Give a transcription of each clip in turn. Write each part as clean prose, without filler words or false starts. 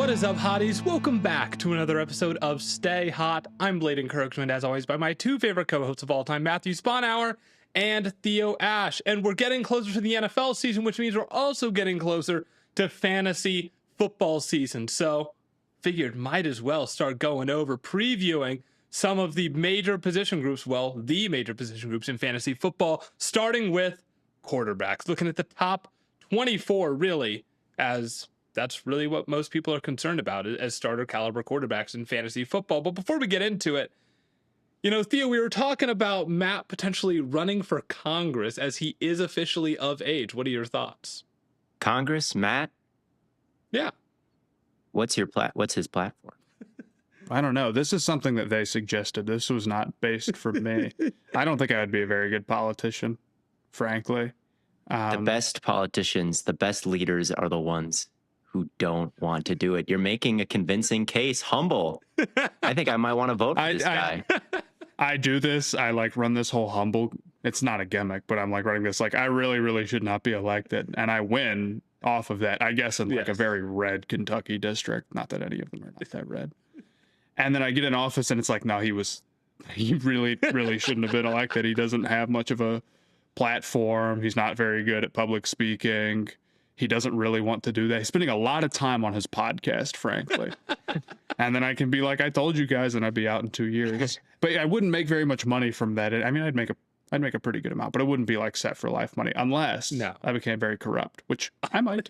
What is up, hotties? Welcome back to another episode of Stay Hot. I'm Blaiden, joined as always by my two favorite co-hosts of all time, Matthew Sponhour and Theo Ash. And we're getting closer to the NFL season, which means we're also getting closer to fantasy football season. So figured might as well start going over previewing some of the major position groups, the major position groups in fantasy football, starting with quarterbacks, looking at the top 24 really, as that's really what most people are concerned about as starter caliber quarterbacks in fantasy football. But before we get into it, Theo, we were talking about Matt potentially running for Congress as he is officially of age. What are your thoughts? Congress, Matt? Yeah. What's his platform? I don't know. This is something that they suggested. This was not based from me. I don't think I would be a very good politician, frankly. The best politicians, the best leaders are the ones who don't want to do it. You're making a convincing case. Humble. I think I might want to vote for this guy. I do this. I run this whole humble. It's not a gimmick, but I'm running this I really, really should not be elected. And I win off of that, I guess, in a very red Kentucky district. Not that any of them are not that red. And then I get in office and it's no, he really, really shouldn't have been elected. He doesn't have much of a platform. He's not very good at public speaking. He doesn't really want to do that. He's spending a lot of time on his podcast, frankly. And then I can be I told you guys, and I'd be out in 2 years. But I wouldn't make very much money from that. I mean, I'd make a pretty good amount, but it wouldn't be set for life money unless I became very corrupt, which I might.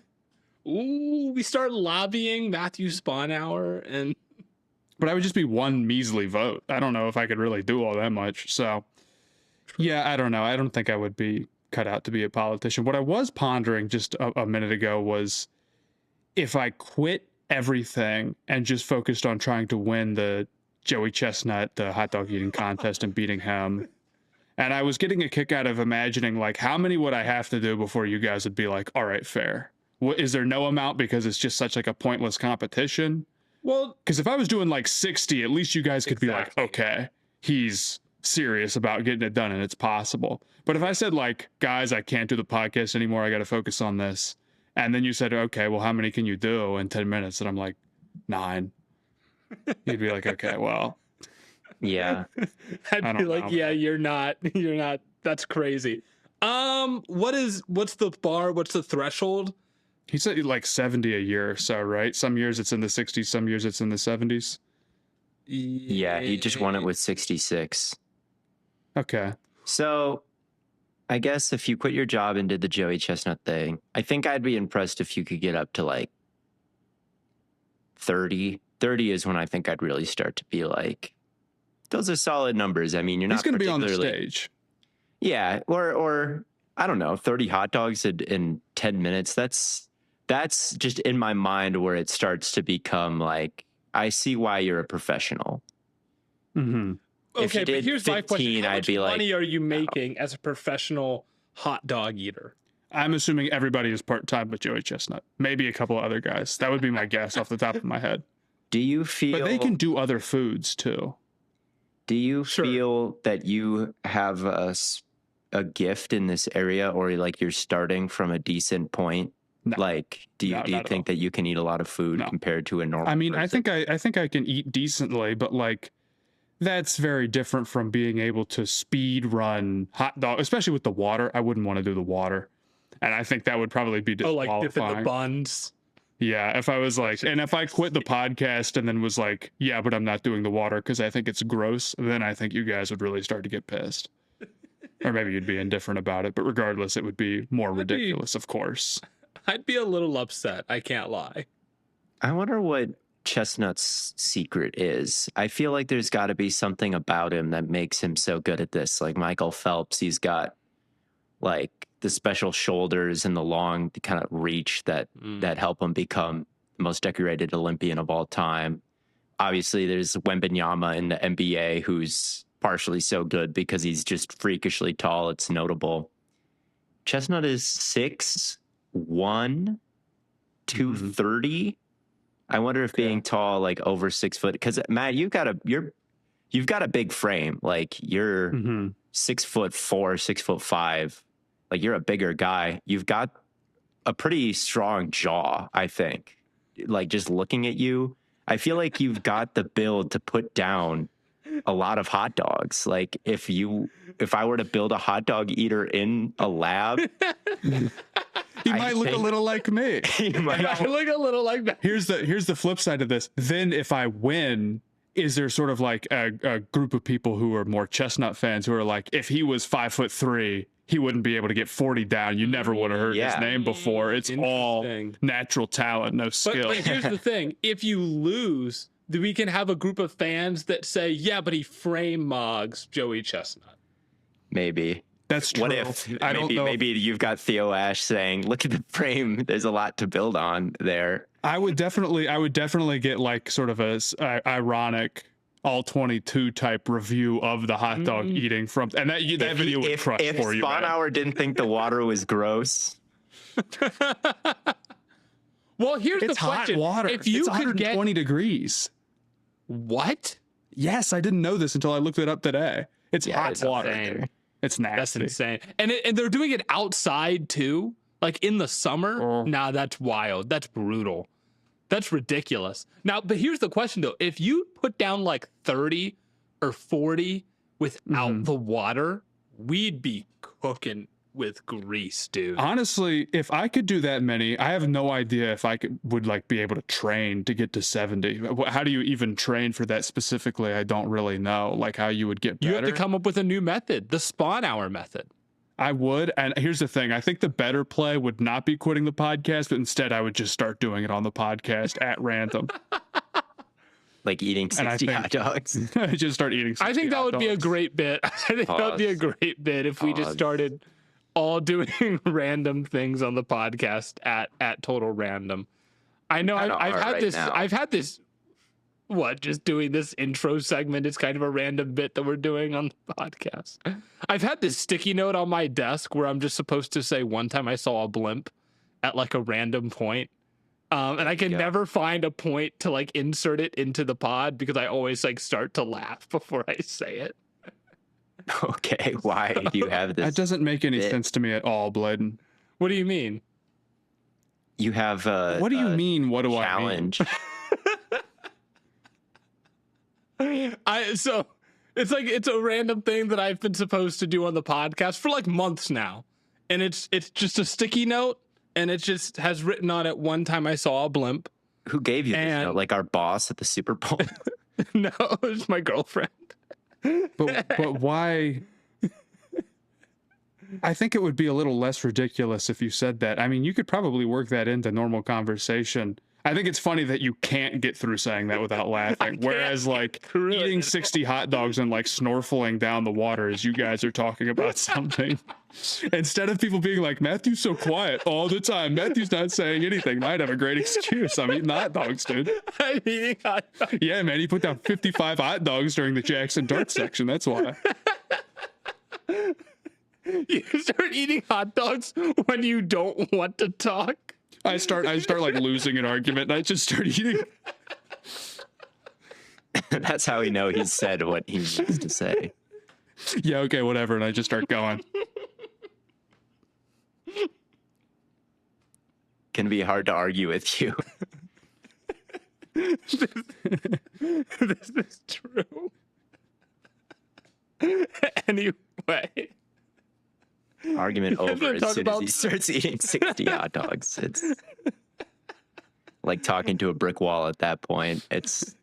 Ooh, we start lobbying Matthew Sponhour But I would just be one measly vote. I don't know if I could really do all that much. So, yeah, I don't know. I don't think I would be cut out to be a politician. What I was pondering just a minute ago was if I quit everything and just focused on trying to win the Joey Chestnut, the hot dog eating contest and beating him. And I was getting a kick out of imagining how many would I have to do before you guys would be all right, fair. Is there no amount because it's just such a pointless competition? Well, because if I was doing 60, at least you guys could be okay, he's serious about getting it done and it's possible. But if I said guys, I can't do the podcast anymore, I got to focus on this. And then you said, okay, well, how many can you do in 10 minutes? And I'm 9. You'd be okay, well. Yeah. I'd be yeah, you're not, that's crazy. What's the bar? What's the threshold? He said 70 a year or so, right? Some years it's in the 60s, some years it's in the 70s. Yeah, he just won it with 66. Okay. So I guess if you quit your job and did the Joey Chestnut thing, I think I'd be impressed if you could get up to 30. 30 is when I think I'd really start to be those are solid numbers. I mean, He's going to be on the stage. Yeah, or I don't know, 30 hot dogs in 10 minutes. That's just in my mind where it starts to become I see why you're a professional. Mm-hmm. Okay, but here's 15, my question. How much money are you no. making as a professional hot dog eater? I'm assuming everybody is part-time but Joey Chestnut. Maybe a couple other guys. That would be my guess off the top of my head. Do you feel... But they can do other foods, too. Do you feel that you have a gift in this area or you're starting from a decent point? No. Do you think that you can eat a lot of food compared to a normal person? I think I can eat decently, but that's very different from being able to speed run hot dog, especially with the water. I wouldn't want to do the water. And I think that would probably be disqualifying. Oh, dipping the buns. Yeah, if I was and if I quit the podcast and then was yeah, but I'm not doing the water because I think it's gross, then I think you guys would really start to get pissed. Or maybe you'd be indifferent about it, but regardless, it would be more ridiculous, of course. I'd be a little upset, I can't lie. I wonder what Chestnut's secret is. I feel there's got to be something about him that makes him so good at this. Michael Phelps, he's got the special shoulders and the long kind of reach that help him become the most decorated Olympian of all time. Obviously, there's Wembanyama in the NBA who's partially so good because he's just freakishly tall. It's notable. Chestnut is 6'1", 230. I wonder if being tall, over 6 foot, because Matt, you've got a big frame. You're 6'4", 6'5". You're a bigger guy. You've got a pretty strong jaw, I think. like just looking at you, I feel like you've got the build to put down a lot of hot dogs. Like if I were to build a hot dog eater in a lab, He might look a little like me. I look a little like that. Here's the flip side of this. Then if I win, is there sort of like a group of people who are more Chestnut fans who are like, if he was 5'3", he wouldn't be able to get 40 down. You never would have heard his name before. It's all natural talent, no skill. But here's the thing. If you lose, then we can have a group of fans that say, yeah, but he frame mogs Joey Chestnut. Maybe. That's true. What if maybe you've got Theo Ash saying, look at the frame, there's a lot to build on there. I would definitely get like sort of a ironic all 22 type review of the hot dog eating from, and that video would crush for you. If Spawn Hour didn't think the water was gross. Well, here's the question. Hot water. If you it's could 120 degrees. What? Yes, I didn't know this until I looked it up today. It's hot water. Insane. It's nasty. That's insane. And they're doing it outside too, like in the summer. Nah, that's wild. That's brutal. That's ridiculous. Now, but here's the question though. If you put down like 30 or 40 without the water, we'd be cooking with grease, dude. Honestly, if I could do that many, I have no idea if I would like be able to train to get to 70. How do you even train for that specifically? I don't really know like how you would get better. You have to come up with a new method, the Spawn Hour method. I would. And here's the thing. I think the better play would not be quitting the podcast, but instead I would just start doing it on the podcast at random. Like eating 60 hot dogs. Just start eating 60 I think that would be a great bit. I think that would be a great bit if we just started all doing random things on the podcast at total random. I know I've had this just doing this intro segment is kind of a random bit that we're doing on the podcast. I've had this sticky note on my desk where I'm just supposed to say one time I saw a blimp at like a random point. And I can never find a point to like insert it into the pod because I always like start to laugh before I say it. Okay, why do you have this? That doesn't make any sense to me at all, Blaiden. What do you mean? You have what do you mean? What do challenge? I mean? So it's a random thing that I've been supposed to do on the podcast for like months now, and it's just a sticky note, and it just has written on it one time I saw a blimp. Who gave you this note? Like our boss at the Super Bowl? No, it was my girlfriend. But why? I think it would be a little less ridiculous if you said that. I mean, you could probably work that into normal conversation. I think it's funny that you can't get through saying that without laughing. Whereas like eating 60 hot dogs and like snorkeling down the water as you guys are talking about something. Instead of people being like, Matthew's so quiet all the time. Matthew's not saying anything. I'd have a great excuse. I'm eating hot dogs, dude. I'm eating hot dogs. Yeah, man. He put down 55 hot dogs during the Jackson Dart section. That's why. You start eating hot dogs when you don't want to talk. I start like losing an argument and I just start eating. That's how we know he's said what he needs to say. Yeah, okay, whatever. And I just start going. Can be hard to argue with you. This is true. Anyway. Argument over as soon as he starts eating 60 hot dogs. It's like talking to a brick wall at that point. It's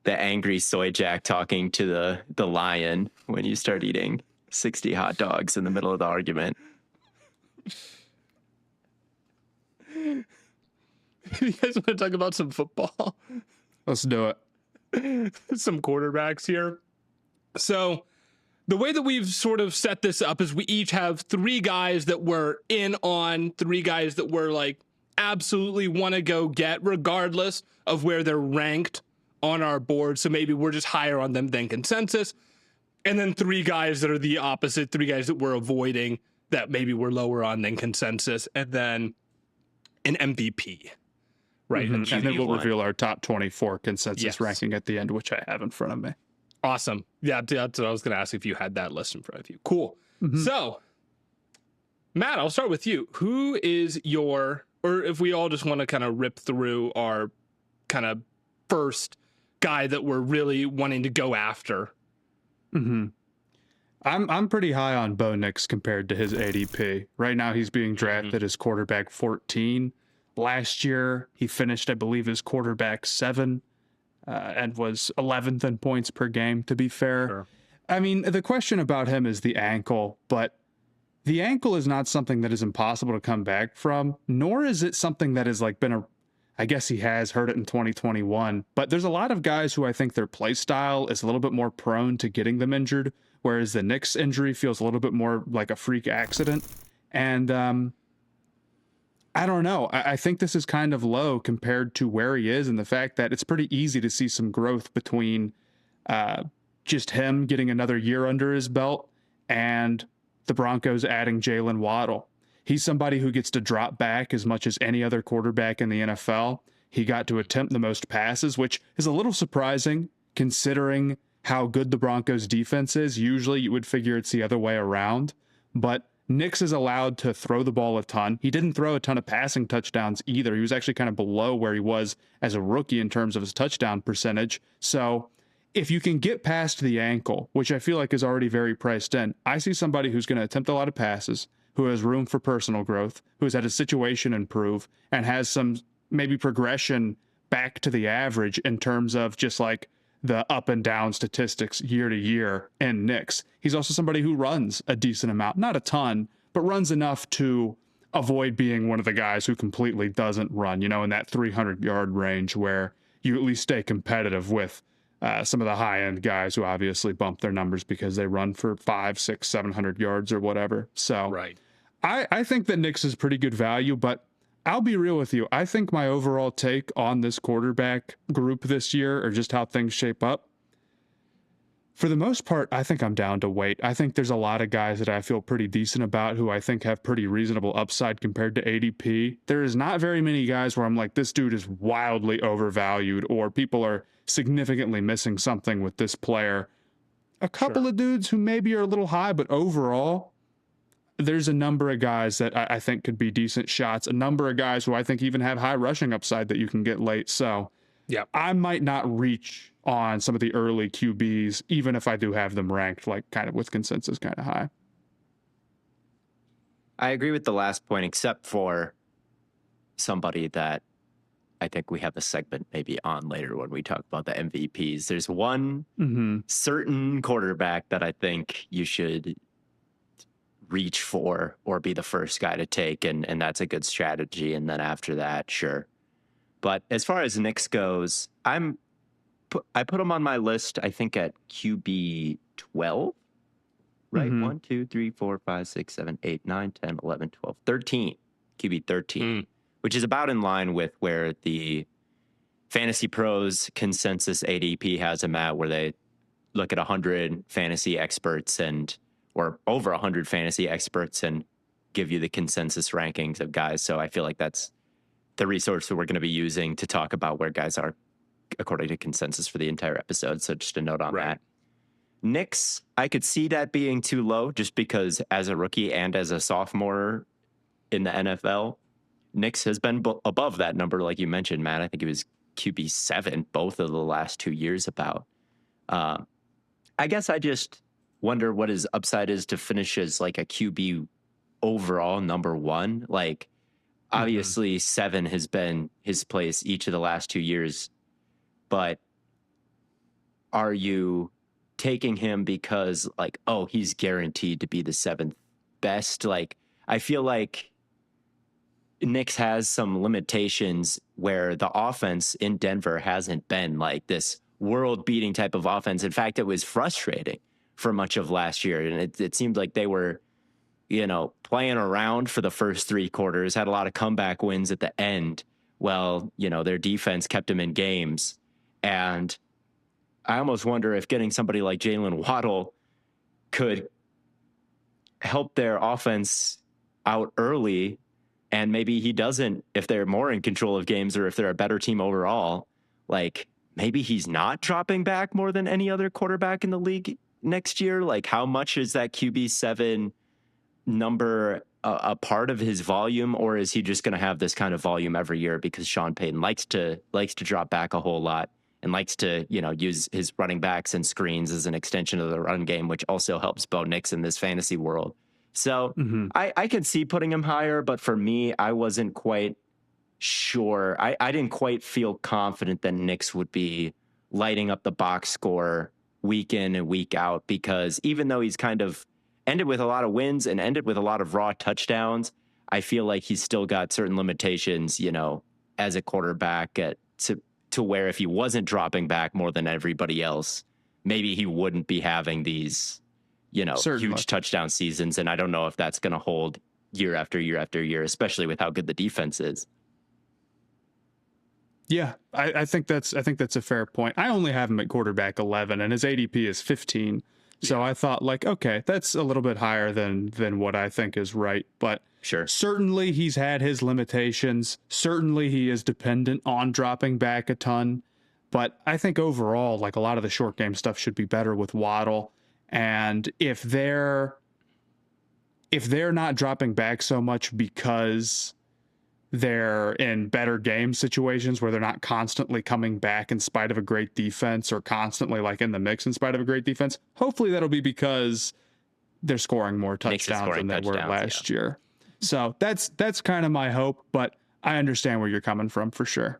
the angry soy jack talking to the lion when you start eating 60 hot dogs in the middle of the argument. You guys want to talk about some football? Let's do it. Some quarterbacks here. So the way that we've sort of set this up is we each have 3 guys that we're in on, 3 guys that we're like absolutely want to go get regardless of where they're ranked on our board. So maybe we're just higher on them than consensus. And then 3 guys that are the opposite, 3 guys that we're avoiding that maybe we're lower on than consensus. And then an MVP, right? Mm-hmm. And then we'll reveal our top 24 consensus ranking at the end, which I have in front of me. Awesome. Yeah, that's what I was going to ask if you had that list in front of you. Cool. Mm-hmm. So, Matt, I'll start with you. Who is your or if we all just want to kind of rip through our kind of first guy that we're really wanting to go after. Mm-hmm. I'm pretty high on Bo Nix compared to his ADP. Right now, he's being drafted as quarterback 14. Last year, he finished, I believe, as quarterback 7 and was 11th in points per game, to be fair. Sure. I mean, the question about him is the ankle, but the ankle is not something that is impossible to come back from, nor is it something that has like been I guess he has hurt it in 2021, but there's a lot of guys who I think their play style is a little bit more prone to getting them injured, whereas the Knicks injury feels a little bit more like a freak accident. And I don't know. I think this is kind of low compared to where he is, and the fact that it's pretty easy to see some growth between just him getting another year under his belt and the Broncos adding Jalen Waddle. He's somebody who gets to drop back as much as any other quarterback in the NFL. He got to attempt the most passes, which is a little surprising considering how good the Broncos defense is. Usually you would figure it's the other way around, but Nix is allowed to throw the ball a ton. He didn't throw a ton of passing touchdowns either. He was actually kind of below where he was as a rookie in terms of his touchdown percentage. So if you can get past the ankle, which I feel like is already very priced in, I see somebody who's going to attempt a lot of passes, who has room for personal growth, who has had his situation improve, and has some maybe progression back to the average in terms of just like the up and down statistics year to year in Knicks. He's also somebody who runs a decent amount, not a ton, but runs enough to avoid being one of the guys who completely doesn't run, you know, in that 300-yard range where you at least stay competitive with some of the high-end guys who obviously bump their numbers because they run for 500, 600, 700 yards or whatever. So Right. I think that Knicks is pretty good value, but I'll be real with you. I think my overall take on this quarterback group this year, or just how things shape up, for the most part, I think I'm down to wait. I think there's a lot of guys that I feel pretty decent about who I think have pretty reasonable upside compared to ADP. There is not very many guys where I'm like, this dude is wildly overvalued, or people are significantly missing something with this player. A couple of dudes who maybe are a little high, but overall, there's a number of guys that I think could be decent shots, a number of guys who I think even have high rushing upside that you can get late. So yeah, I might not reach on some of the early QBs, even if I do have them ranked like kind of with consensus kind of high. I agree with the last point, except for somebody that I think we have a segment maybe on later when we talk about the MVPs. There's one certain quarterback that I think you should reach for or be the first guy to take, and that's a good strategy. And then after that, sure. But as far as Knicks goes, I put him on my list, I think at QB 12, right? 1, 2, 3, 4, 5, 6, 7, 8, 9, 10, 11, 12, 13, QB 13, which is about in line with where the Fantasy Pros consensus ADP has him at, where they look at 100 fantasy experts or over 100 fantasy experts and give you the consensus rankings of guys. So I feel like that's the resource that we're going to be using to talk about where guys are according to consensus for the entire episode. So just a note on that. Knicks, I could see that being too low just because as a rookie and as a sophomore in the NFL, Knicks has been above that number, like you mentioned, Matt. I think it was QB 7 both of the last 2 years about. I guess I just wonder what his upside is to finish as like a QB overall number 1. Like, obviously 7 has been his place each of the last 2 years, but are you taking him because like, oh, he's guaranteed to be the 7th best? Like, I feel like Knicks has some limitations where the offense in Denver hasn't been like this world-beating type of offense. In fact, it was frustrating for much of last year, and it seemed like they were, you know, playing around for the first 3 quarters, had a lot of comeback wins at the end. Well, you know, their defense kept them in games. And I almost wonder if getting somebody like Jalen Waddle could help their offense out early. And maybe he doesn't, if they're more in control of games or if they're a better team overall, like maybe he's not dropping back more than any other quarterback in the league next year. Like, how much is that QB 7 number a part of his volume, or is he just going to have this kind of volume every year because Sean Payton likes to drop back a whole lot and likes to, use his running backs and screens as an extension of the run game, which also helps Bo Nix in this fantasy world. So I could see putting him higher, but for me, I wasn't quite sure. I didn't quite feel confident that Nix would be lighting up the box score week in and week out, because even though he's kind of ended with a lot of wins and ended with a lot of raw touchdowns, I feel like he's still got certain limitations, as a quarterback to where if he wasn't dropping back more than everybody else, maybe he wouldn't be having these, huge touchdown seasons. And I don't know if that's going to hold year after year after year, especially with how good the defense is. Yeah, I think that's a fair point. I only have him at quarterback 11, and his ADP is 15. So I thought, okay, that's a little bit higher than what I think is right. But sure, certainly he's had his limitations. Certainly he is dependent on dropping back a ton. But I think overall, a lot of the short game stuff should be better with Waddle. And if they're not dropping back so much because they're in better game situations where they're not constantly coming back in spite of a great defense, or constantly in the mix in spite of a great defense, hopefully that'll be because they're scoring more touchdowns than they were last year. So that's kind of my hope, but I understand where you're coming from for sure.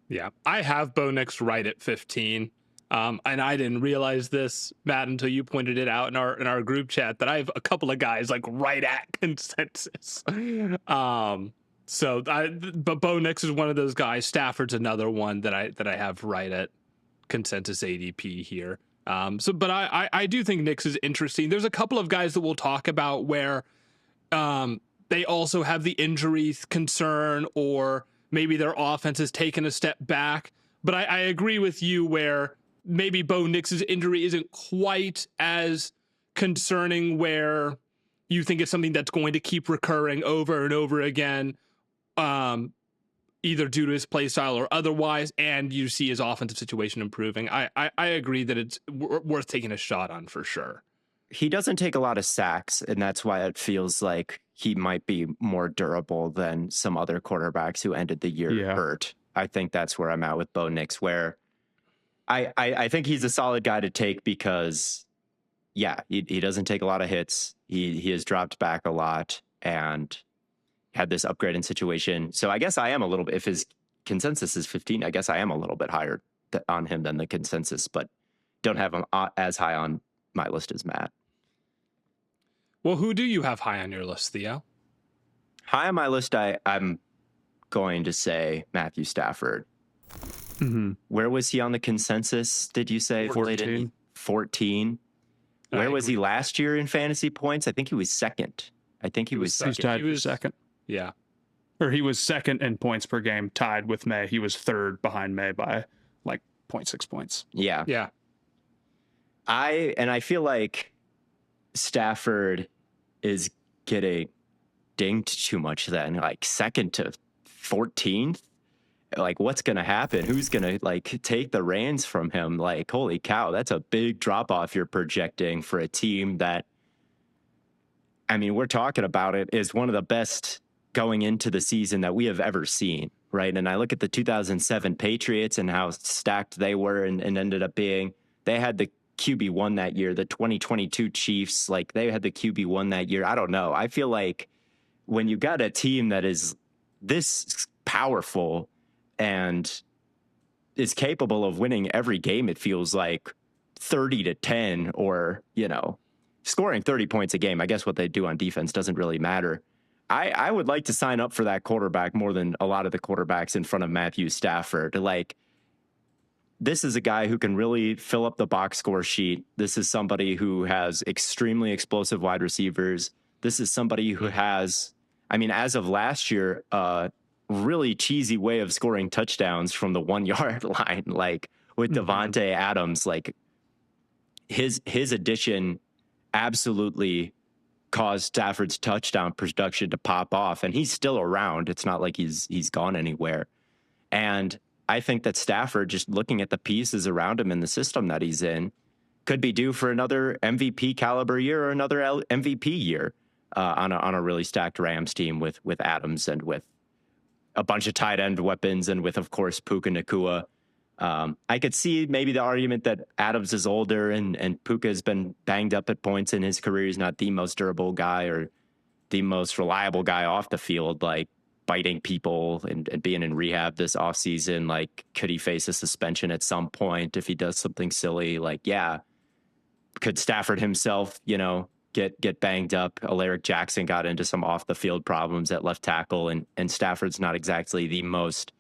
Yeah, I have Bo Nix right at 15. And I didn't realize this, Matt, until you pointed it out in our group chat, that I have a couple of guys right at consensus. But Bo Nix is one of those guys. Stafford's another one that I have right at consensus ADP here. But I do think Nix is interesting. There's a couple of guys that we'll talk about where they also have the injury concern, or maybe their offense has taken a step back. But I agree with you where maybe Bo Nix's injury isn't quite as concerning, where you think it's something that's going to keep recurring over and over again, either due to his play style or otherwise, and you see his offensive situation improving. I agree that it's worth taking a shot on for sure. He doesn't take a lot of sacks, and that's why it feels like he might be more durable than some other quarterbacks who ended the year hurt. I think that's where I'm at with Bo Nix, where I think he's a solid guy to take because, he doesn't take a lot of hits. He has dropped back a lot and had this upgrade in situation. So I guess I am a little bit, if his consensus is 15, I guess I am a little bit higher on him than the consensus, but don't have him as high on my list as Matt. Well, who do you have high on your list, Theo? High on my list, I'm going to say Matthew Stafford. Mm-hmm. Where was he on the consensus? Did you say 14? 14. Where was he last year in fantasy points? I think he was second. He was second. He was second. Yeah. Or he was second in points per game, tied with May. He was third behind May by 0.6 points. Yeah. Yeah. I feel like Stafford is getting dinged too much then, second to 14th. What's going to happen? Who's going to take the reins from him? Holy cow, that's a big drop off you're projecting for a team that, we're talking about it, is one of the best going into the season that we have ever seen, right? And I look at the 2007 Patriots and how stacked they were and ended up being. They had the QB1 that year. The 2022 Chiefs, they had the QB1 that year. I don't know. I feel like when you got a team that is this powerful and is capable of winning every game, it feels like 30-10, or, scoring 30 points a game. I guess what they do on defense doesn't really matter. I would like to sign up for that quarterback more than a lot of the quarterbacks in front of Matthew Stafford. This is a guy who can really fill up the box score sheet. This is somebody who has extremely explosive wide receivers. This is somebody who has, as of last year, really cheesy way of scoring touchdowns from the 1 yard line, with Devontae Adams. His addition absolutely caused Stafford's touchdown production to pop off, and he's still around. It's not like he's gone anywhere. And I think that Stafford, just looking at the pieces around him in the system that he's in, could be due for another MVP caliber year or another MVP year. on a really stacked Rams team with Adams and with a bunch of tight end weapons and with, of course, Puka Nacua. I could see maybe the argument that Adams is older and Puka has been banged up at points in his career. He's not the most durable guy or the most reliable guy off the field, like biting people and being in rehab this offseason. Like, could he face a suspension at some point if he does something silly? Like, yeah. Could Stafford himself, get banged up? Alaric Jackson got into some off the field problems at left tackle, and Stafford's not exactly the most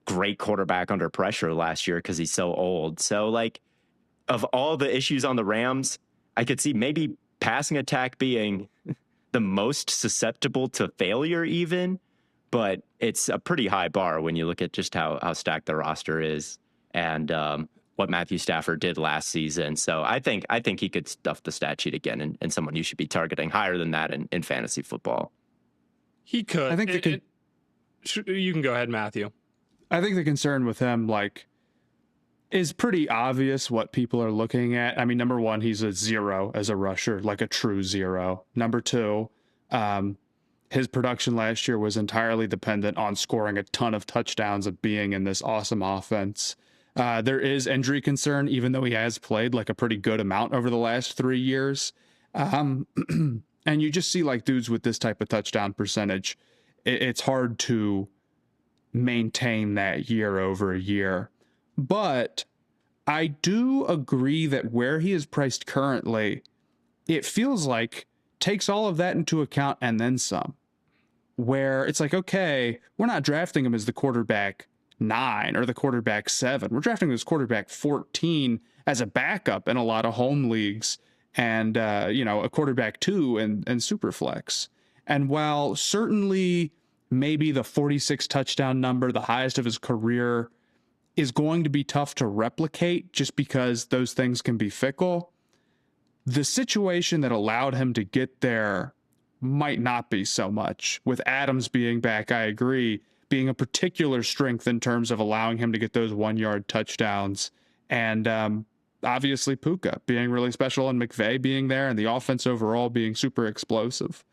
great quarterback under pressure last year because he's so old. So, like, of all the issues on the Rams, I could see maybe passing attack being the most susceptible to failure even, but it's a pretty high bar when you look at just how stacked the roster is and what Matthew Stafford did last season. So I think he could stuff the stat sheet again and someone you should be targeting higher than that in fantasy football. He could. I think you can go ahead, Matthew. I think the concern with him, like, is pretty obvious what people are looking at. I mean, number one, he's a 0 as a rusher, like a true 0. Number two, his production last year was entirely dependent on scoring a ton of touchdowns and being in this awesome offense. There is injury concern, even though he has played like a pretty good amount over the last 3 years. And you just see like dudes with this type of touchdown percentage, it's hard to maintain that year over year. But I do agree that where he is priced currently, it feels like takes all of that into account and then some. Where it's like, okay, we're not drafting him as the quarterback 9 or the quarterback 7. We're drafting him as quarterback 14 as a backup in a lot of home leagues and, a quarterback 2 and Superflex. And while certainly maybe the 46 touchdown number, the highest of his career, is going to be tough to replicate just because those things can be fickle, the situation that allowed him to get there might not be so much. With Adams being back, I agree, being a particular strength in terms of allowing him to get those 1-yard touchdowns. And obviously Puka being really special and McVay being there and the offense overall being super explosive.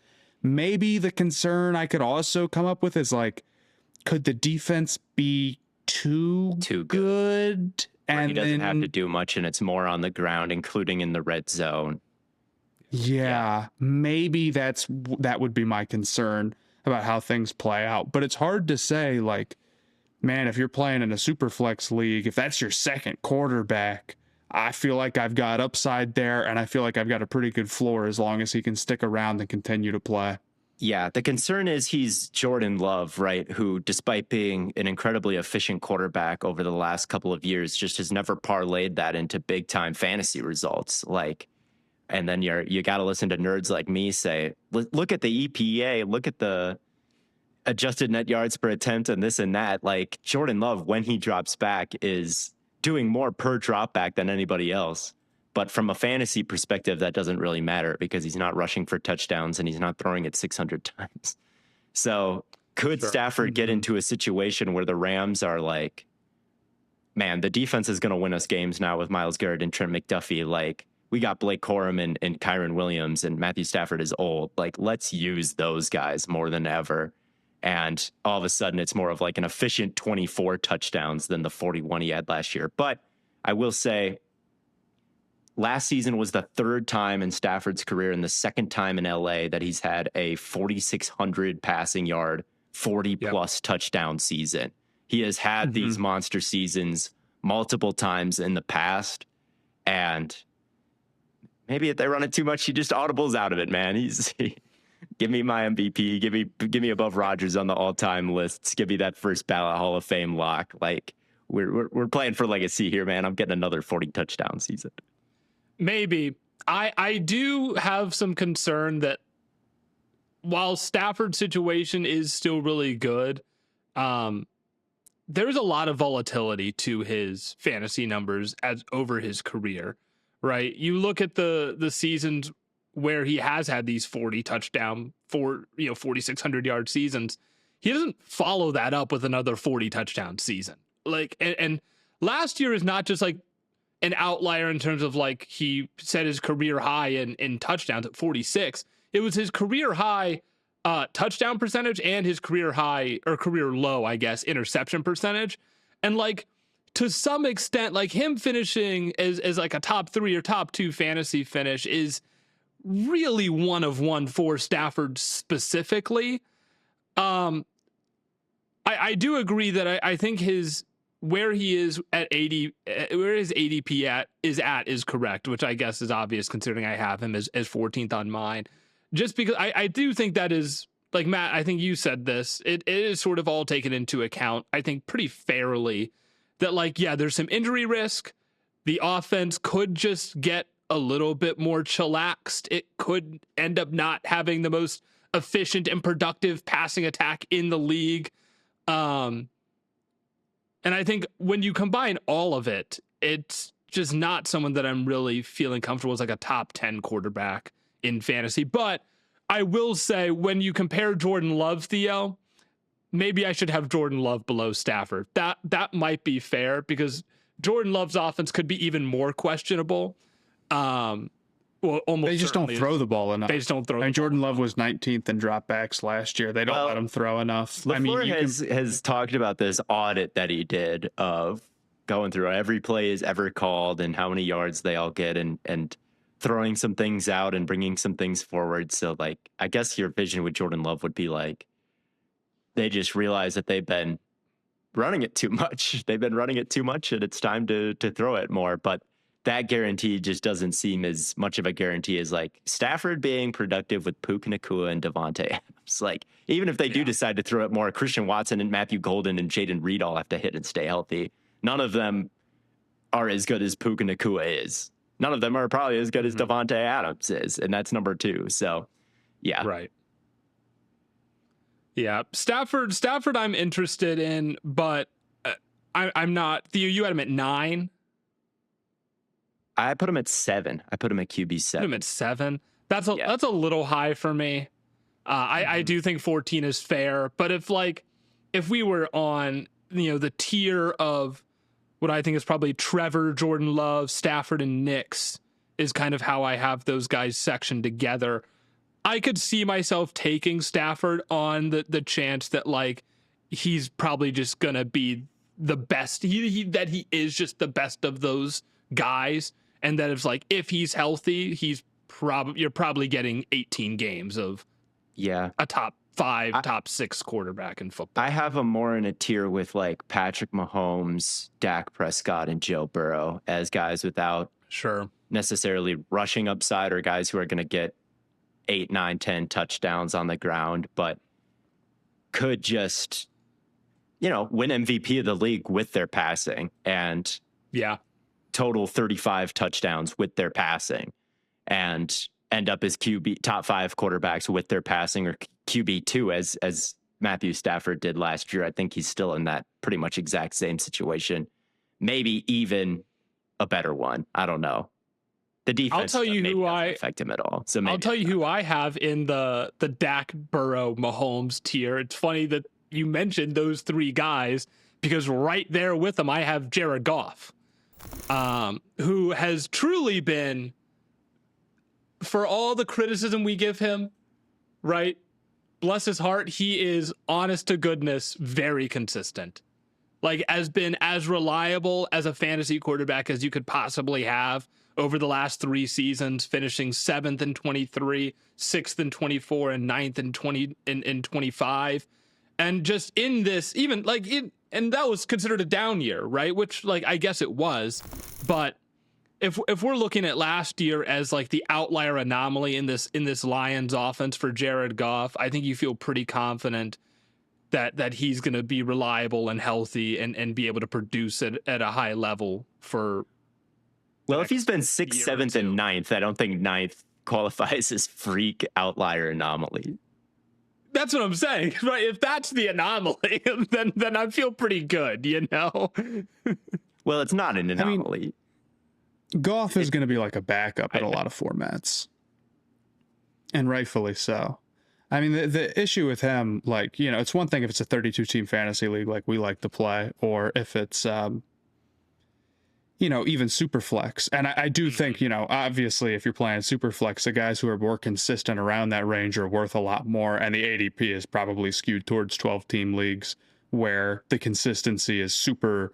Maybe the concern I could also come up with is like, could the defense be too good? And he doesn't have to do much and it's more on the ground, including in the red zone. Yeah, maybe that would be my concern about how things play out. But it's hard to say, like, man, if you're playing in a super flex league, if that's your second quarterback, I feel like I've got upside there, and I feel like I've got a pretty good floor as long as he can stick around and continue to play. Yeah, the concern is he's Jordan Love, right? Who, despite being an incredibly efficient quarterback over the last couple of years, just has never parlayed that into big time fantasy results. Like, and then you got to listen to nerds like me say, look at the EPA, look at the adjusted net yards per attempt and this and that. Like, Jordan Love, when he drops back, is doing more per drop back than anybody else. But from a fantasy perspective, that doesn't really matter because he's not rushing for touchdowns and he's not throwing it 600 times. So could Stafford get into a situation where the Rams are like, man, the defense is going to win us games now with Myles Garrett and Trent McDuffie. Like, we got Blake Corum and Kyron Williams and Matthew Stafford is old. Like, let's use those guys more than ever. And all of a sudden it's more of like an efficient 24 touchdowns than the 41 he had last year. But I will say, last season was the third time in Stafford's career and the second time in LA that he's had a 4,600 passing yard, 40-plus touchdown season. He has had these monster seasons multiple times in the past, and maybe if they run it too much, he just audibles out of it, man. Give me my MVP, give me above Rodgers on the all-time lists, give me that first ballot Hall of Fame lock. Like, we're playing for legacy here, man. I'm getting another 40 touchdown season. Maybe. I do have some concern that while Stafford's situation is still really good, there's a lot of volatility to his fantasy numbers as over his career, right? You look at the seasons where he has had these 40 touchdown, 4,600 yard seasons. He doesn't follow that up with another 40 touchdown season. Like, and last year is not just like, an outlier in terms of like he set his career high in touchdowns at 46. It was his career high touchdown percentage and his career high, or career low, I guess, interception percentage. And like, to some extent, like him finishing as like a top 3 or top 2 fantasy finish is really one of one for Stafford specifically. I do agree that I think where he is at 80, where his ADP is correct, which I guess is obvious considering I have him as 14th on mine. Just because I do think that is, like Matt, I think you said this, it is sort of all taken into account, I think pretty fairly, that like, yeah, there's some injury risk. The offense could just get a little bit more chillaxed. It could end up not having the most efficient and productive passing attack in the league. And I think when you combine all of it, it's just not someone that I'm really feeling comfortable as like a top 10 quarterback in fantasy. But I will say, when you compare Jordan Love, Theo, maybe I should have Jordan Love below Stafford. That might be fair, because Jordan Love's offense could be even more questionable. Well, almost they just don't throw the ball enough. They just don't throw. I mean, Jordan Love was 19th in dropbacks last year. They don't let him throw enough. LaFleur has talked about this audit that he did of going through every play is ever called and how many yards they all get, and throwing some things out and bringing some things forward. So, like, I guess your vision with Jordan Love would be like, they just realize that they've been running it too much. They've been running it too much, and it's time to throw it more. But that guarantee just doesn't seem as much of a guarantee as like Stafford being productive with Puka Nacua and Devontae Adams. Like, even if they do decide to throw it more, Christian Watson and Matthew Golden and Jaden Reed all have to hit and stay healthy. None of them are as good as Puka Nacua is. None of them are probably as good as Devontae Adams is, and that's number 2. So, yeah. Right. Yeah, Stafford I'm interested in, but I'm not. Theo, you had him at 9. I put him at 7. I put him at QB 7. Put him at 7. That's a little high for me. I do think 14 is fair, but if we were on, the tier of what I think is probably Trevor, Jordan Love, Stafford, and Nix is kind of how I have those guys sectioned together. I could see myself taking Stafford on the chance that like he's probably just gonna be the best. That he is just the best of those guys, and that it's like, if he's healthy, you're probably getting 18 games of a top 5, top 6 quarterback in football. I have him more in a tier with like Patrick Mahomes, Dak Prescott, and Joe Burrow as guys without necessarily rushing upside, or guys who are going to get 8, 9, 10 touchdowns on the ground, but could just, win MVP of the league with their passing, and total 35 touchdowns with their passing, and end up as QB top 5 quarterbacks with their passing, or QB2 as Matthew Stafford did last year. I think he's still in that pretty much exact same situation, maybe even a better one. I don't know. The defense I'll tell you who affect him at all. So I'll tell you who I have in the Dak, Burrow, Mahomes tier. It's funny that you mentioned those 3 guys, because right there with them I have Jared Goff, who has truly been, for all the criticism we give him, right? Bless his heart, he is, honest to goodness, very consistent. Like, has been as reliable as a fantasy quarterback as you could possibly have over the last 3 seasons, finishing 7th in 23, 6th in 24, and 9th in 20 in 25. And just in this, even like and that was considered a down year, right? Which, like, I guess it was, but if we're looking at last year as like the outlier anomaly in this Lions offense for Jared Goff, I think you feel pretty confident that he's going to be reliable and healthy and be able to produce it at a high level for. Well, if he's been 6th, 7th, and 9th, I don't think 9th qualifies as freak outlier anomaly. That's what I'm saying, right? If that's the anomaly, then I feel pretty good, Well, it's not an anomaly. I mean, Goff is going to be like a backup in a lot of formats, and rightfully so. I mean, the issue with him, like, it's one thing if it's a 32-team fantasy league like we like to play, or if it's, even super flex. And I do think, obviously if you're playing super flex, the guys who are more consistent around that range are worth a lot more. And the ADP is probably skewed towards 12 team leagues where the consistency is super,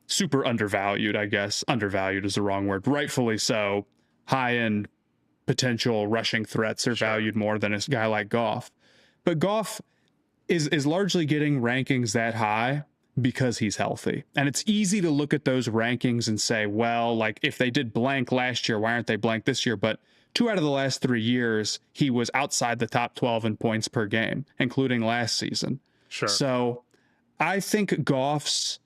super undervalued, I guess. Undervalued is the wrong word. Rightfully so. High end potential rushing threats are valued more than a guy like Goff. But Goff is largely getting rankings that high because he's healthy. And it's easy to look at those rankings and say, well, like if they did blank last year, why aren't they blank this year? But 2 out of the last 3 years, he was outside the top 12 in points per game, including last season. Sure. So I think Goff's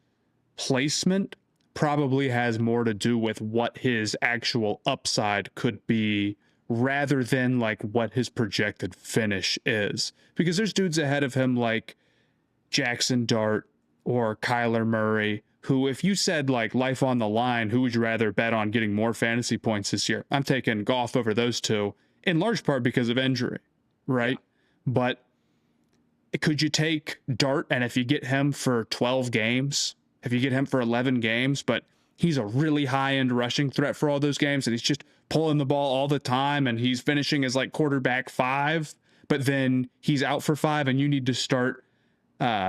placement probably has more to do with what his actual upside could be rather than like what his projected finish is. Because there's dudes ahead of him like Jackson Dart or Kyler Murray, who if you said like life on the line, who would you rather bet on getting more fantasy points this year? I'm taking Goff over those two, in large part because of injury, right? Yeah. But could you take Dart, and if you get him for 12 games, if you get him for 11 games, but he's a really high-end rushing threat for all those games, and he's just pulling the ball all the time, and he's finishing as like quarterback 5, but then he's out for 5, and you need to start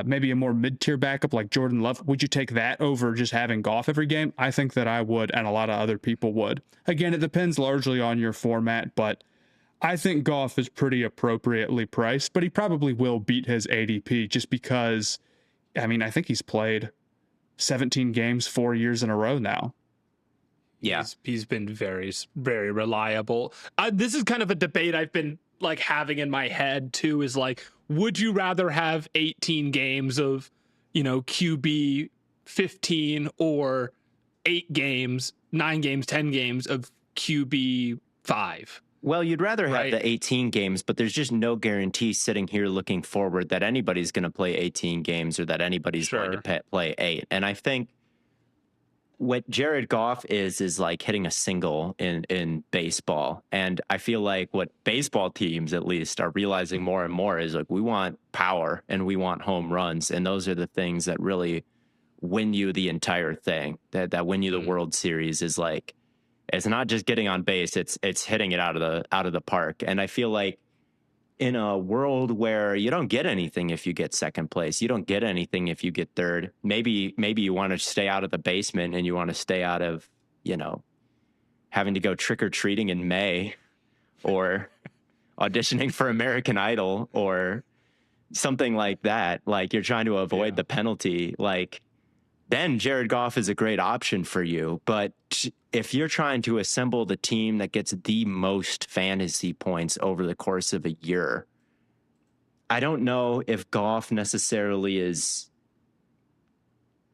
maybe a more mid-tier backup like Jordan Love. Would you take that over just having Goff every game? I think that I would, and a lot of other people would. Again, it depends largely on your format, but I think Goff is pretty appropriately priced, but he probably will beat his ADP just because, I mean, I think he's played 17 games 4 years in a row now. Yeah, he's been very, very reliable. This is kind of a debate I've been like having in my head too, is like, would you rather have 18 games of, QB 15 or 8 games, 9 games, 10 games of QB 5? Well, you'd rather have the 18 games, but there's just no guarantee sitting here looking forward that anybody's going to play 18 games or that anybody's going to play 8. And I think what Jared Goff is like hitting a single in baseball. And I feel like what baseball teams at least are realizing more and more is like, we want power and we want home runs. And those are the things that really win you the entire thing, that win you the World Series. Is like, it's not just getting on base, it's hitting it out of the park. And I feel like in a world where you don't get anything if you get second place, you don't get anything if you get third, maybe you want to stay out of the basement and you want to stay out of, having to go trick-or-treating in May or auditioning for American Idol or something like that. Like you're trying to avoid the penalty, like then Jared Goff is a great option for you. But if you're trying to assemble the team that gets the most fantasy points over the course of a year, I don't know if Goff necessarily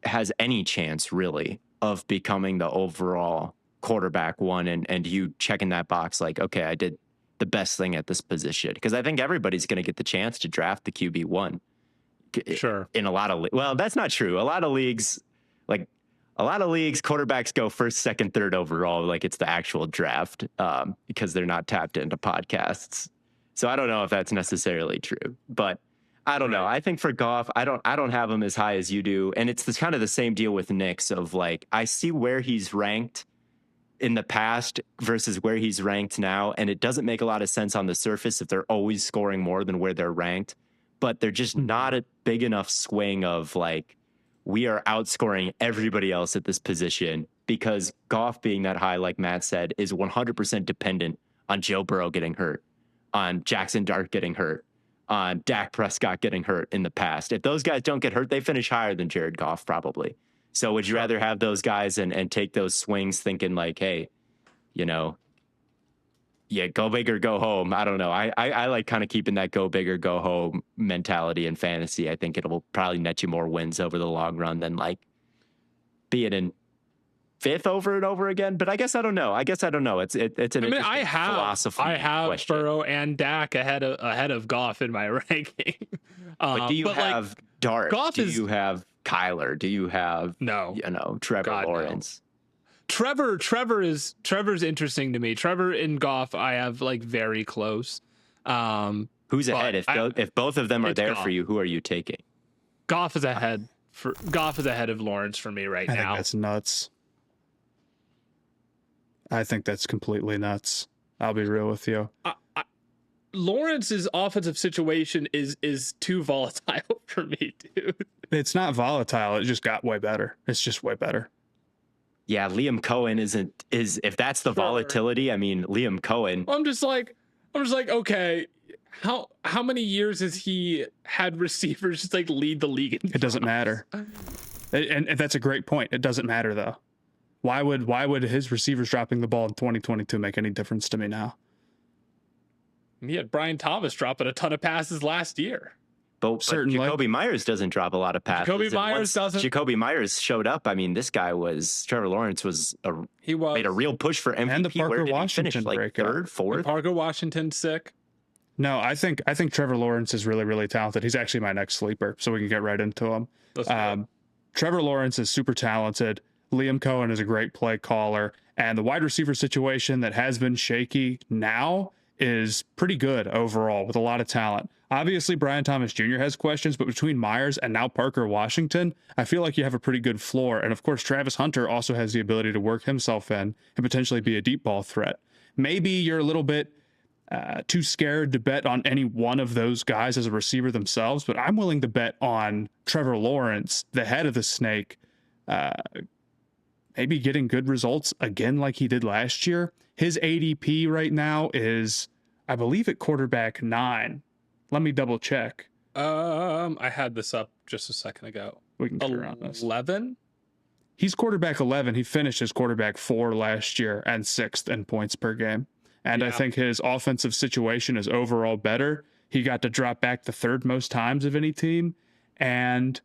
has any chance really of becoming the overall quarterback one and you checking that box like, okay, I did the best thing at this position. Because I think everybody's going to get the chance to draft the QB1. Sure. In a lot of well, that's not true. A lot of leagues, quarterbacks go first, second, third overall. Like it's the actual draft because they're not tapped into podcasts. So I don't know if that's necessarily true, but I don't know. I think for Goff, I don't have him as high as you do, and it's kind of the same deal with Knicks. Of like, I see where he's ranked in the past versus where he's ranked now, and it doesn't make a lot of sense on the surface if they're always scoring more than where they're ranked. But they're just not a big enough swing of like, we are outscoring everybody else at this position, because Goff being that high, like Matt said, is 100% dependent on Joe Burrow getting hurt, on Jackson Dart getting hurt, on Dak Prescott getting hurt in the past. If those guys don't get hurt, they finish higher than Jared Goff probably. So would you rather have those guys and take those swings thinking like, hey, go big or go home? I don't know. I like kind of keeping that go big or go home mentality in fantasy. I think it'll probably net you more wins over the long run than like being in fifth over and over again. But I guess I don't know. It's an interesting philosophy. I have question. Burrow and Dak ahead of Goff in my ranking. But do you have Dart? Do you have Kyler? Do you have Trevor Lawrence? No. Trevor's interesting to me. Trevor and Goff, I have like very close. Who's ahead? If both of them are there Goff. For you, who are you taking? Goff is ahead of Lawrence for me right now. I think that's nuts. I think that's completely nuts. I'll be real with you. Lawrence's offensive situation is too volatile for me, dude. It's not volatile. It just got way better. It's just way better. Yeah, Liam Cohen is if that's the volatility, I mean, Liam Cohen. I'm just like, okay, how many years has he had receivers just like lead the league? It doesn't matter. And that's a great point. It doesn't matter though. Why would his receivers dropping the ball in 2022 make any difference to me now? He had Brian Thomas dropping a ton of passes last year. But Jacoby Myers doesn't drop a lot of passes. Jacoby Myers doesn't. Jacoby Myers showed up. I mean, this guy Trevor Lawrence made a real push for MVP. And the Parker Washington like third, fourth. And Parker Washington sick. No, I think Trevor Lawrence is really, really talented. He's actually my next sleeper, so we can get right into him. Trevor Lawrence is super talented. Liam Cohen is a great play caller, and the wide receiver situation that has been shaky now is pretty good overall with a lot of talent. Obviously, Brian Thomas Jr. has questions, but between Myers and now Parker Washington, I feel like you have a pretty good floor. And of course, Travis Hunter also has the ability to work himself in and potentially be a deep ball threat. Maybe you're a little bit too scared to bet on any one of those guys as a receiver themselves, but I'm willing to bet on Trevor Lawrence, the head of the snake, maybe getting good results again like he did last year. His ADP right now is, I believe, at quarterback 9. Let me double check. I had this up just a second ago. We can clear on this. 11? He's quarterback 11. He finished as quarterback 4 last year and 6th in points per game. And I think his offensive situation is overall better. He got to drop back the 3rd most times of any team. And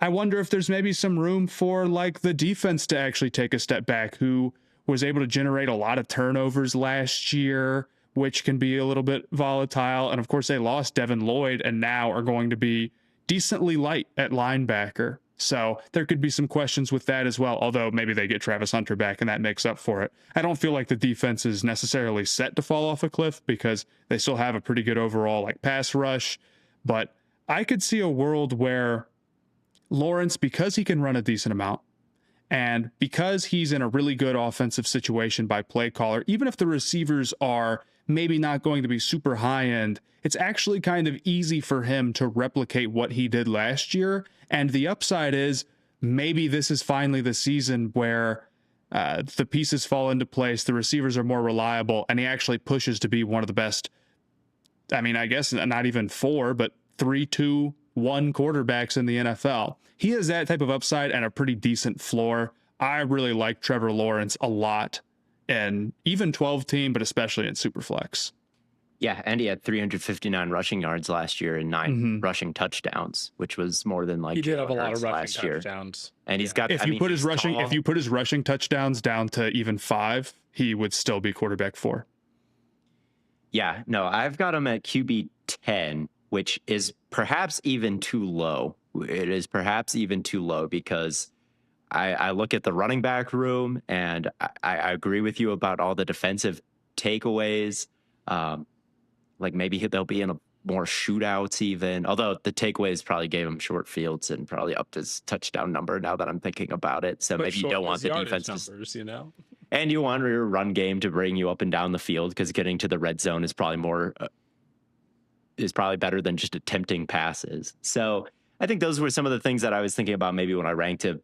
I wonder if there's maybe some room for like the defense to actually take a step back, who was able to generate a lot of turnovers last year, which can be a little bit volatile. And of course, they lost Devin Lloyd and now are going to be decently light at linebacker. So there could be some questions with that as well, although maybe they get Travis Hunter back and that makes up for it. I don't feel like the defense is necessarily set to fall off a cliff because they still have a pretty good overall like pass rush. But I could see a world where Lawrence, because he can run a decent amount, and because he's in a really good offensive situation by play caller, even if the receivers are maybe not going to be super high end, it's actually kind of easy for him to replicate what he did last year. And the upside is maybe this is finally the season where the pieces fall into place, the receivers are more reliable, and he actually pushes to be one of the best. I mean, I guess not even 4, but 3, 2, 1 quarterbacks in the NFL. He has that type of upside and a pretty decent floor. I really like Trevor Lawrence a lot, and even 12 team, but especially in Superflex. Yeah, and he had 359 rushing yards last year and 9 rushing touchdowns, which was more than like he did have a lot of rushing touchdowns. And he's got. If you put his rushing touchdowns down to even 5, he would still be quarterback 4. Yeah, no, I've got him at QB 10, which is perhaps even too low. It is perhaps even too low because I look at the running back room and I agree with you about all the defensive takeaways. Like maybe they'll be in more shootouts even, although the takeaways probably gave him short fields and probably upped his touchdown number now that I'm thinking about it. So maybe you don't want the defense numbers, you know? And you want your run game to bring you up and down the field because getting to the red zone is probably better than just attempting passes. So I think those were some of the things that I was thinking about maybe when I ranked him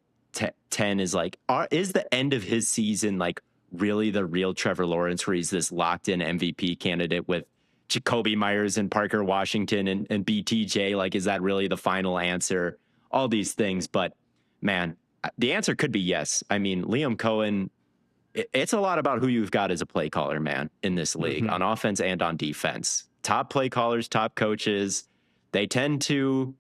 10 is like, is the end of his season like really the real Trevor Lawrence where he's this locked in MVP candidate with Jacoby Myers and Parker Washington and BTJ? Like, is that really the final answer? All these things. But man, the answer could be yes. I mean, Liam Cohen, it's a lot about who you've got as a play caller, man, in this league on offense and on defense. Top play callers, top coaches, they tend to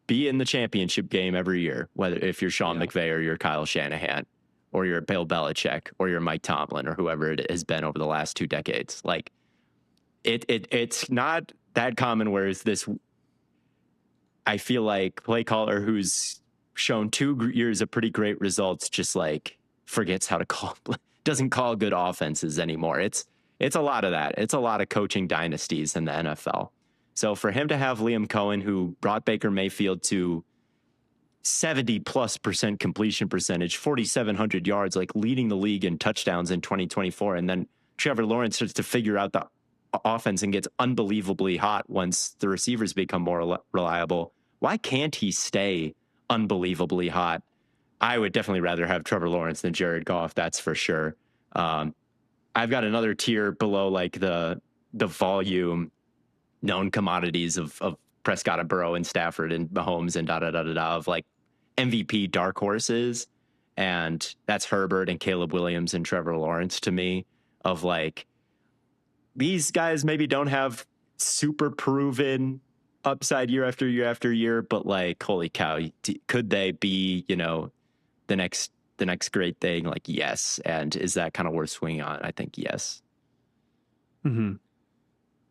be in the championship game every year, whether if you're Sean McVay or you're Kyle Shanahan or you're Bill Belichick or you're Mike Tomlin or whoever it has been over the last 2 decades. Like it's not that common, whereas this, I feel like play caller who's shown 2 years of pretty great results just like forgets how to call, doesn't call good offenses anymore. It's a lot of that. It's a lot of coaching dynasties in the NFL. So for him to have Liam Cohen, who brought Baker Mayfield to 70+% completion percentage, 4,700 yards, like leading the league in touchdowns in 2024. And then Trevor Lawrence starts to figure out the offense and gets unbelievably hot once the receivers become more reliable. Why can't he stay unbelievably hot? I would definitely rather have Trevor Lawrence than Jared Goff. That's for sure. I've got another tier below like the volume known commodities of Prescott and Burrow and Stafford and Mahomes and of like MVP dark horses. And that's Herbert and Caleb Williams and Trevor Lawrence to me, of like, these guys maybe don't have super proven upside year after year after year, but like, holy cow, could they be, the next great thing? Like, yes. And is that kind of worth swinging on? I think yes. Mm-hmm.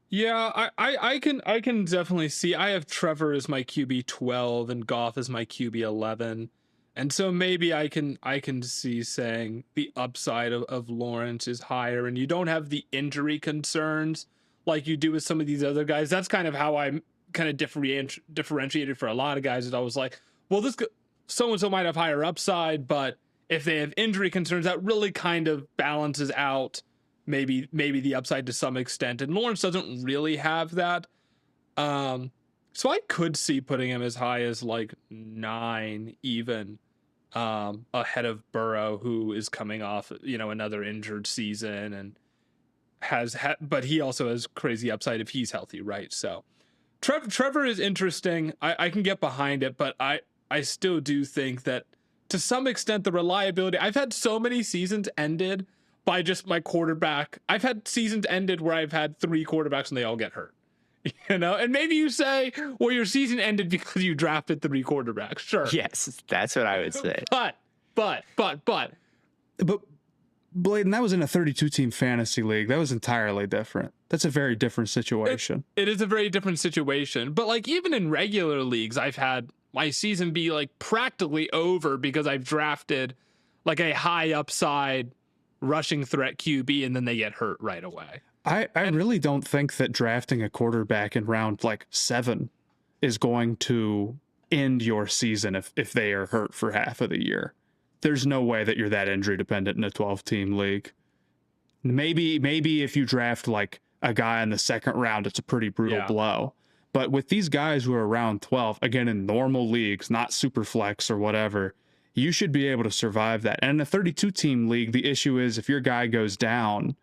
Yeah, I can definitely see. I have Trevor as my QB 12 and Goff as my QB 11. And so maybe I can see saying the upside of Lawrence is higher, and you don't have the injury concerns like you do with some of these other guys. That's kind of how I'm kind of differentiated for a lot of guys. Is I was like, well, this so-and-so might have higher upside, but if they have injury concerns, that really kind of balances out maybe the upside to some extent. And Lawrence doesn't really have that. So I could see putting him as high as like 9 even, ahead of Burrow, who is coming off, another injured season and but he also has crazy upside if he's healthy, right? So Trevor is interesting. I can get behind it, but I still do think that to some extent the reliability, I've had so many seasons ended by just my quarterback. I've had seasons ended where I've had 3 quarterbacks and they all get hurt. And maybe you say, well, your season ended because you drafted 3 quarterbacks. Sure. Yes, that's what I would say. But Blaiden, that was in a 32-team fantasy league. That was entirely different. That's a very different situation. It is a very different situation. But like even in regular leagues, I've had my season be like practically over because I've drafted like a high upside rushing threat QB and then they get hurt right away. I really don't think that drafting a quarterback in round like 7 is going to end your season if they are hurt for half of the year. There's no way that you're that injury dependent in a 12-team league. Maybe if you draft like a guy in the second round, it's a pretty brutal blow. But with these guys who are around 12, again, in normal leagues, not super flex or whatever, you should be able to survive that. And in a 32-team league, the issue is if your guy goes down,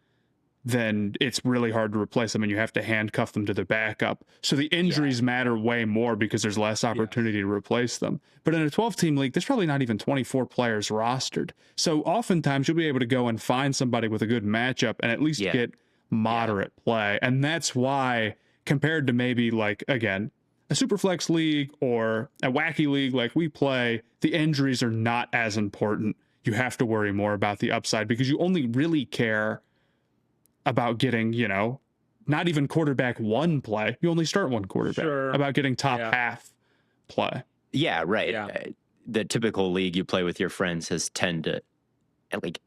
then it's really hard to replace them and you have to handcuff them to the backup. So the injuries matter way more because there's less opportunity to replace them. But in a 12-team league, there's probably not even 24 players rostered. So oftentimes you'll be able to go and find somebody with a good matchup and at least get moderate play. And that's why, compared to maybe like, again, a super flex league or a wacky league like we play, the injuries are not as important. You have to worry more about the upside because you only really care about getting, not even quarterback 1 play. You only start 1 quarterback. Sure. About getting top half play. Yeah, right. Yeah. The typical league you play with your friends has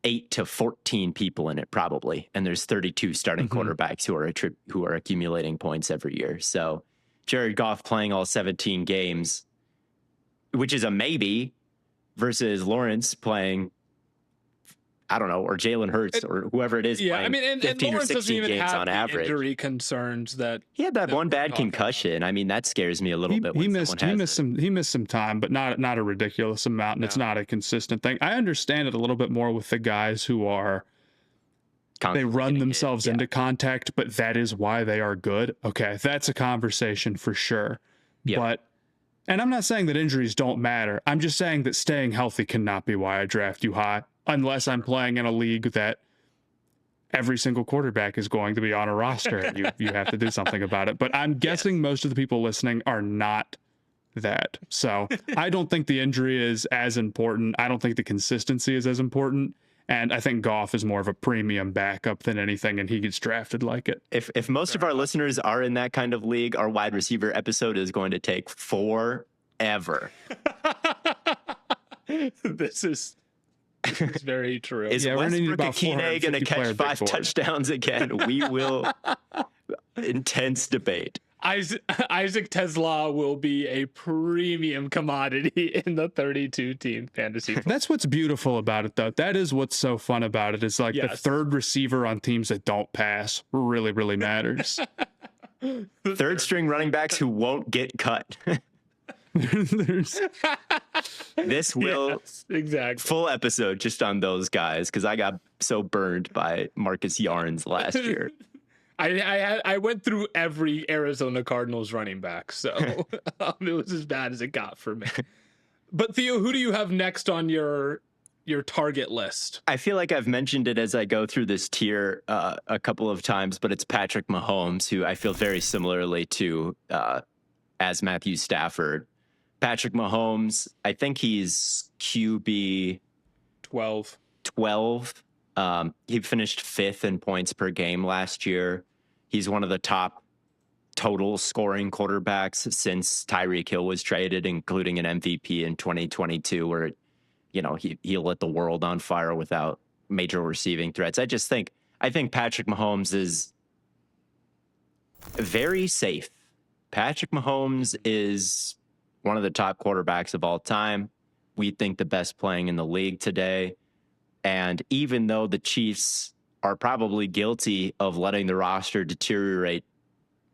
8 to 14 people in it probably, and there's 32 starting quarterbacks who are accumulating points every year. So Jared Goff playing all 17 games, which is a maybe, versus Lawrence playing, I don't know, or Jalen Hurts or whoever it is. Yeah, playing I mean, and 15 Lawrence or 16 doesn't even games have on the average. injury concerns that He had that one bad Goff concussion. I mean, that scares me a little bit. He missed some time, but not a ridiculous amount, and it's not a consistent thing. I understand it a little bit more with the guys who are they run themselves into contact, but that is why they are good. Okay, that's a conversation for sure. Yep. And I'm not saying that injuries don't matter. I'm just saying that staying healthy cannot be why I draft you high, unless I'm playing in a league that every single quarterback is going to be on a roster and you have to do something about it. But I'm guessing most of the people listening are not that. So I don't think the injury is as important. I don't think the consistency is as important. And I think Goff is more of a premium backup than anything, and he gets drafted like it. If most of our listeners are in that kind of league, our wide receiver episode is going to take forever. This is very true. Is Westbrook Akine going to catch 5 touchdowns again? We will. Intense debate. Isaac Tesla will be a premium commodity in the 32-team fantasy football. That's what's beautiful about it, though. That is what's so fun about it. Is like the third receiver on teams that don't pass really, really matters. Third string running backs who won't get cut. This will exactly full episode just on those guys because I got so burned by Marcus Yarns last year. I went through every Arizona Cardinals running back, so it was as bad as it got for me. But Theo, who do you have next on your target list? I feel like I've mentioned it as I go through this tier a couple of times, but it's Patrick Mahomes, who I feel very similarly to as Matthew Stafford. Patrick Mahomes, I think he's QB 12. He finished 5th in points per game last year. He's one of the top total scoring quarterbacks since Tyreek Hill was traded, including an MVP in 2022, where, you know, he lit the world on fire without major receiving threats. I think Patrick Mahomes is very safe. Patrick Mahomes is one of the top quarterbacks of all time. We think the best playing in the league today. And even though the Chiefs are probably guilty of letting the roster deteriorate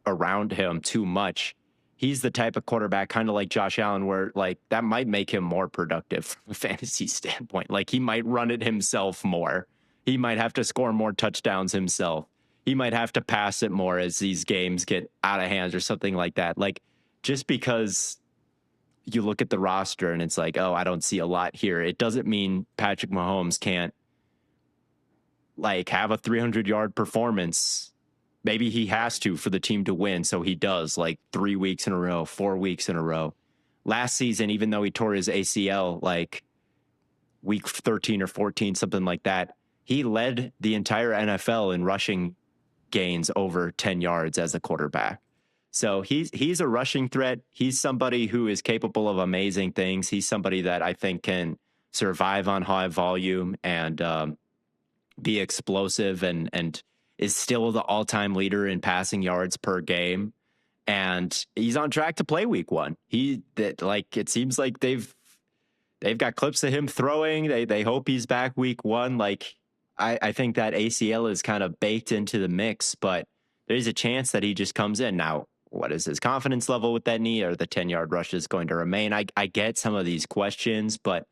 around him too much, he's the type of quarterback, kind of like Josh Allen, where like that might make him more productive from a fantasy standpoint. Like he might run it himself more. He might have to score more touchdowns himself. He might have to pass it more as these games get out of hands or something like that. Like just because you look at the roster and it's like, oh, I don't see a lot here, it doesn't mean Patrick Mahomes can't like have a 300-yard performance. Maybe he has to for the team to win, so he does, like 3 weeks in a row, 4 weeks in a row. Last season, even though he tore his ACL like week 13 or 14, something like that, he led the entire NFL in rushing gains over 10 yards as a quarterback. So he's a rushing threat. He's somebody who is capable of amazing things. He's somebody that I think can survive on high volume and be explosive and is still the all-time leader in passing yards per game. And he's on track to play week 1. It seems like they've got clips of him throwing. They hope he's back week 1. Like I think that ACL is kind of baked into the mix, but there's a chance that he just comes in. Now, what is his confidence level with that knee? Or the 10-yard rush is going to remain? I get some of these questions, but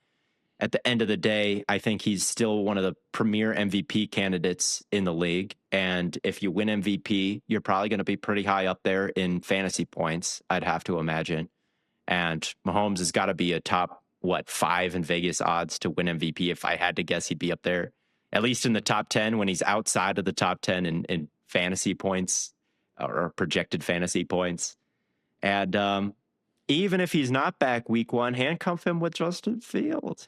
at the end of the day, I think he's still one of the premier MVP candidates in the league. And if you win MVP, you're probably going to be pretty high up there in fantasy points, I'd have to imagine. And Mahomes has got to be a top, 5 in Vegas odds to win MVP. If I had to guess, he'd be up there, at least in the top 10 when he's outside of the top 10 in fantasy points or projected fantasy points. And even if he's not back week 1, handcuff him with Justin Fields.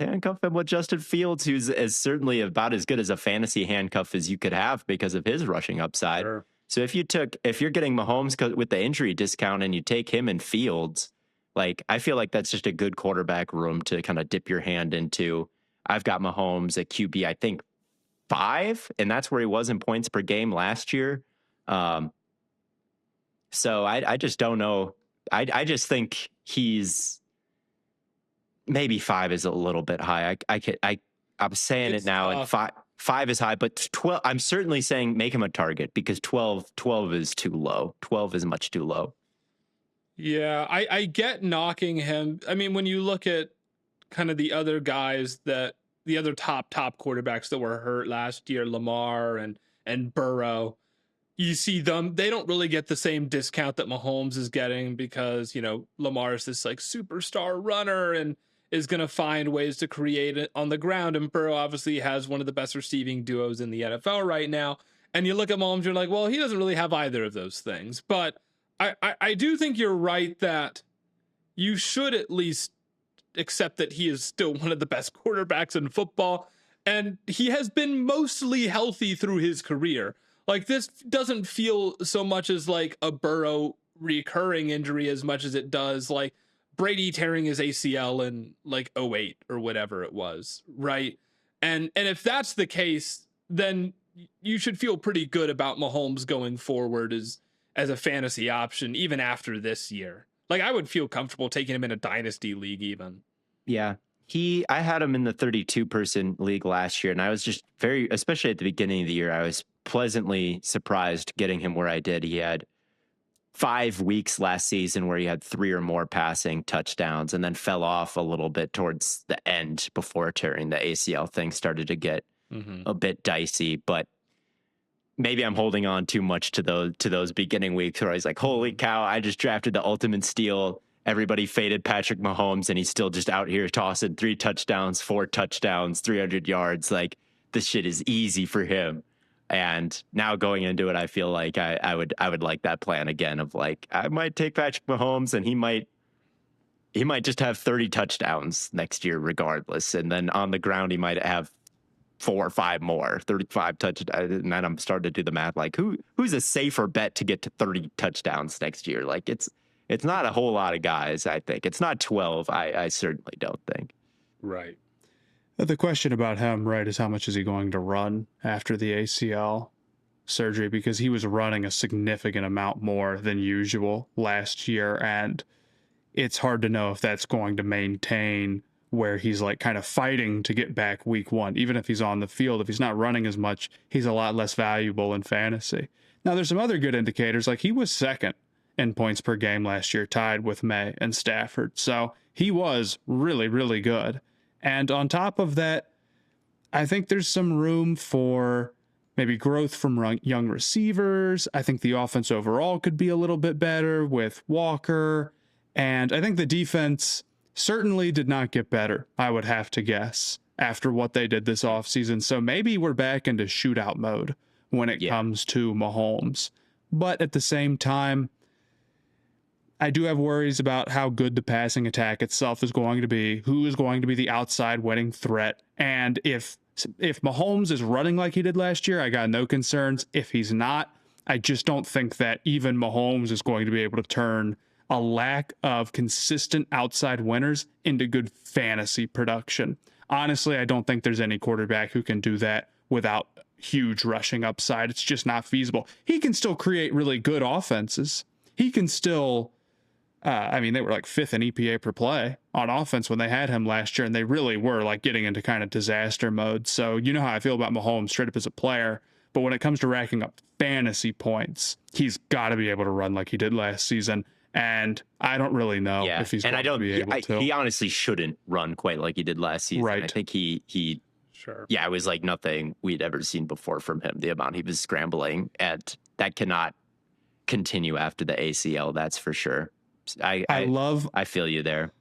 Who's certainly about as good as a fantasy handcuff as you could have because of his rushing upside. Sure. So if you're getting Mahomes with the injury discount and you take him in Fields, like I feel like that's just a good quarterback room to kind of dip your hand into. I've got Mahomes at QB, I think 5, and that's where he was in points per game last year. So I just don't know. I just think he's maybe 5 is a little bit high. I'm saying It's it now, tough. and 5 is high, but 12. I'm certainly saying make him a target because 12 is too low. 12 is much too low. Yeah, I get knocking him. I mean, when you look at kind of the other guys the other top quarterbacks that were hurt last year, Lamar and Burrow, you see them, they don't really get the same discount that Mahomes is getting because, you know, Lamar is this like superstar runner and is going to find ways to create it on the ground. And Burrow obviously has one of the best receiving duos in the NFL right now. And you look at Mahomes, you're like, well, he doesn't really have either of those things. But I do think you're right that you should at least accept that he is still one of the best quarterbacks in football. And he has been mostly healthy through his career. Like this doesn't feel so much as like a Burrow recurring injury as much as it does like Brady tearing his ACL in like 08 or whatever it was, right? And if that's the case, then you should feel pretty good about Mahomes going forward as a fantasy option even after this year. Like, I would feel comfortable taking him in a dynasty league even. Yeah. I had him in the 32-person league last year, and I was just especially at the beginning of the year, I was pleasantly surprised getting him where I did. He had 5 weeks last season where he had 3 or more passing touchdowns and then fell off a little bit towards the end before tearing the ACL. Thing started to get a bit dicey, but maybe I'm holding on too much to those beginning weeks where I was like, holy cow, I just drafted the ultimate steal. Everybody faded Patrick Mahomes, and he's still just out here tossing 3 touchdowns, 4 touchdowns, 300 yards. Like, this shit is easy for him. And now going into it, I feel like I would like that plan again of like, I might take Patrick Mahomes, and he might just have 30 touchdowns next year regardless. And then on the ground, he might have 4 or 5 more, 35 touchdowns. And then I'm starting to do the math, like who's a safer bet to get to 30 touchdowns next year? Like, it's not a whole lot of guys, I think. It's not 12. I certainly don't think. Right. The question about him, right, is how much is he going to run after the ACL surgery? Because he was running a significant amount more than usual last year, and it's hard to know if that's going to maintain where he's like kind of fighting to get back week 1. Even if he's on the field, if he's not running as much, he's a lot less valuable in fantasy. Now, there's some other good indicators, like he was second in points per game last year, tied with May and Stafford. So he was really, really good. And on top of that, I think there's some room for maybe growth from young receivers. I think the offense overall could be a little bit better with Walker. And I think the defense certainly did not get better, I would have to guess, after what they did this offseason. So maybe we're back into shootout mode when it comes to Mahomes. But at the same time, I do have worries about how good the passing attack itself is going to be, who is going to be the outside winning threat. And if Mahomes is running like he did last year, I got no concerns. If he's not, I just don't think that even Mahomes is going to be able to turn a lack of consistent outside winners into good fantasy production. Honestly, I don't think there's any quarterback who can do that without huge rushing upside. It's just not feasible. He can still create really good offenses. He can still... they were like 5th in EPA per play on offense when they had him last year, and they really were like getting into kind of disaster mode. So you know how I feel about Mahomes straight up as a player, but when it comes to racking up fantasy points, he's got to be able to run like he did last season. And I don't really know if he's going to be able to. He honestly shouldn't run quite like he did last season. Right. I think he sure. Yeah, it was like nothing we'd ever seen before from him, the amount he was scrambling, and that cannot continue after the ACL, that's for sure. I feel you there.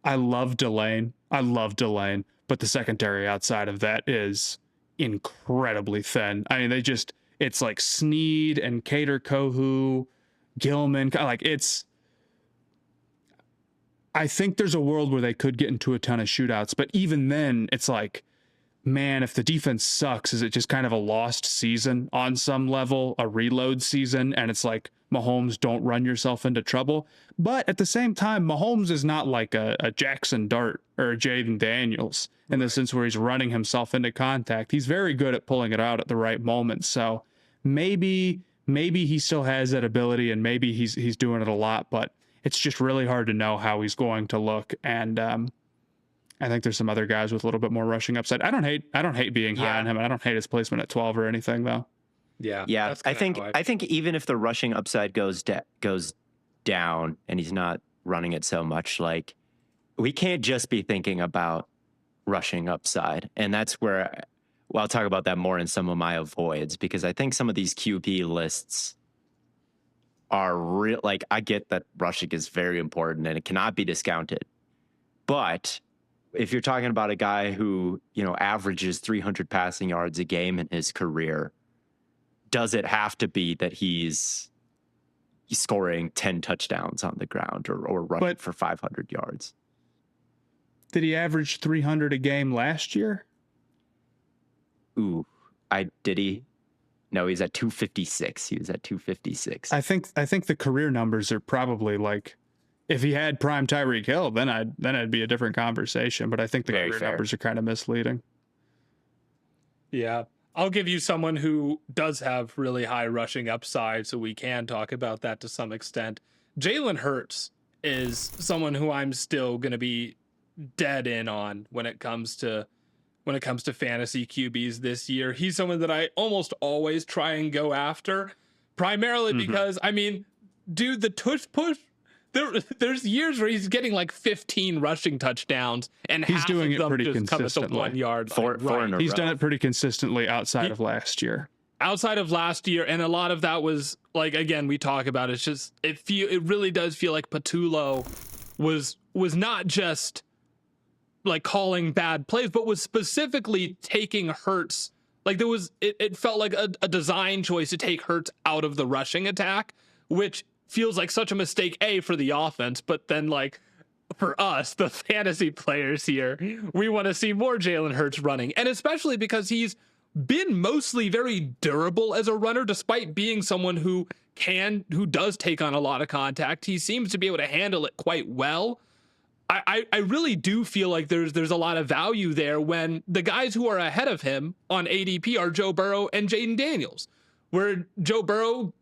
I love Delane, but the secondary outside of that is incredibly thin. I mean, it's like Snead and Cater Kohu, Gilman, like I think there's a world where they could get into a ton of shootouts, but even then it's like, man, if the defense sucks, is it just kind of a lost season on some level, a reload season? And it's like, Mahomes, don't run yourself into trouble. But at the same time, Mahomes is not like a Jackson Dart or a Jaden Daniels in the sense where he's running himself into contact. He's very good at pulling it out at the right moment. So maybe he still has that ability, and maybe he's doing it a lot, but it's just really hard to know how he's going to look. And I think there's some other guys with a little bit more rushing upside. I don't hate being high on him. And I don't hate his placement at 12 or anything though. Yeah. I think even if the rushing upside goes down and he's not running it so much, like, we can't just be thinking about rushing upside. And that's where, well, I'll talk about that more in some of my avoids, because I think some of these QB lists are real. Like, I get that rushing is very important and it cannot be discounted. But if you're talking about a guy who, averages 300 passing yards a game in his career, does it have to be that he's scoring 10 touchdowns on the ground or running for 500 yards? Did he average 300 a game last year? Ooh, did he? No, he's at 256. He was at 256. I think the career numbers are probably like, if he had prime Tyreek Hill, then it'd be a different conversation. But I think the career numbers are kind of misleading. Yeah. I'll give you someone who does have really high rushing upside, so we can talk about that to some extent. Jalen Hurts is someone who I'm still going to be dead in on when it comes to fantasy QBs this year. He's someone that I almost always try and go after, primarily because I mean, dude, the tush push. There's years where he's getting like 15 rushing touchdowns, and He's half doing of it them pretty just come at the consistently. 1 yard Four line. in a He's row. done it pretty consistently outside of last year. Outside of last year, and a lot of that was like, again, we talk about it's just it really does feel like Patullo was not just like calling bad plays, but was specifically taking Hurts. Like it felt like a design choice to take Hurts out of the rushing attack, which feels like such a mistake, for the offense, but then like for us, the fantasy players here, we want to see more Jalen Hurts running. And especially because he's been mostly very durable as a runner, despite being someone who does take on a lot of contact. He seems to be able to handle it quite well. I really do feel like there's a lot of value there when the guys who are ahead of him on ADP are Joe Burrow and Jaden Daniels, where Joe Burrow,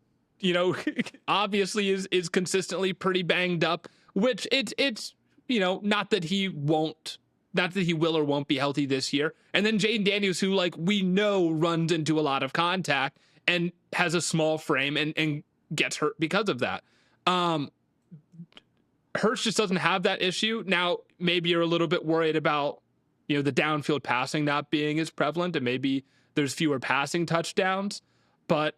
obviously is consistently pretty banged up, which it's not that he will or won't be healthy this year. And then Jaden Daniels, who like we know runs into a lot of contact and has a small frame and gets hurt because of that. Hurts just doesn't have that issue. Now, maybe you're a little bit worried about, the downfield passing not being as prevalent, and maybe there's fewer passing touchdowns. But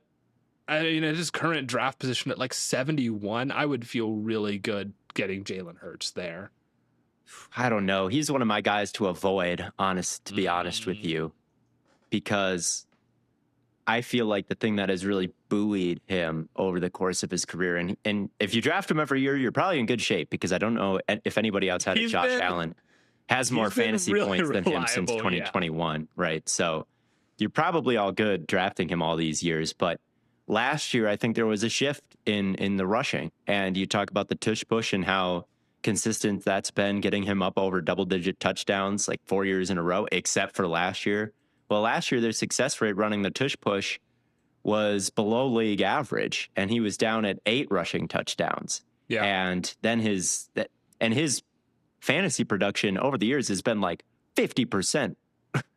at his current draft position at like 71, I would feel really good getting Jalen Hurts there. I don't know. He's one of my guys to avoid, to be honest with you, because I feel like the thing that has really buoyed him over the course of his career, and if you draft him every year, you're probably in good shape, because I don't know if anybody outside of Josh Allen has more fantasy points than him since 2021, right? So you're probably all good drafting him all these years. But last year, I think there was a shift in the rushing, and you talk about the tush push and how consistent that's been, getting him up over double-digit touchdowns like 4 years in a row, except for last year. Well, last year, their success rate running the tush push was below league average, and he was down at 8 rushing touchdowns. Yeah. And then his fantasy production over the years has been like 50%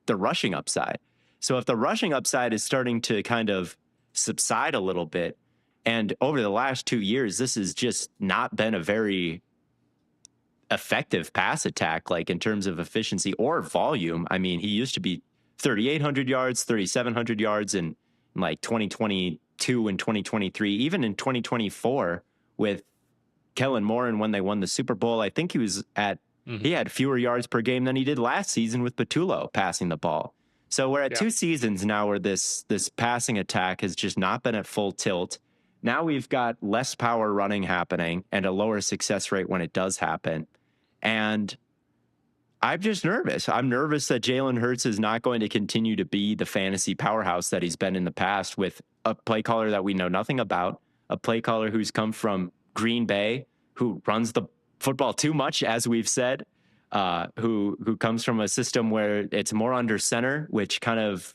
the rushing upside. So if the rushing upside is starting to kind of subside a little bit, and over the last 2 years, this has just not been a very effective pass attack, like in terms of efficiency or volume. I mean, he used to be 3,800 yards, 3,700 yards in like 2022 and 2023, even in 2024 with Kellen Moore. And when they won the Super Bowl, I think he was he had fewer yards per game than he did last season with Patullo passing the ball. So we're at 2 seasons now where this passing attack has just not been at full tilt. Now we've got less power running happening and a lower success rate when it does happen. And I'm just nervous. I'm nervous that Jalen Hurts is not going to continue to be the fantasy powerhouse that he's been in the past, with a play caller that we know nothing about, a play caller who's come from Green Bay, who runs the football too much, as we've said, who comes from a system where it's more under center, which kind of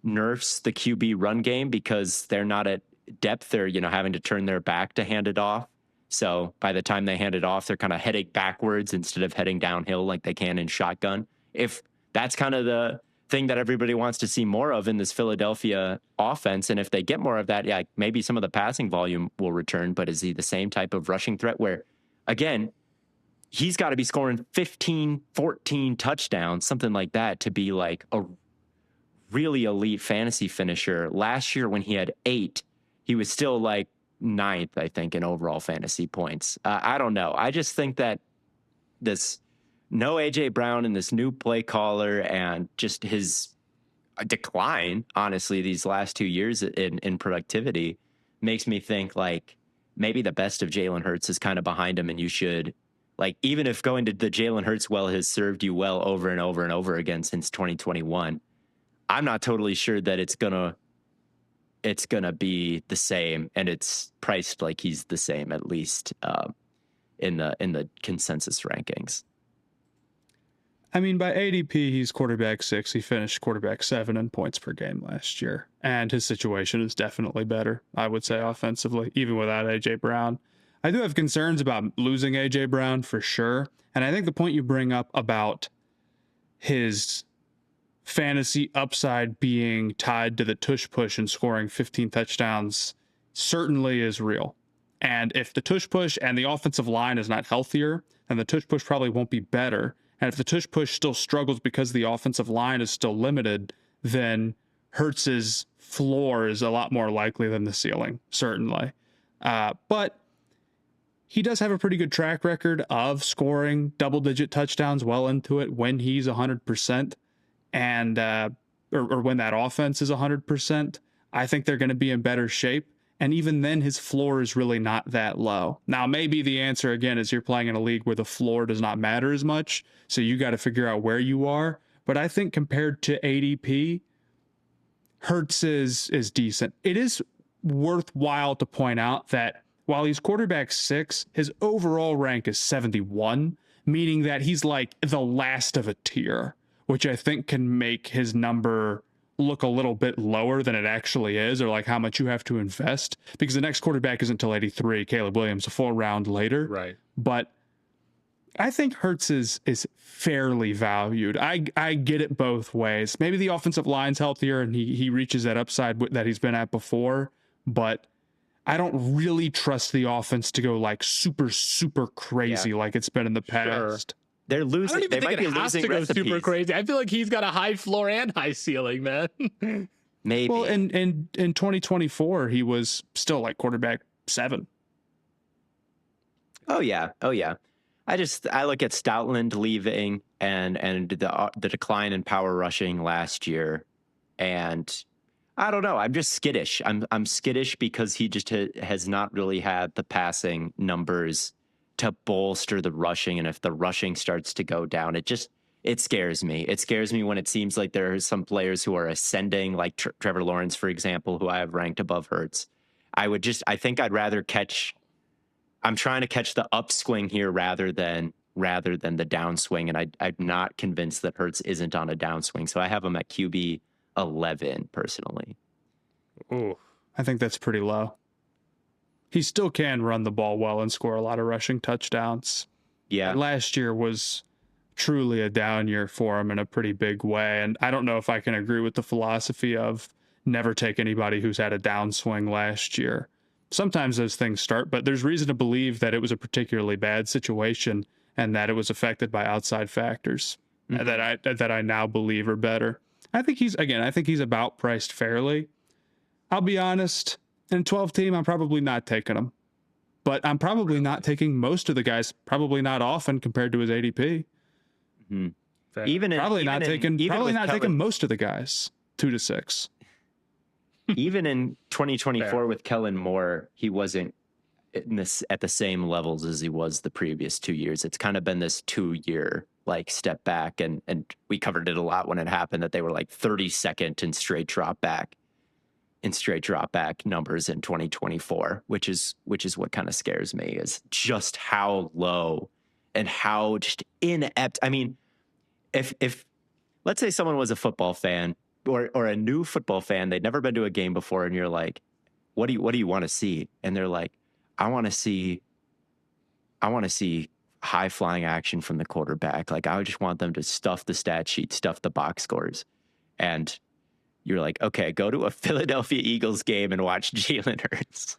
nerfs the QB run game because they're not at depth. They're, having to turn their back to hand it off. So by the time they hand it off, they're kind of heading backwards instead of heading downhill like they can in shotgun. If that's kind of the thing that everybody wants to see more of in this Philadelphia offense, and if they get more of that, maybe some of the passing volume will return. But is he the same type of rushing threat where, again, he's got to be scoring 15, 14 touchdowns, something like that, to be like a really elite fantasy finisher? Last year when he had 8, he was still like 9th, I think, in overall fantasy points. I don't know. I just think that this no AJ Brown and this new play caller and just his decline, honestly, these last 2 years in productivity makes me think like maybe the best of Jalen Hurts is kind of behind him, and you should, like, even if going to the Jalen Hurts well has served you well over and over and over again since 2021, I'm not totally sure that it's gonna be the same, and it's priced like he's the same, at least in the consensus rankings. I mean, by ADP, he's quarterback 6. He finished quarterback 7 in points per game last year. And his situation is definitely better, I would say, offensively, even without A.J. Brown. I do have concerns about losing A.J. Brown for sure. And I think the point you bring up about his fantasy upside being tied to the tush push and scoring 15 touchdowns certainly is real. And if the tush push and the offensive line is not healthier, then the tush push probably won't be better. And if the tush push still struggles because the offensive line is still limited, then Hurts's floor is a lot more likely than the ceiling, certainly. But he does have a pretty good track record of scoring double-digit touchdowns well into it when he's 100%, and or when that offense is 100%. I think they're going to be in better shape. And even then, his floor is really not that low. Now, maybe the answer, again, is you're playing in a league where the floor does not matter as much. So you got to figure out where you are. But I think compared to ADP, Hurts is decent. It is worthwhile to point out that while he's quarterback 6, his overall rank is 71, meaning that he's like the last of a tier, which I think can make his number look a little bit lower than it actually is, or like how much you have to invest, because the next quarterback is until 83, Caleb Williams, a full round later. Right. But I think Hurts is fairly valued. I get it both ways. Maybe the offensive line's healthier and he reaches that upside that he's been at before, but I don't really trust the offense to go like super, super crazy like it's been in the past. Sure. They're losing. I don't even think it has to go super crazy. I feel like he's got a high floor and high ceiling, man. Maybe. Well, in 2024, he was still like quarterback 7. Oh yeah. I look at Stoutland leaving and the decline in power rushing last year, and I don't know. I'm just skittish. I'm skittish because he just has not really had the passing numbers to bolster the rushing. And if the rushing starts to go down, it scares me. It scares me when it seems like there are some players who are ascending, like Trevor Lawrence, for example, who I have ranked above Hurts. I think I'd rather I'm trying to catch the upswing here rather than the downswing. And I'm not convinced that Hurts isn't on a downswing. So I have him at QB 11 personally. Oh, I think that's pretty low. He still can run the ball well and score a lot of rushing touchdowns. Yeah. And last year was truly a down year for him in a pretty big way. And I don't know if I can agree with the philosophy of never take anybody who's had a downswing last year. Sometimes those things start, but there's reason to believe that it was a particularly bad situation and that it was affected by outside factors that I now believe are better. I think he's about priced fairly. I'll be honest, in 12 team, I'm probably not taking him, but I'm probably not taking most of the guys, probably not often compared to his ADP. Mm-hmm. Probably not taking most of the guys 2 to 6. Even in 2024 with Kellen Moore, he wasn't at the same levels as he was the previous 2 years. It's kind of been this 2-year like step back, and we covered it a lot when it happened that they were like 32nd in straight drop back numbers in 2024, which is what kind of scares me, is just how low and how just inept. I mean, if let's say someone was a football fan or a new football fan, they'd never been to a game before, and you're like, what do you want to see? And they're like, I want to see high flying action from the quarterback. Like, I just want them to stuff the stat sheet, stuff the box scores. And you're like, okay, go to a Philadelphia Eagles game and watch Jalen Hurts.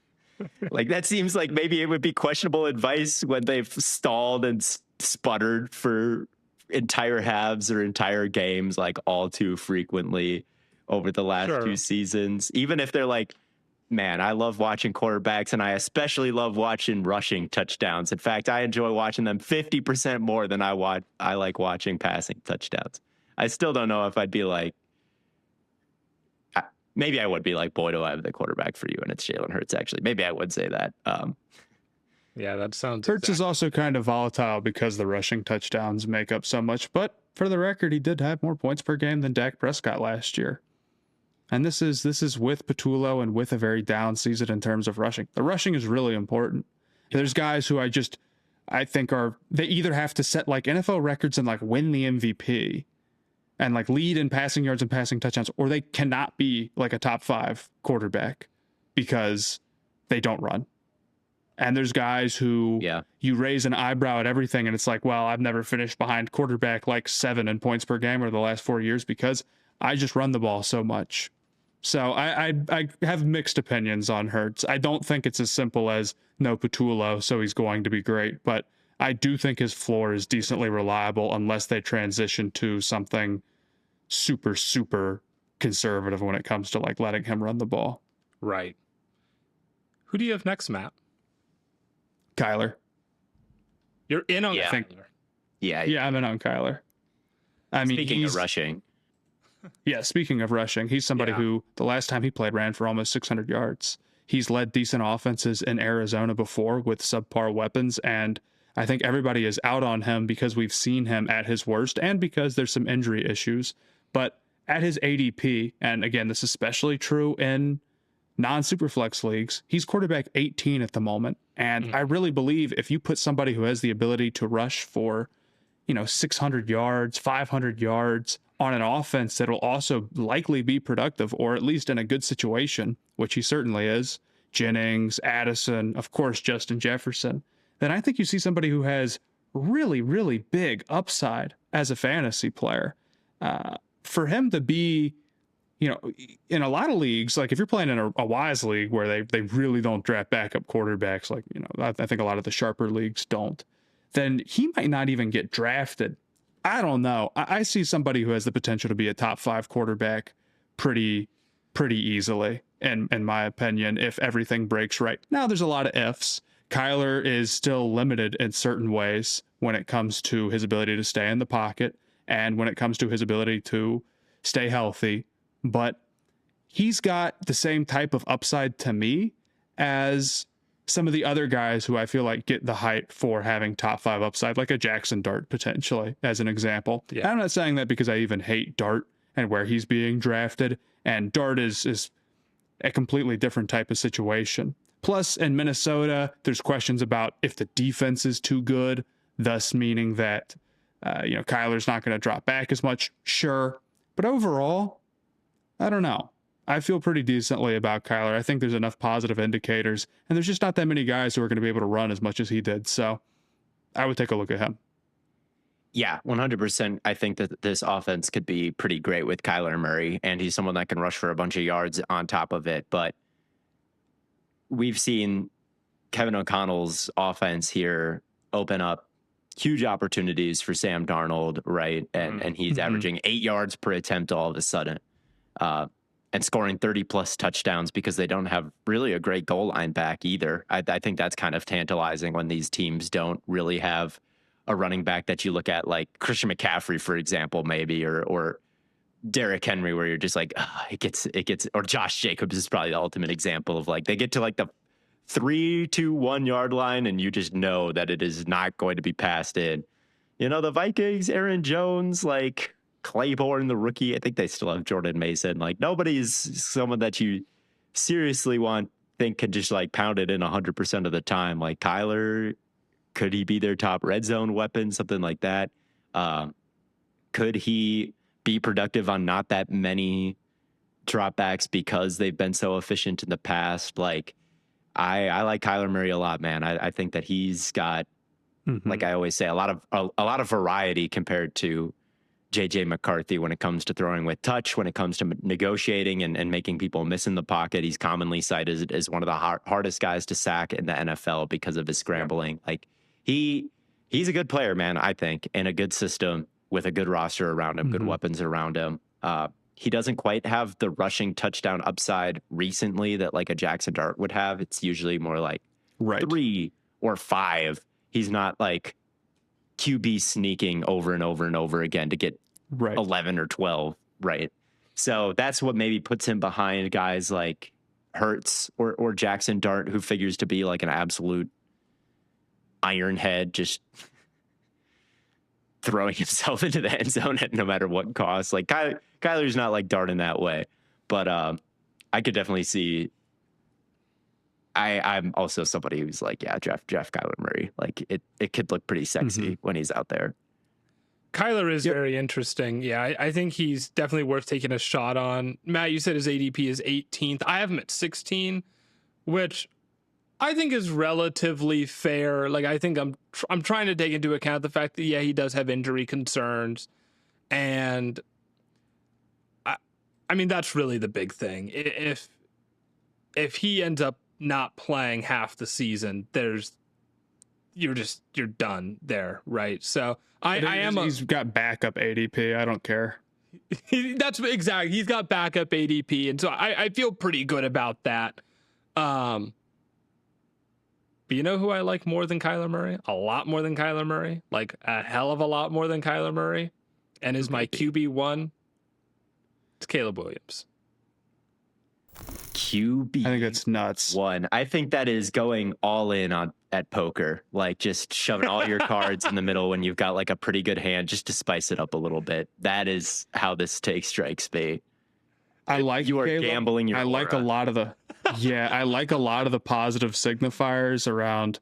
Like, that seems like maybe it would be questionable advice when they've stalled and sputtered for entire halves or entire games, like all too frequently over the last 2 seasons. Even if they're like, man, I love watching quarterbacks, and I especially love watching rushing touchdowns. In fact, I enjoy watching them 50% more than I like watching passing touchdowns. I still don't know if I'd be like, maybe I would be like, boy, do I have the quarterback for you, and it's Jalen Hurts, actually. Maybe I would say that. Yeah, that sounds Hurts is also kind of volatile because the rushing touchdowns make up so much. But for the record, he did have more points per game than Dak Prescott last year. And this is with Patullo and with a very down season in terms of rushing. The rushing is really important. There's guys who I think they either have to set like NFL records and like win the MVP and like lead in passing yards and passing touchdowns, or they cannot be like a top 5 quarterback because they don't run. And there's guys who you raise an eyebrow at everything, and it's like, well, I've never finished behind quarterback like 7 in points per game over the last 4 years because I just run the ball so much. So I have mixed opinions on Hurts. I don't think it's as simple as no Patullo, so he's going to be great. But I do think his floor is decently reliable unless they transition to something super, super conservative when it comes to like letting him run the ball. Right. Who do you have next, Matt? Kyler. You're in on Kyler. Yeah, I'm in on Kyler. I mean, speaking of rushing. Yeah, speaking of rushing, he's somebody who the last time he played ran for almost 600 yards. He's led decent offenses in Arizona before with subpar weapons, and I think everybody is out on him because we've seen him at his worst and because there's some injury issues. But at his ADP, and again, this is especially true in non-superflex leagues, he's quarterback 18 at the moment. And I really believe if you put somebody who has the ability to rush for, 600 yards, 500 yards on an offense that will also likely be productive, or at least in a good situation, which he certainly is, Jennings, Addison, of course, Justin Jefferson, then I think you see somebody who has really, really big upside as a fantasy player. For him to be, in a lot of leagues, like if you're playing in a wise league where they really don't draft backup quarterbacks, like, I think a lot of the sharper leagues don't, then he might not even get drafted. I don't know. I see somebody who has the potential to be a top 5 quarterback pretty easily, in my opinion, if everything breaks right. Now, there's a lot of ifs. Kyler is still limited in certain ways when it comes to his ability to stay in the pocket and when it comes to his ability to stay healthy. But he's got the same type of upside to me as some of the other guys who I feel like get the hype for having top 5 upside, like a Jackson Dart potentially, as an example. Yeah. I'm not saying that because I even hate Dart and where he's being drafted. And Dart is a completely different type of situation. Plus, in Minnesota, there's questions about if the defense is too good, thus meaning that, Kyler's not going to drop back as much. Sure. But overall, I don't know. I feel pretty decently about Kyler. I think there's enough positive indicators, and there's just not that many guys who are going to be able to run as much as he did. So I would take a look at him. Yeah, 100%. I think that this offense could be pretty great with Kyler Murray, and he's someone that can rush for a bunch of yards on top of it. But we've seen Kevin O'Connell's offense here open up huge opportunities for Sam Darnold, right? And he's averaging 8 yards per attempt all of a sudden. And scoring 30 plus touchdowns because they don't have really a great goal line back either. I think that's kind of tantalizing when these teams don't really have a running back that you look at, like Christian McCaffrey, for example, maybe, or Derrick Henry, where you're just like, it gets, or Josh Jacobs is probably the ultimate example of like, they get to like the 3 to 1 yard line and you just know that it is not going to be passed in. The Vikings, Aaron Jones, like Claiborne, the rookie, I think they still have Jordan Mason. Like nobody's someone that you seriously think could just like pound it in 100% of the time. Like Kyler, could he be their top red zone weapon? Something like that. Could he be productive on not that many dropbacks because they've been so efficient in the past? Like I like Kyler Murray a lot, man. I think that he's got, like I always say, a lot of variety compared to JJ McCarthy when it comes to throwing with touch, when it comes to negotiating and making people miss in the pocket. He's commonly cited as one of the hardest guys to sack in the NFL because of his scrambling. Yeah. Like he's a good player, man, I think, in a good system with a good roster around him, good weapons around him. He doesn't quite have the rushing touchdown upside recently that like a Jackson Dart would have. It's usually more like 3 or 5. He's not like QB sneaking over and over and over again to get 11 or 12, right? So that's what maybe puts him behind guys like Hurts or Jackson Dart, who figures to be like an absolute ironhead, just throwing himself into the end zone at no matter what cost. Like Kyler's not like Dart in that way, but I could definitely see. I'm also somebody who's like, yeah, draft Kyler Murray. Like it could look pretty sexy when he's out there. Kyler is very interesting. Yeah, I think he's definitely worth taking a shot on. Matt, you said his ADP is 18th. I have him at 16, which I think is relatively fair. Like, I think I'm trying to take into account the fact that, yeah, he does have injury concerns. And I mean, that's really the big thing. If he ends up not playing half the season, you're done there, right? So he's got backup ADP. I don't care. That's exactly. He's got backup ADP, and so I feel pretty good about that. But you know who I like more than Kyler Murray? A lot more than Kyler Murray. Like a hell of a lot more than Kyler Murray. And is my QB1? It's Caleb Williams. QB. I think that's nuts. One. I think that is going all in at poker. Like just shoving all your cards in the middle when you've got like a pretty good hand just to spice it up a little bit. That is how this take strikes me. I like you are Caleb. gambling your I like a lot of the I like a lot of the positive signifiers around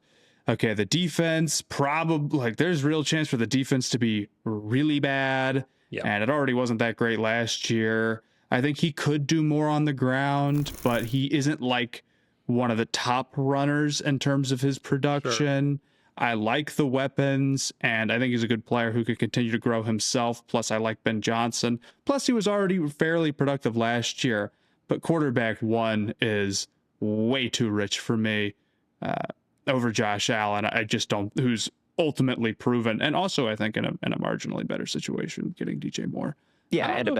okay, the defense probably like there's real chance for the defense to be really bad. Yeah. And it already wasn't that great last year. I think he could do more on the ground, but he isn't like one of the top runners in terms of his production. Sure. I like the weapons, and I think he's a good player who could continue to grow himself. Plus, I like Ben Johnson. Plus, he was already fairly productive last year. But quarterback one is way too rich for me over Josh Allen. I just don't. Who's ultimately proven, and also I think in a marginally better situation, getting DJ Moore. Yeah, and a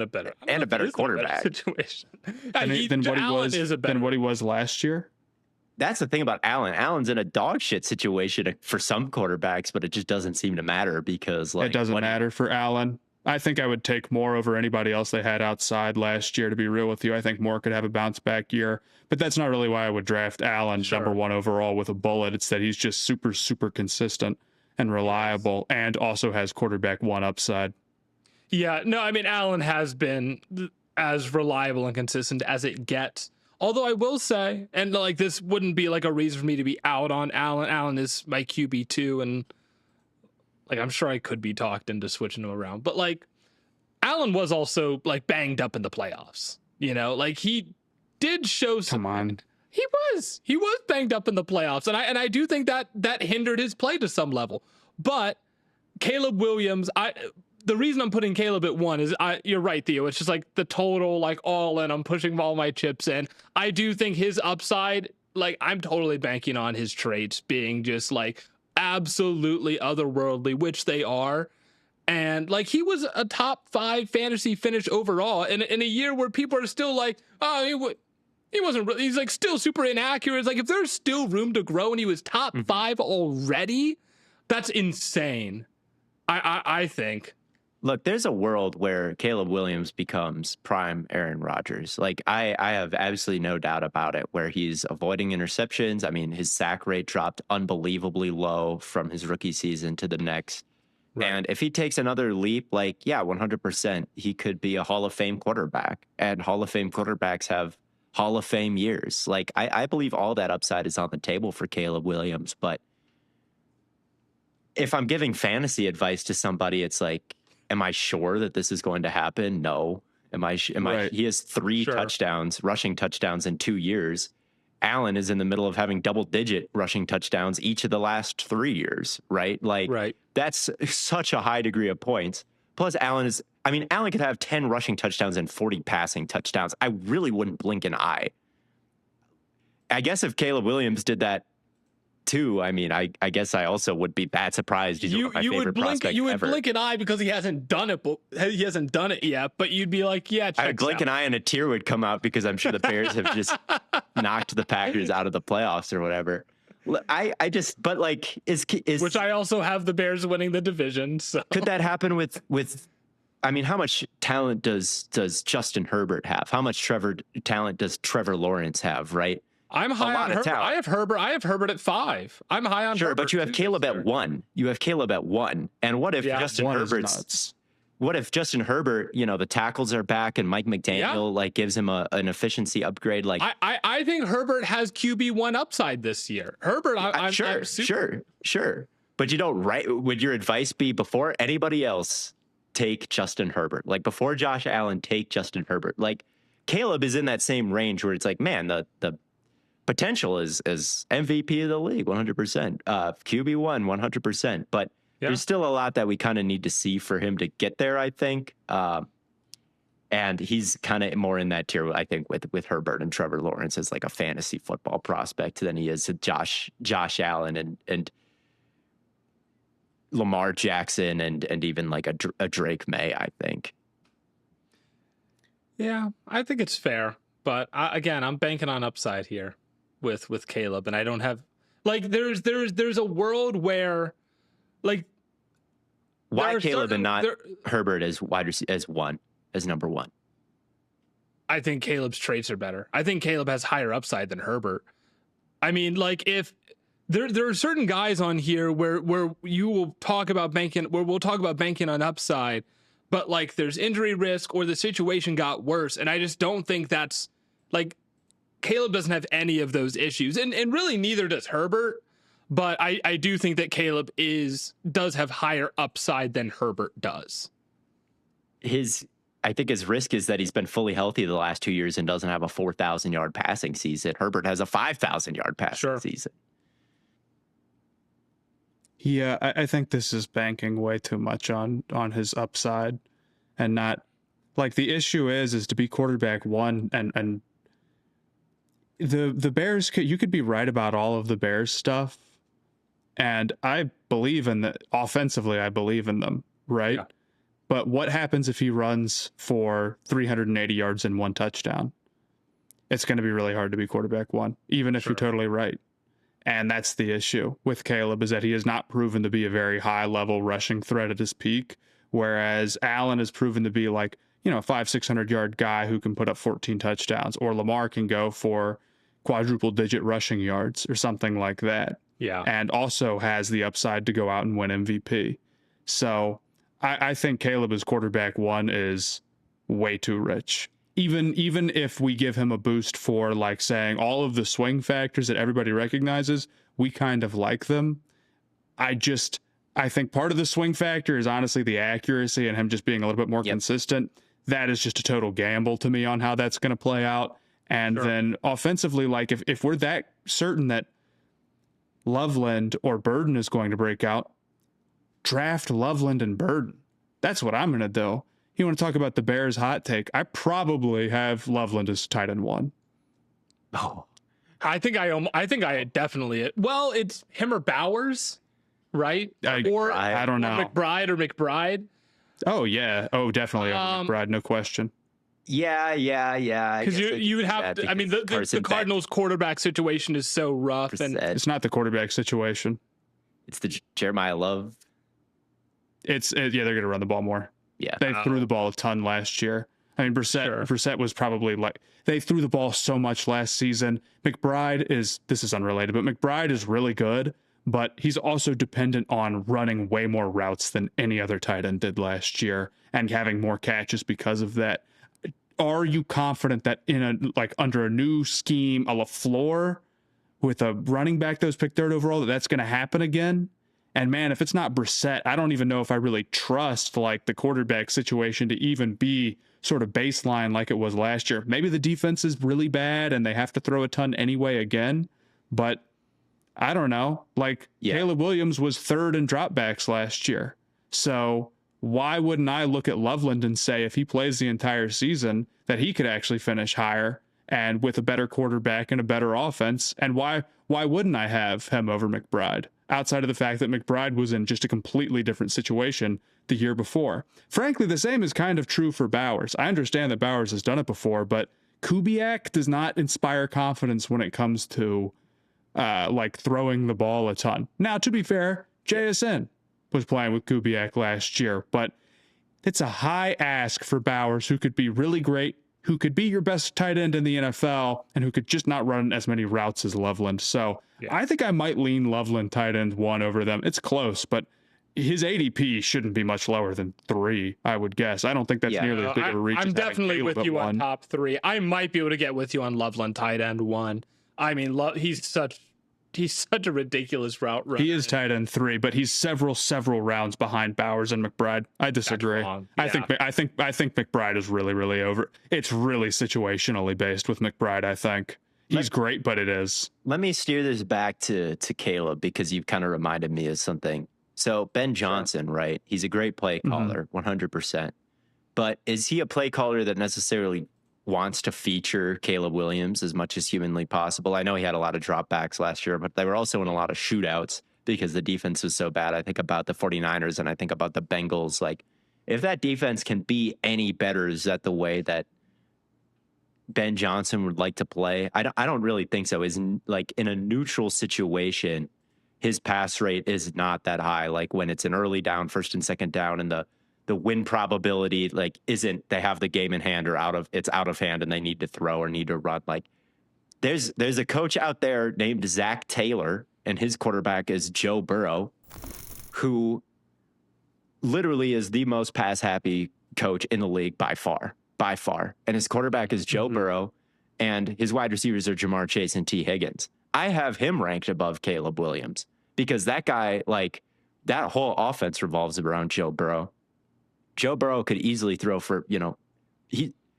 better quarterback situation than what he was last year. That's the thing about Allen. Allen's in a dog shit situation for some quarterbacks, but it just doesn't seem to matter because like it doesn't matter for Allen. I think I would take Moore over anybody else they had outside last year, to be real with you. I think Moore could have a bounce back year, but that's not really why I would draft Allen number one overall with a bullet. It's that he's just super, super consistent and reliable and also has quarterback one upside. Yeah, no, I mean, Allen has been as reliable and consistent as it gets. Although I will say, and like this wouldn't be like a reason for me to be out on Allen. Allen is my QB2, and like I'm sure I could be talked into switching him around. But like Allen was also like banged up in the playoffs. You know, like he did show some. Come on. He was banged up in the playoffs, and I do think that hindered his play to some level. But Caleb Williams, the reason I'm putting Caleb at 1 is you're right, Theo. It's just like the total, like all in. I'm pushing all my chips in. I do think his upside, like I'm totally banking on his traits being just like absolutely otherworldly, which they are. And like he was a top 5 fantasy finish overall in a year where people are still like, oh, he wasn't really, he's like still super inaccurate. It's like if there's still room to grow and he was top 5 already, that's insane. I think. Look, there's a world where Caleb Williams becomes prime Aaron Rodgers. Like I have absolutely no doubt about it, where he's avoiding interceptions. I mean, his sack rate dropped unbelievably low from his rookie season to the next. Right. And if he takes another leap, like, yeah, 100%, he could be a Hall of Fame quarterback. And Hall of Fame quarterbacks have Hall of Fame years. Like, I believe all that upside is on the table for Caleb Williams. But if I'm giving fantasy advice to somebody, it's like, am I sure that this is going to happen? No. He has 3 touchdowns, rushing touchdowns in 2 years. Allen is in the middle of having double-digit rushing touchdowns each of the last 3 years, right? Like, that's such a high degree of points. Plus, Allen could have 10 rushing touchdowns and 40 passing touchdowns. I really wouldn't blink an eye. I guess if Caleb Williams did that too, I mean, I guess I also would be that surprised. He's my favorite prospect You would ever. blink an eye because he hasn't done it yet, but you'd be like, yeah, check. I'd blink an eye and a tear would come out because I'm sure the Bears have just knocked the Packers out of the playoffs or whatever. But like, is which I also have the Bears winning the division. So could that happen with? I mean, how much talent does Justin Herbert have? How much talent does Trevor Lawrence have? Right. I'm high on Herbert. I have Herbert at 5. I'm high on Herbert. But you have Caleb at 1. You have Caleb at 1. And what if Justin Herbert's what if Justin Herbert, the tackles are back and Mike McDaniel like gives him an efficiency upgrade? Like I think Herbert has QB1 upside this year. Herbert, I'm sure. But would your advice be before anybody else, take Justin Herbert? Like before Josh Allen, take Justin Herbert. Like Caleb is in that same range where it's like, man, the potential is MVP of the league, 100%. QB1, 100%. But there's still a lot that we kind of need to see for him to get there, I think. And he's kind of more in that tier, I think, with Herbert and Trevor Lawrence as like a fantasy football prospect than he is to Josh Allen and Lamar Jackson and even like a Drake May, I think. Yeah, I think it's fair. But again, I'm banking on upside here with Caleb, and I don't have like there's a world where like why Caleb and not Herbert as number one? I think Caleb's traits are better. I think Caleb has higher upside than Herbert. I mean, like if there are certain guys on here where you will talk about banking, where we'll talk about banking on upside, but like there's injury risk or the situation got worse, and I just don't think that's like Caleb doesn't have any of those issues, and really neither does Herbert. But I do think that Caleb does have higher upside than Herbert does. I think his risk is that he's been fully healthy the last 2 years and doesn't have a 4,000-yard passing season. Herbert has a 5,000-yard passing season. Yeah, I think this is banking way too much on his upside and not like the issue is to be quarterback one and the Bears you could be right about all of the Bears stuff. And I believe in that offensively, I believe in them, right? Yeah. But what happens if he runs for 380 yards and 1 touchdown? It's going to be really hard to be quarterback one, even if you're totally right. And that's the issue with Caleb, is that he has not proven to be a very high level rushing threat at his peak. Whereas Allen has proven to be like, a 500-600 yard guy who can put up 14 touchdowns, or Lamar can go for quadruple digit rushing yards or something like that. Yeah. And also has the upside to go out and win MVP. So I think Caleb as quarterback one is way too rich. Even if we give him a boost for like saying all of the swing factors that everybody recognizes, we kind of like them. I think part of the swing factor is honestly the accuracy and him just being a little bit more consistent. That is just a total gamble to me on how that's going to play out. And then offensively, like if we're that certain that Loveland or Burden is going to break out, draft Loveland and Burden. That's what I'm going to do. You want to talk about the Bears hot take? I probably have Loveland as tight end one. Oh, I think I definitely, well, it's him or Bowers, right? I don't know. McBride. Oh yeah. Oh, definitely McBride. No question. Yeah. Because you would have to, I mean, the Cardinals quarterback situation is so rough. And it's not the quarterback situation. It's the Jeremiah Love. They're going to run the ball more. Yeah. They threw the ball a ton last year. I mean, Brissett was probably like, they threw the ball so much last season. This is unrelated, but McBride is really good, but he's also dependent on running way more routes than any other tight end did last year and having more catches because of that. Are you confident that under a new scheme, a LaFleur with a running back that was picked third overall, that's going to happen again? And man, if it's not Brissett, I don't even know if I really trust like the quarterback situation to even be sort of baseline like it was last year. Maybe the defense is really bad and they have to throw a ton anyway again, but I don't know. Caleb Williams was third in dropbacks last year. So why wouldn't I look at Loveland and say if he plays the entire season that he could actually finish higher and with a better quarterback and a better offense? And why wouldn't I have him over McBride? Outside of the fact that McBride was in just a completely different situation the year before. Frankly, the same is kind of true for Bowers. I understand that Bowers has done it before, but Kubiak does not inspire confidence when it comes to throwing the ball a ton. Now, to be fair, JSN was playing with Kubiak last year, but it's a high ask for Bowers, who could be really great, who could be your best tight end in the NFL, and who could just not run as many routes as Loveland. So I think I might lean Loveland tight end one over them. It's close, but his ADP shouldn't be much lower than 3, I would guess. I don't think that's nearly as big of a reach. I'm as definitely Caleb with you on 1. top 3. I might be able to get with you on Loveland tight end 1. I mean, he's such a ridiculous route runner. He is tight end 3, but he's several rounds behind Bowers and McBride. I disagree. Yeah. I think McBride is really, really over. It's really situationally based with McBride. I think he's great, but it is. Let me steer this back to Caleb, because you've kind of reminded me of something. So Ben Johnson, right? He's a great play caller, 100%. But is he a play caller that necessarily wants to feature Caleb Williams as much as humanly possible? I know he had a lot of dropbacks last year, but they were also in a lot of shootouts because the defense was so bad. I think about the 49ers and I think about the Bengals. Like, if that defense can be any better, is that the way that Ben Johnson would like to play? I don't really think so. Like, in a neutral situation, his pass rate is not that high. Like, when it's an early down, first and second down, and the win probability, like, isn't they have the game in hand or it's out of hand and they need to throw or need to run. Like, there's a coach out there named Zach Taylor, and his quarterback is Joe Burrow, who literally is the most pass happy coach in the league by far. And his quarterback is Joe Burrow, and his wide receivers are Jamar Chase and T. Higgins. I have him ranked above Caleb Williams because that guy, like, that whole offense revolves around Joe Burrow. Joe Burrow could easily throw for,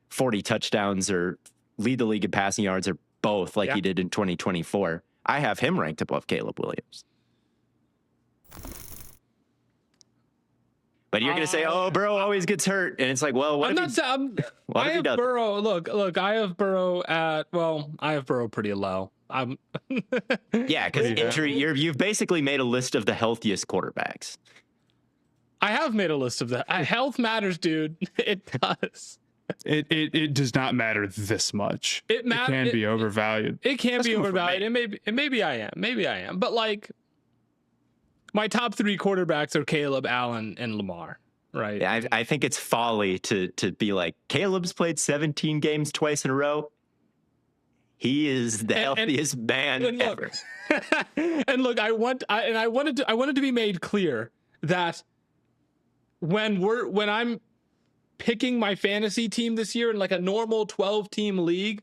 40 touchdowns or lead the league in passing yards or both, like he did in 2024. I have him ranked above Caleb Williams. But you're going to say, oh, Burrow always gets hurt. And it's like, well, what if I have Burrow. Look, I have Burrow I have Burrow pretty low. Yeah, because injury, you've basically made a list of the healthiest quarterbacks. I have made a list of that. Health matters, dude. It does. It does not matter this much. It can be overvalued. It can be overvalued. And maybe I am. But, like, my top 3 quarterbacks are Caleb, Allen, and Lamar. Right. Yeah, I think it's folly to be like, Caleb's played 17 games twice in a row. He is the healthiest man ever. And look, I wanted to be made clear that when I'm picking my fantasy team this year in like a normal 12-team league,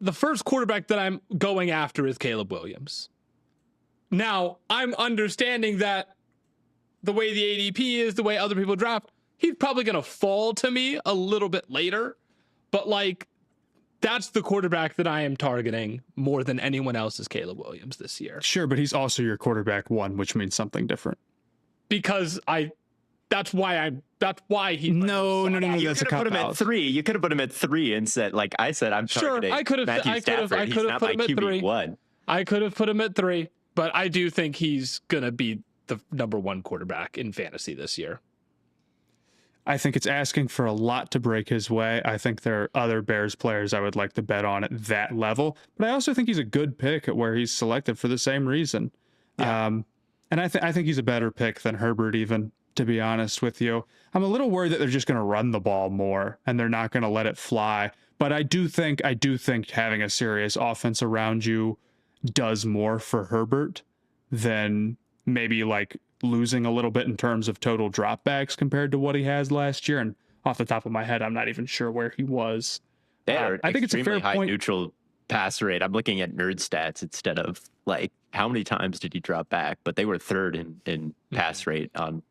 the first quarterback that I'm going after is Caleb Williams. Now, I'm understanding that the way the ADP is, the way other people draft, he's probably going to fall to me a little bit later. But, like, that's the quarterback that I am targeting more than anyone else is Caleb Williams this year. Sure, but he's also your quarterback 1, which means something different. Because that's why he. No. You could have put him at 3. You could have put him at 3 and said, like I said, I'm targeting Matthew Stafford. He's not my QB1. I could have put him at 3, but I do think he's gonna be the number 1 quarterback in fantasy this year. I think it's asking for a lot to break his way. I think there are other Bears players I would like to bet on at that level, but I also think he's a good pick at where he's selected for the same reason. Yeah. And I think he's a better pick than Herbert, even, to be honest with you. I'm a little worried that they're just going to run the ball more and they're not going to let it fly. But I do think having a serious offense around you does more for Herbert than maybe, like, losing a little bit in terms of total dropbacks compared to what he has last year. And off the top of my head, I'm not even sure where he was. I think it's a fair high point. Neutral pass rate. I'm looking at nerd stats instead of, like, how many times did he drop back? But they were 3rd in pass rate on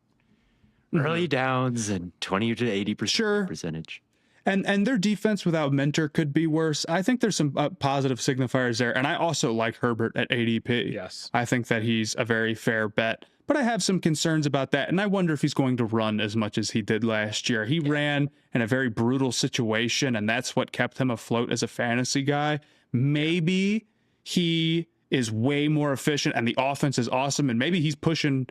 early downs and 20 to 80% percentage. And their defense without Mentor could be worse. I think there's some positive signifiers there. And I also like Herbert at ADP. Yes. I think that he's a very fair bet. But I have some concerns about that. And I wonder if he's going to run as much as he did last year. He ran in a very brutal situation, and that's what kept him afloat as a fantasy guy. Maybe he is way more efficient and the offense is awesome. And maybe he's pushing,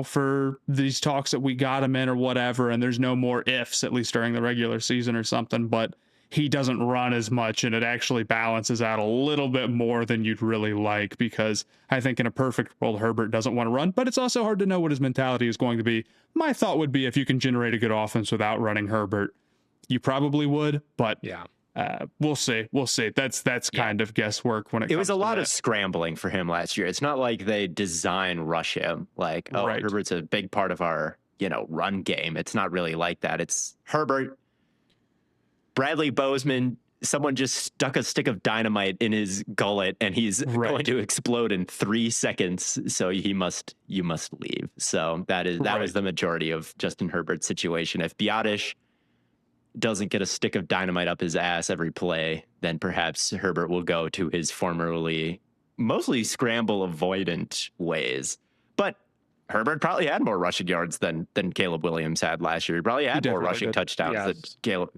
for these talks that we got him in or whatever, and there's no more ifs, at least during the regular season or something, but he doesn't run as much and it actually balances out a little bit more than you'd really like, because I think in a perfect world, Herbert doesn't want to run, but it's also hard to know what his mentality is going to be. My thought would be if you can generate a good offense without running Herbert, you probably would, but We'll see. That's kind of guesswork when it comes was a to lot that. of scrambling for him last year. It's not like they design rush him like, oh, Right. Herbert's a big part of our, run game. It's not really like that. It's Herbert, Bradley Bozeman, someone just stuck a stick of dynamite in his gullet and he's going to explode in 3 seconds. So you must leave. So that was the majority of Justin Herbert's situation. If Biotish doesn't get a stick of dynamite up his ass every play, then perhaps Herbert will go to his formerly mostly scramble avoidant ways. But Herbert probably had more rushing yards than Caleb Williams had last year. He probably had more rushing touchdowns than Caleb.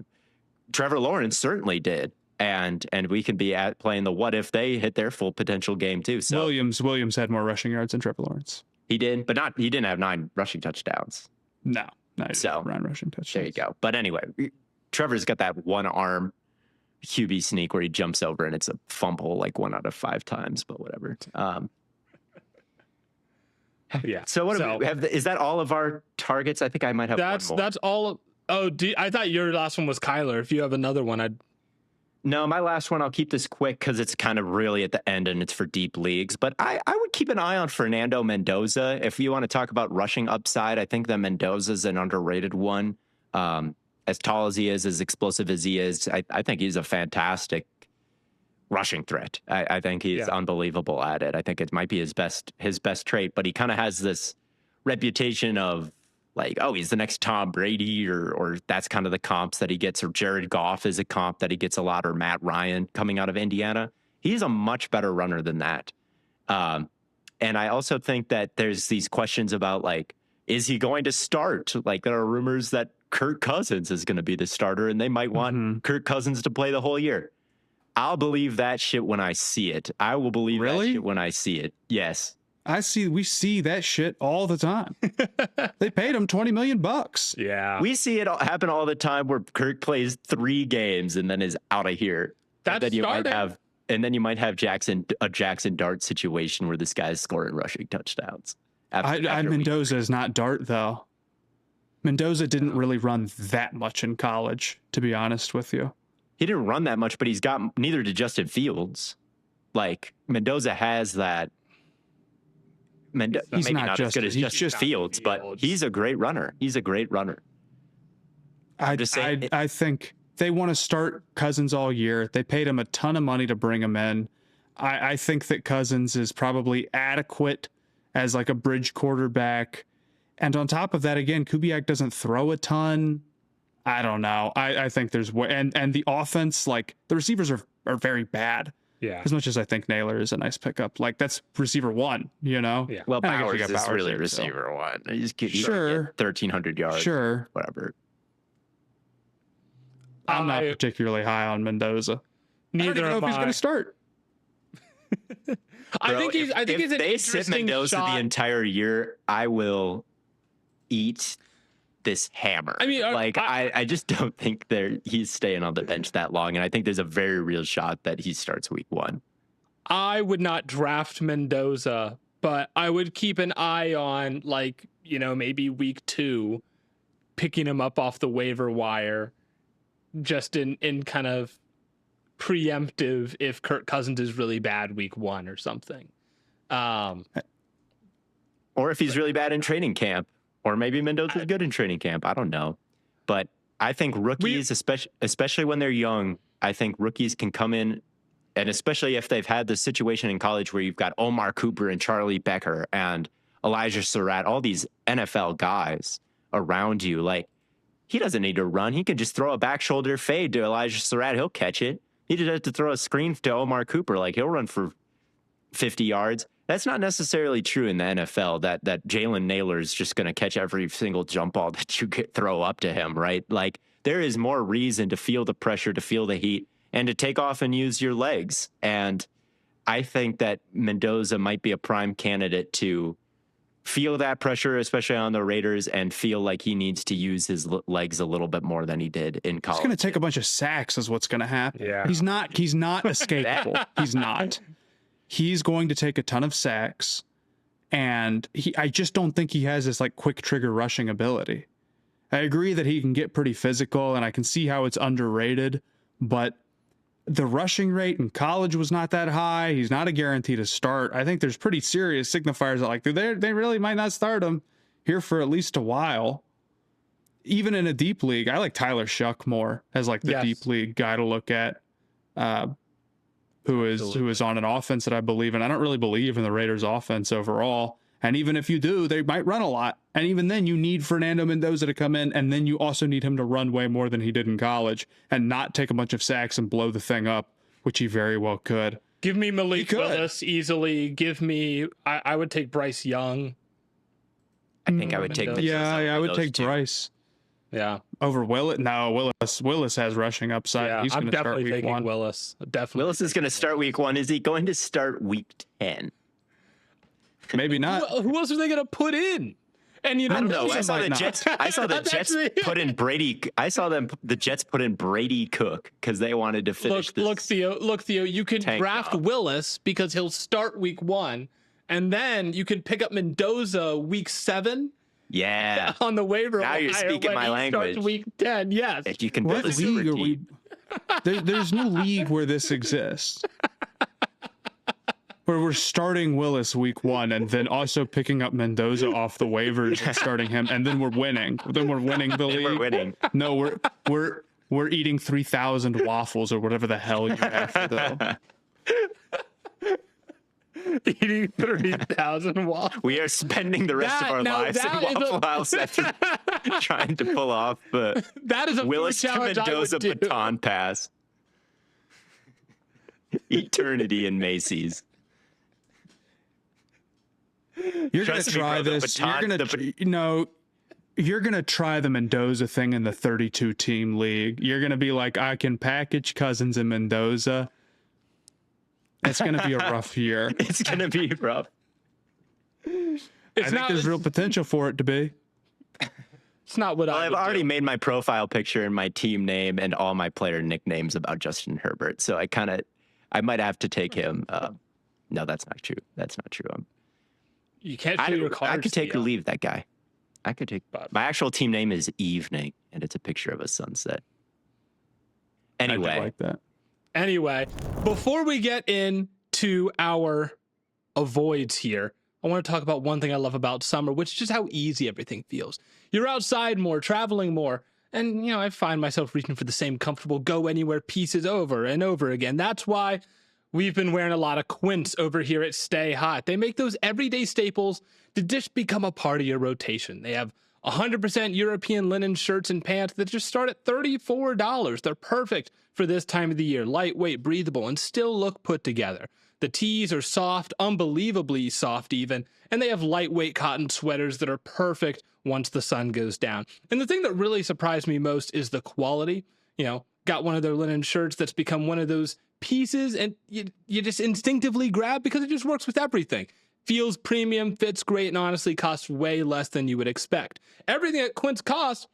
Trevor Lawrence certainly did. And we can be playing the what if they hit their full potential game too. So Williams had more rushing yards than Trevor Lawrence. He did, but he didn't have 9 rushing touchdowns. No, so 9 rushing touchdowns. There you go. But anyway, Trevor's got that one arm QB sneak where he jumps over and it's a fumble like 1 out of 5 times, but whatever. Yeah. So is that all of our targets? I think I might have one more. That's all. I thought your last one was Kyler. If you have another one, No, my last one, I'll keep this quick because it's kind of really at the end and it's for deep leagues. But I would keep an eye on Fernando Mendoza. If you want to talk about rushing upside, I think that Mendoza's an underrated one. As tall as he is, as explosive as he is, I think he's a fantastic rushing threat. I think he's unbelievable at it. I think it might be his best trait, but he kind of has this reputation of like, oh, he's the next Tom Brady, or that's kind of the comps that he gets, or Jared Goff is a comp that he gets a lot, or Matt Ryan coming out of Indiana. He's a much better runner than that. And I also think that there's these questions about like, is he going to start? Like there are rumors that Kirk Cousins is going to be the starter and they might want Kirk Cousins to play the whole year. I'll believe that shit when I see it. I will believe that shit when I see it. Yes. We see that shit all the time. They paid him $20 million. Yeah. We see it happen all the time where Kirk plays 3 games and then is out of here. And then you might have a Jackson Dart situation where this guy's scoring rushing touchdowns. Mendoza is not Dart though. Mendoza didn't really run that much in college, to be honest with you. He didn't run that much, but he's got neither did Justin Fields. Like Mendoza has that. He's maybe not as good as just Fields, but he's a great runner. I think they want to start Cousins all year. They paid him a ton of money to bring him in. I think that Cousins is probably adequate as like a bridge quarterback. And on top of that, again, Kubiak doesn't throw a ton. I don't know. I think there's and the offense, like the receivers are very bad. Yeah. As much as I think Naylor is a nice pickup, like that's receiver 1, you know? Yeah. Well, Bowers is really receiver 1. He's sure. 1,300 yards. Sure. Whatever. I'm not particularly high on Mendoza. Neither I don't know if he's going to start. I think he's an interesting they sit Mendoza shot. The entire year, I will eat this hammer. I mean, I just don't think he's staying on the bench that long, and I think there's a very real shot that he starts week 1. I would not draft Mendoza, but I would keep an eye on, like, maybe week 2, picking him up off the waiver wire, just in kind of preemptive if Kirk Cousins is really bad week 1 or something. Or if he's really bad in training camp. Or maybe Mendoza's good in training camp. I don't know. But I think rookies, especially when they're young, I think rookies can come in, and especially if they've had the situation in college where you've got Omar Cooper and Charlie Becker and Elijah Surratt, all these NFL guys around you. Like, he doesn't need to run. He can just throw a back shoulder fade to Elijah Surratt. He'll catch it. He just has to throw a screen to Omar Cooper. Like, he'll run for 50 yards. That's not necessarily true in the NFL, that Jalen Naylor is just going to catch every single jump ball that you throw up to him, right? Like, there is more reason to feel the pressure, to feel the heat, and to take off and use your legs. And I think that Mendoza might be a prime candidate to feel that pressure, especially on the Raiders, and feel like he needs to use his legs a little bit more than he did in college. He's going to take a bunch of sacks is what's going to happen. Yeah. He's not escapable. He's not. He's going to take a ton of sacks, and I just don't think he has this like quick trigger rushing ability. I agree that he can get pretty physical, and I can see how it's underrated, but the rushing rate in college was not that high. He's not a guarantee to start. I think there's pretty serious signifiers that like they really might not start him here for at least a while. Even in a deep league, I like Tyler Shuck more as like the deep league guy to look at, who is on an offense that I believe in. I don't really believe in the Raiders offense overall. And even if you do, they might run a lot. And even then you need Fernando Mendoza to come in. And then you also need him to run way more than he did in college and not take a bunch of sacks and blow the thing up, which he very well could. Give me Malik Willis easily. Give me, I would take Bryce Young. I think I would take Mendoza. Yeah, I would take Bryce. Yeah. Over Willis? No, Willis has rushing upside. Yeah, He's I'm definitely taking taking Willis. Definitely. Willis is going to start week 1. Is he going to start week 10? Maybe not. Who else are they going to put in? And you know, I don't know. I saw the Jets. I saw the Jets put in Brady. I saw the Jets put in Brady Cook because they wanted to finish this. Look, Theo. You can draft Willis because he'll start week 1, and then you can pick up Mendoza week 7. Yeah. On the waiver. Now you're speaking my language. Week 10. Yes. If you can What build a super team. There's no league where this exists. Where we're starting Willis week 1 and then also picking up Mendoza off the waivers and starting him, and then we're winning. Then we're winning the league. We're winning. No, we're eating 3,000 waffles or whatever the hell you have for the. Eating 30,000 waffles. We are spending the rest of our lives in Waffle House after trying to pull off the that is a Willis to Mendoza baton pass. Eternity in Macy's. You're going to try this. You're going to try the Mendoza thing in the 32-team league. You're going to be like, I can package Cousins and Mendoza. It's going to be a rough year. It's going to be rough. I think there's real potential for it to be. It's not what I've already made my profile picture and my team name and all my player nicknames about Justin Herbert. So I might have to take him. No, that's not true. That's not true. You can't show your cards. I could take or leave that guy. I could take. My actual team name is Evening, and it's a picture of a sunset. Anyway. I do like that. Anyway, before we get into our avoids here, I want to talk about one thing I love about summer, which is just how easy everything feels. You're outside more, traveling more, and, I find myself reaching for the same comfortable go-anywhere pieces over and over again. That's why we've been wearing a lot of Quince over here at Stay Hot. They make those everyday staples to just become a part of your rotation. They have 100% European linen shirts and pants that just start at $34. They're perfect for this time of the year. Lightweight, breathable, and still look put together. The tees are soft, unbelievably soft even, and they have lightweight cotton sweaters that are perfect once the sun goes down. And the thing that really surprised me most is the quality. Got one of their linen shirts that's become one of those pieces and you just instinctively grab because it just works with everything. Feels premium, fits great, and honestly costs way less than you would expect. Everything at Quince costs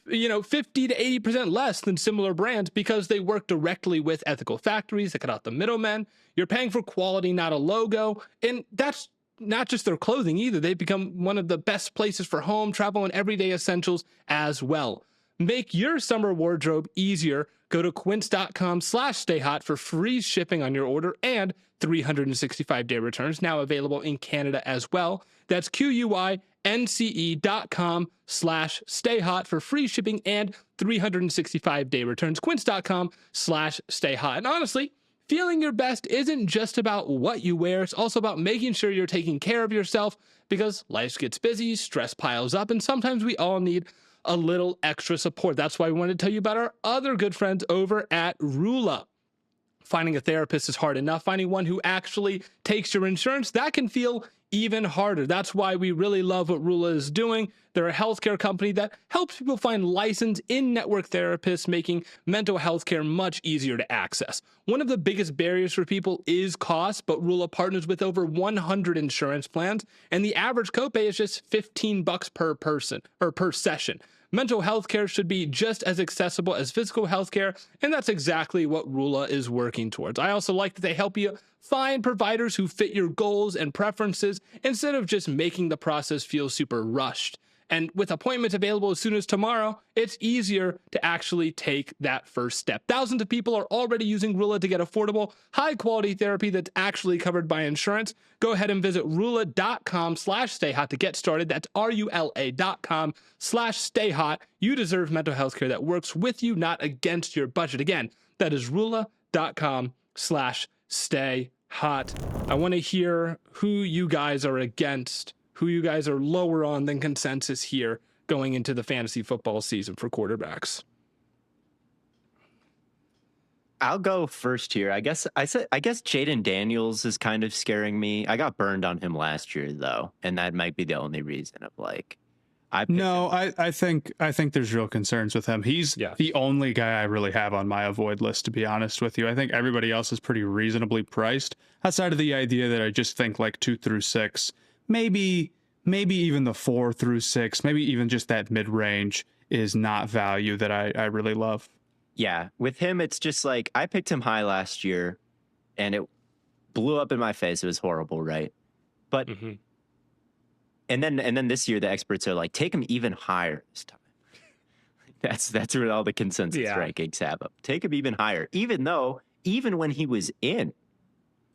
50 to 80% less than similar brands because they work directly with ethical factories that cut out the middlemen. You're paying for quality, not a logo. And that's not just their clothing either. They've become one of the best places for home, travel, and everyday essentials as well. Make your summer wardrobe easier. Go to quince.com/stayhot for free shipping on your order and 365-day returns, now available in Canada as well. That's QUINCE.com/stayhot for free shipping and 365-day returns. Quince.com/stayhot. And honestly, feeling your best isn't just about what you wear. It's also about making sure you're taking care of yourself because life gets busy, stress piles up, and sometimes we all need a little extra support. That's why we wanted to tell you about our other good friends over at Rula. Finding a therapist is hard enough. Finding one who actually takes your insurance, that can feel even harder. That's why we really love what Rula is doing. They're a healthcare company that helps people find licensed in-network therapists, making mental health care much easier to access. One of the biggest barriers for people is cost, but Rula partners with over 100 insurance plans, and the average copay is just $15 per person or per session. Mental health care should be just as accessible as physical health care, and that's exactly what Rula is working towards. I also like that they help you find providers who fit your goals and preferences instead of just making the process feel super rushed. And with appointments available as soon as tomorrow, it's easier to actually take that first step. Thousands of people are already using Rula to get affordable, high-quality therapy that's actually covered by insurance. Go ahead and visit rula.com/stayhot to get started. That's RULA.com/stayhot. You deserve mental health care that works with you, not against your budget. Again, that is rula.com/stayhot. I want to hear who you guys are against, who you guys are lower on than consensus here going into the fantasy football season for quarterbacks. I'll go first here. I guess Jaden Daniels is kind of scaring me. I got burned on him last year though, and that might be the only reason of like I think there's real concerns with him. He's the only guy I really have on my avoid list, to be honest with you. I think everybody else is pretty reasonably priced, outside of the idea that I just think like 2 through 6, maybe even the 4 through 6, maybe even just that mid range is not value that I really love. Yeah, with him, it's just like I picked him high last year, and it blew up in my face. It was horrible, right? But and then this year, the experts are like, take him even higher this time. That's what all the consensus rankings have him. Take him even higher, even when he was in,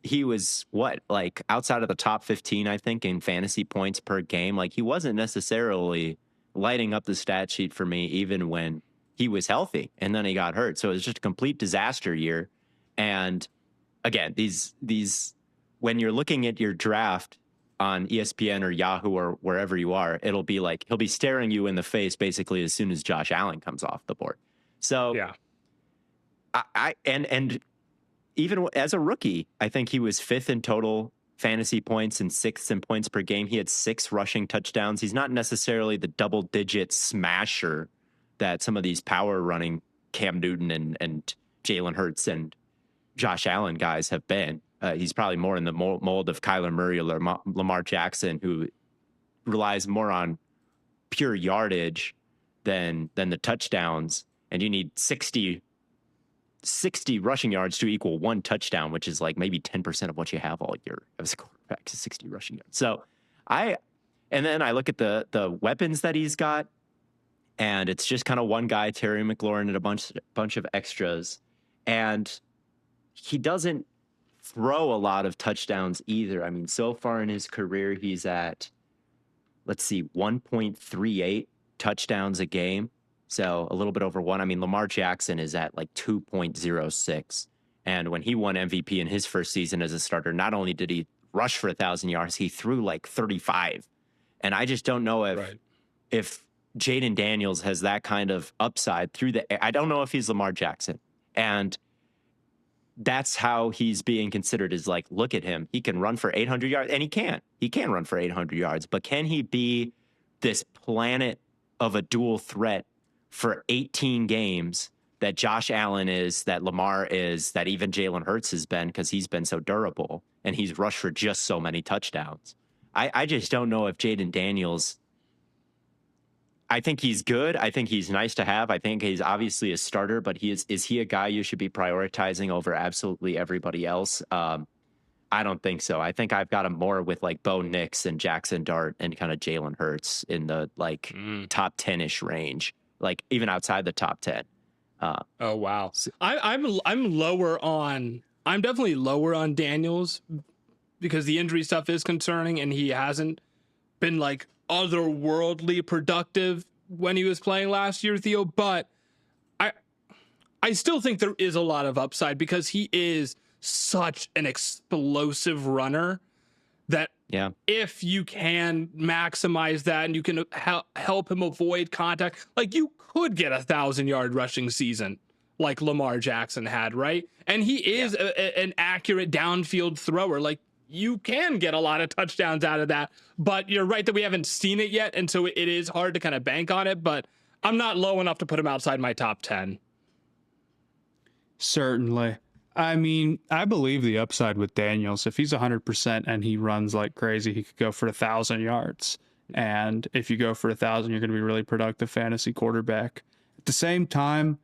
he was like outside of the top 15, I think, in fantasy points per game. Like he wasn't necessarily lighting up the stat sheet for me, even when he was healthy, and then he got hurt. So it was just a complete disaster year. And again, these when you're looking at your draft on ESPN or Yahoo or wherever you are, it'll be like he'll be staring you in the face basically as soon as Josh Allen comes off the board. So yeah, I even as a rookie, I think he was 5th in total fantasy points and 6th in points per game. He had 6 rushing touchdowns. He's not necessarily the double-digit smasher that some of these power running Cam Newton and Jalen Hurts and Josh Allen guys have been. He's probably more in the mold of Kyler Murray or Lamar Jackson, who relies more on pure yardage than the touchdowns. And you need 60 rushing yards to equal 1 touchdown, which is like maybe 10% of what you have all year as a quarterback, 60 rushing yards. So and then I look at the weapons that he's got, and it's just kind of one guy, Terry McLaurin, and a bunch of extras. And he doesn't throw a lot of touchdowns either. I mean, so far in his career, he's at, 1.38 touchdowns a game. So a little bit over 1. I mean, Lamar Jackson is at like 2.06. And when he won MVP in his first season as a starter, not only did he rush for 1,000 yards, he threw like 35. And I just don't know if Jaden Daniels has that kind of upside through the air. I don't know if he's Lamar Jackson. And that's how he's being considered, is like, look at him. He can run for 800 yards, and he can run for 800 yards, but can he be this planet of a dual threat for 18 games that Josh Allen is, that Lamar is, that even Jalen Hurts has been, because he's been so durable and he's rushed for just so many touchdowns. I just don't know if Jaden Daniels, I think he's good. I think he's nice to have. I think he's obviously a starter, but is he a guy you should be prioritizing over absolutely everybody else? I don't think so. I think I've got him more with like Bo Nix and Jackson Dart and kind of Jalen Hurts in the top 10-ish range, like even outside the top 10. Oh wow. I'm definitely lower on Daniels because the injury stuff is concerning, and he hasn't been like otherworldly productive when he was playing last year, Theo, but I still think there is a lot of upside because he is such an explosive runner that if you can maximize that and you can help him avoid contact, like you could get 1,000-yard rushing season like Lamar Jackson had, right? And he is an accurate downfield thrower. Like you can get a lot of touchdowns out of that, but you're right that we haven't seen it yet. And so it is hard to kind of bank on it, but I'm not low enough to put him outside my top 10. Certainly. I mean, I believe the upside with Daniels. If he's 100% and he runs like crazy, he could go for 1,000 yards. And if you go for 1,000, you're going to be really productive fantasy quarterback. At the same time,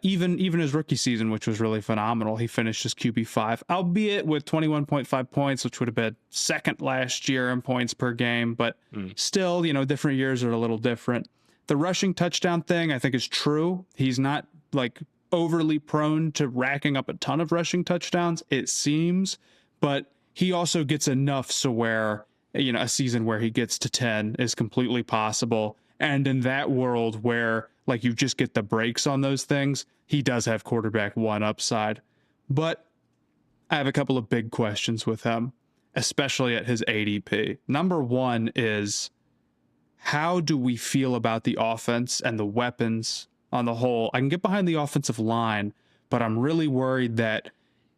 Even his rookie season, which was really phenomenal, he finished as QB5, albeit with 21.5 points, which would have been second last year in points per game. But still, different years are a little different. The rushing touchdown thing, I think, is true. He's not like overly prone to racking up a ton of rushing touchdowns, it seems, but he also gets enough so where, a season where he gets to 10 is completely possible. And in that world where like you just get the breaks on those things, he does have quarterback one upside. But I have a couple of big questions with him, especially at his ADP. Number one is, how do we feel about the offense and the weapons on the whole? I can get behind the offensive line, but I'm really worried that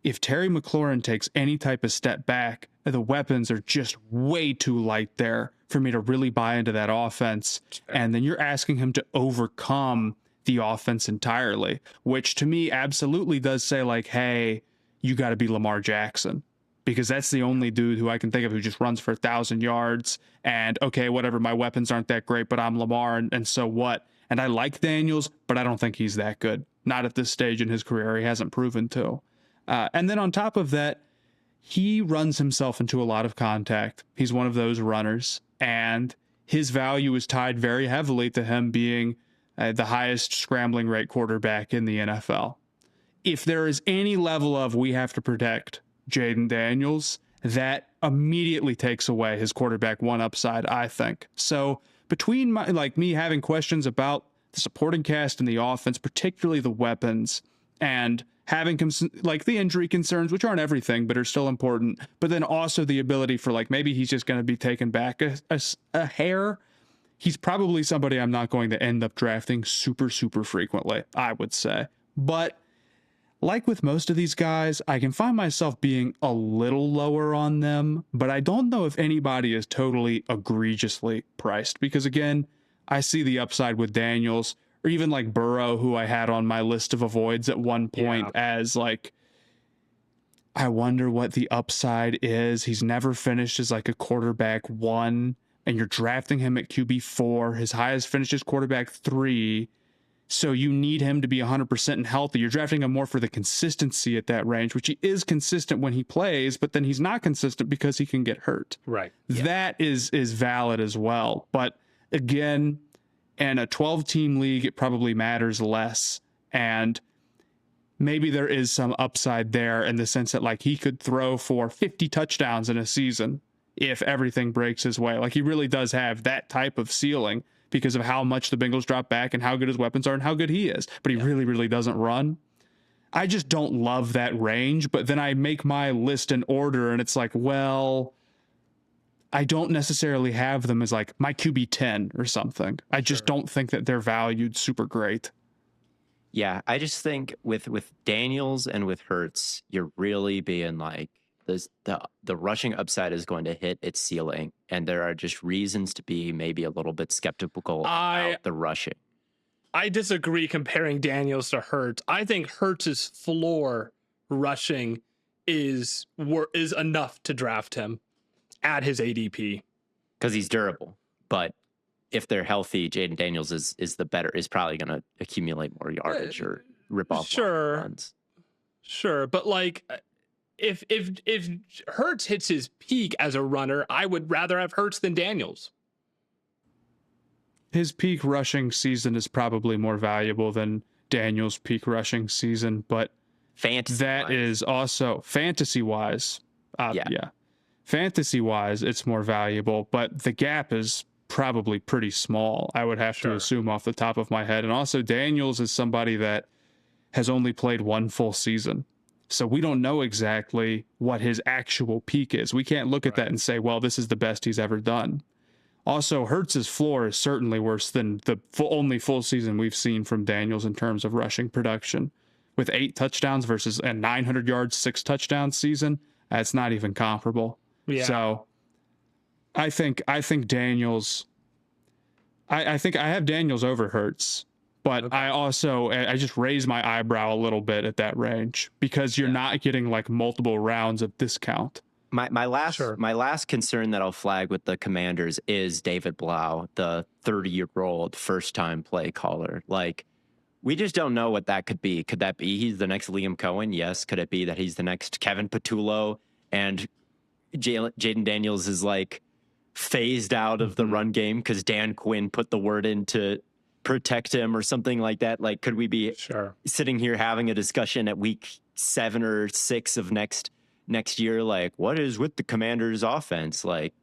if Terry McLaurin takes any type of step back, the weapons are just way too light there for me to really buy into that offense. And then you're asking him to overcome the offense entirely, which to me absolutely does say like, hey, you got to be Lamar Jackson, because that's the only dude who I can think of who just runs for 1,000 yards and okay, whatever, my weapons aren't that great, but I'm Lamar and so what? And I like Daniels, but I don't think he's that good. Not at this stage in his career. He hasn't proven to. And then on top of that, he runs himself into a lot of contact. He's one of those runners, and his value is tied very heavily to him being the highest scrambling rate quarterback in the NFL. If there is any level of we have to protect Jaden Daniels, that immediately takes away his quarterback one upside, I think. So between me having questions about the supporting cast and the offense, particularly the weapons, and having the injury concerns, which aren't everything, but are still important, but then also the ability for maybe he's just going to be taken back a hair. He's probably somebody I'm not going to end up drafting super, super frequently, I would say. But like with most of these guys, I can find myself being a little lower on them, but I don't know if anybody is totally egregiously priced, because again, I see the upside with Daniels, or even like Burrow, who I had on my list of avoids at one point as I wonder what the upside is. He's never finished as a quarterback one, and you're drafting him at QB4. His highest finish is quarterback 3. So you need him to be 100% and healthy. You're drafting him more for the consistency at that range, which he is consistent when he plays, but then he's not consistent because he can get hurt. Right. Yeah. That is valid as well. But again, in a 12-team league, it probably matters less. And maybe there is some upside there in the sense that he could throw for 50 touchdowns in a season if everything breaks his way. He really does have that type of ceiling because of how much the Bengals drop back and how good his weapons are and how good he is. But he really, really doesn't run. I just don't love that range. But then I make my list in order and it's I don't necessarily have them as my QB 10 or something. I just don't think that they're valued super great. Yeah, I just think with Daniels and with Hurts, you're really being the rushing upside is going to hit its ceiling, and there are just reasons to be maybe a little bit skeptical about the rushing. I disagree comparing Daniels to Hurts. I think Hurts's floor rushing is enough to draft him at his ADP because he's durable. But if they're healthy, Jaden Daniels is probably going to accumulate more yardage or rip off runs. Sure, but if Hurts hits his peak as a runner, I would rather have Hurts than Daniels. His peak rushing season is probably more valuable than Daniels' peak rushing season, but that is also fantasy-wise. Fantasy-wise, it's more valuable, but the gap is probably pretty small, I would have to assume off the top of my head. And also, Daniels is somebody that has only played one full season. So we don't know exactly what his actual peak is. We can't look at that and say, well, this is the best he's ever done. Also, Hurts's floor is certainly worse than the only full season we've seen from Daniels in terms of rushing production. With 8 touchdowns versus a 900 yards, 6 touchdowns season, that's not even comparable. Yeah. So I think Daniels, I think I have Daniels over Hurts. But I just raise my eyebrow a little bit at that range because you're not getting multiple rounds of discount. My last concern that I'll flag with the Commanders is David Blau, the 30-year-old first-time play caller. We just don't know what that could be. Could that be he's the next Liam Cohen? Yes. Could it be that he's the next Kevin Patullo and Jaden Daniels is like phased out of the run game because Dan Quinn put the word in to protect him or something like that? Like, could we be sitting here having a discussion at week 7 or 6 of next year? Like, what is with the Commanders' offense? Like,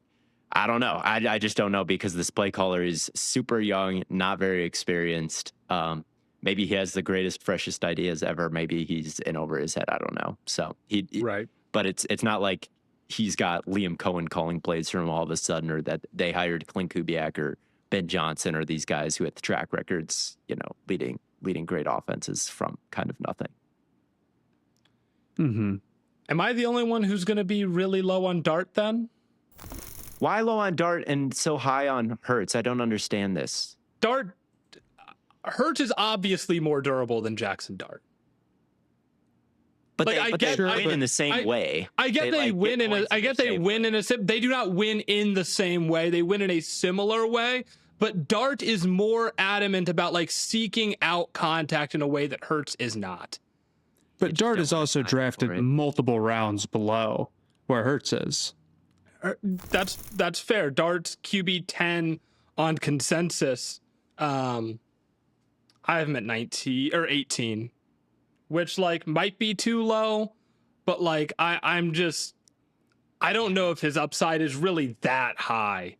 I don't know. I just don't know because this play caller is super young, not very experienced. Maybe he has the greatest, freshest ideas ever. Maybe he's in over his head. I don't know. So but it's not like he's got Liam Cohen calling plays from all of a sudden, or that they hired Clint Kubiak or Ben Johnson or these guys who had the track records, leading great offenses from kind of nothing. Mm-hmm. Am I the only one who's going to be really low on Dart then? Why low on Dart and so high on Hurts? I don't understand this. Hurts is obviously more durable than Jackson Dart. But they win in the same way. I get they win in a. I get they win in a. They do not win in the same way. They win in a similar way. But Dart is more adamant about like seeking out contact in a way that Hurts is not. But Dart is also drafted multiple rounds below where Hurts is. That's fair. Dart's QB 10 on consensus. I have him at 19 or 18. Which like might be too low, but like I don't know if his upside is really that high.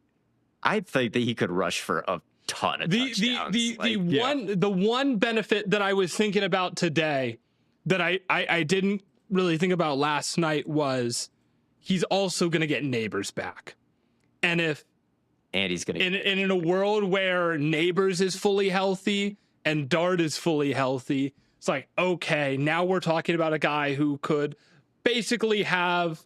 I think that he could rush for a ton of touchdowns. The one benefit that I was thinking about today that I didn't really think about last night was he's also going to get Neighbors back. And he's going to in a world where Neighbors is fully healthy and Dart is fully healthy, it's like, okay, now we're talking about a guy who could basically have,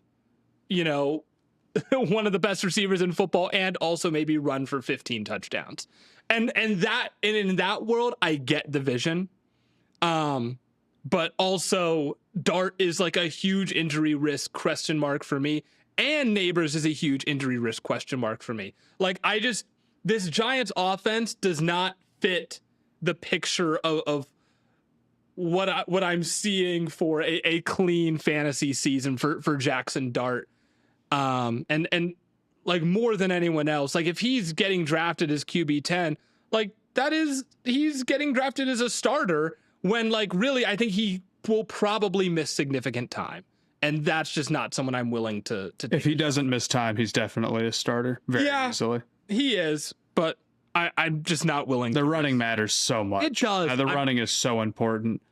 one of the best receivers in football and also maybe run for 15 touchdowns. And in that world, I get the vision. But also Dart is like a huge injury risk question mark for me. And Neighbors is a huge injury risk question mark for me. Like this Giants offense does not fit the picture of what I'm seeing for a clean fantasy season for Jackson Dart. And like more than anyone else, like if he's getting drafted as QB 10, like he's getting drafted as a starter when like really I think he will probably miss significant time. And that's just not someone I'm willing to take. If he doesn't miss time, he's definitely a starter very easily. He is, but I'm just not willing. The running matters so much. It does. The running is so important.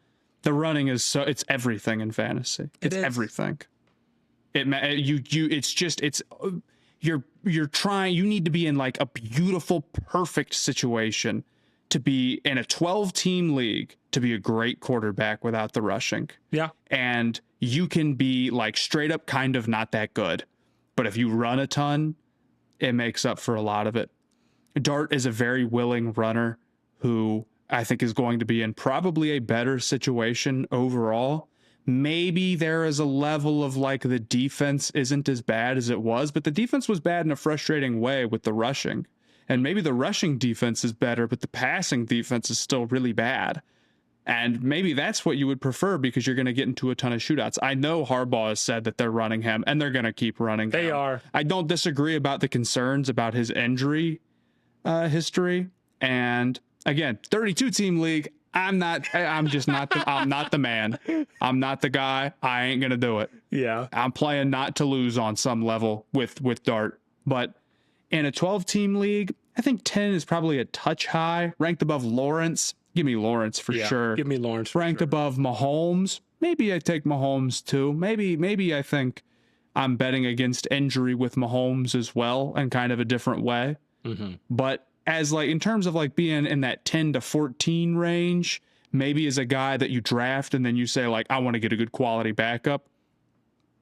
The running is it's everything in fantasy. It's everything. You're trying, you need to be in like a beautiful, perfect situation to be in a 12-team league to be a great quarterback without the rushing. Yeah. And you can be like straight up kind of not that good. But if you run a ton, it makes up for a lot of it. Dart is a very willing runner who I think is going to be in probably a better situation overall. Maybe there is a level of like the defense isn't as bad as it was, but the defense was bad in a frustrating way with the rushing. And maybe the rushing defense is better, but the passing defense is still really bad. And maybe that's what you would prefer because you're going to get into a ton of shootouts. I know Harbaugh has said that they're running him and they're going to keep running him. They are. I don't disagree about the concerns about his injury history. And again, 32-team league. I'm not the man. I'm not the guy. I ain't going to do it. Yeah. I'm playing not to lose on some level with Dart. But in a 12-team league, I think 10 is probably a touch high, ranked above Lawrence. Give me Lawrence for sure. Give me Lawrence ranked above Mahomes. Maybe I take Mahomes too. Maybe I think I'm betting against injury with Mahomes as well in kind of a different way. Mm-hmm. But as like in terms of like being in that 10 to 14 range, maybe as a guy that you draft and then you say like, I want to get a good quality backup.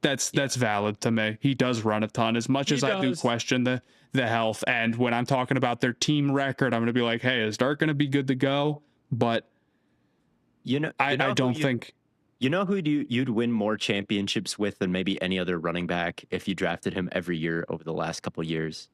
That's valid to me. He does run a ton as much as I do question the health. And when I'm talking about their team record, I'm going to be like, hey, is Dart going to be good to go? But I don't think. You know who you'd win more championships with than maybe any other running back if you drafted him every year over the last couple of years?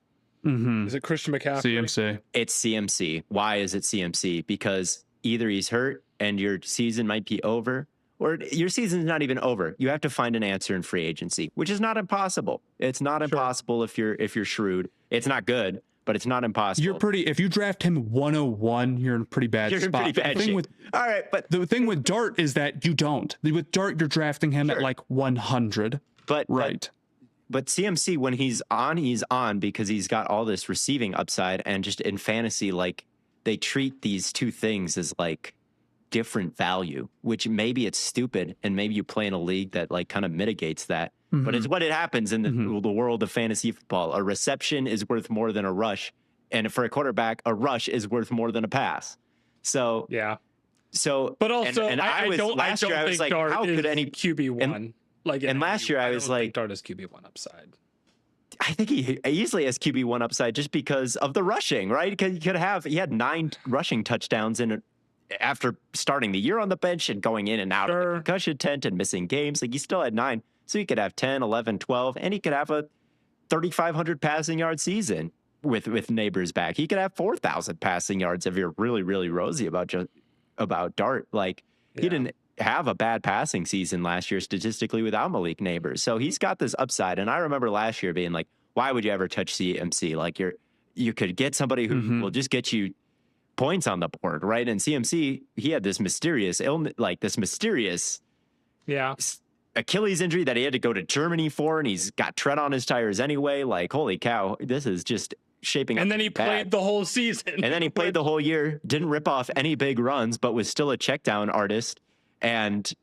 Mm-hmm. Is it Christian McCaffrey? CMC. It's CMC. Why is it CMC? Because either he's hurt and your season might be over, or your season's not even over. You have to find an answer in free agency, which is not impossible. It's not impossible if you're shrewd. It's not good, but it's not impossible. You're pretty. If you draft him 101, you're in a pretty bad You're in spot. pretty bad shape. All right, but the thing with Dart is that you don't. With Dart, you're drafting him at like 100. But right. But CMC, when he's on because he's got all this receiving upside, and just in fantasy, like they treat these two things as like different value, which maybe it's stupid, and maybe you play in a league that like kind of mitigates that. But it's what it happens in the world of fantasy football. A reception is worth more than a rush, and for a quarterback, a rush is worth more than a pass. So yeah. So, but also, and I don't think Dart how could any QB1? And last year I was like, Dart has QB1 upside. I think he easily has QB1 upside just because of the rushing, right? Because he had 9 rushing touchdowns after starting the year on the bench and going in and out of the concussion tent and missing games. Like he still had 9. So he could have 10, 11, 12, and he could have a 3,500 passing yard season with Neighbors back. He could have 4,000 passing yards if you're really, really rosy about Dart. Like he didn't have a bad passing season last year statistically without Malik Neighbors. So he's got this upside. And I remember last year being like, why would you ever touch CMC? Like you could get somebody who will just get you points on the board, right? And CMC, he had this mysterious illness, like this mysterious Achilles injury that he had to go to Germany for, and he's got tread on his tires anyway. Like, holy cow, this is just shaping up. And then he played the whole season. And then he played the whole year, didn't rip off any big runs, but was still a check down artist, and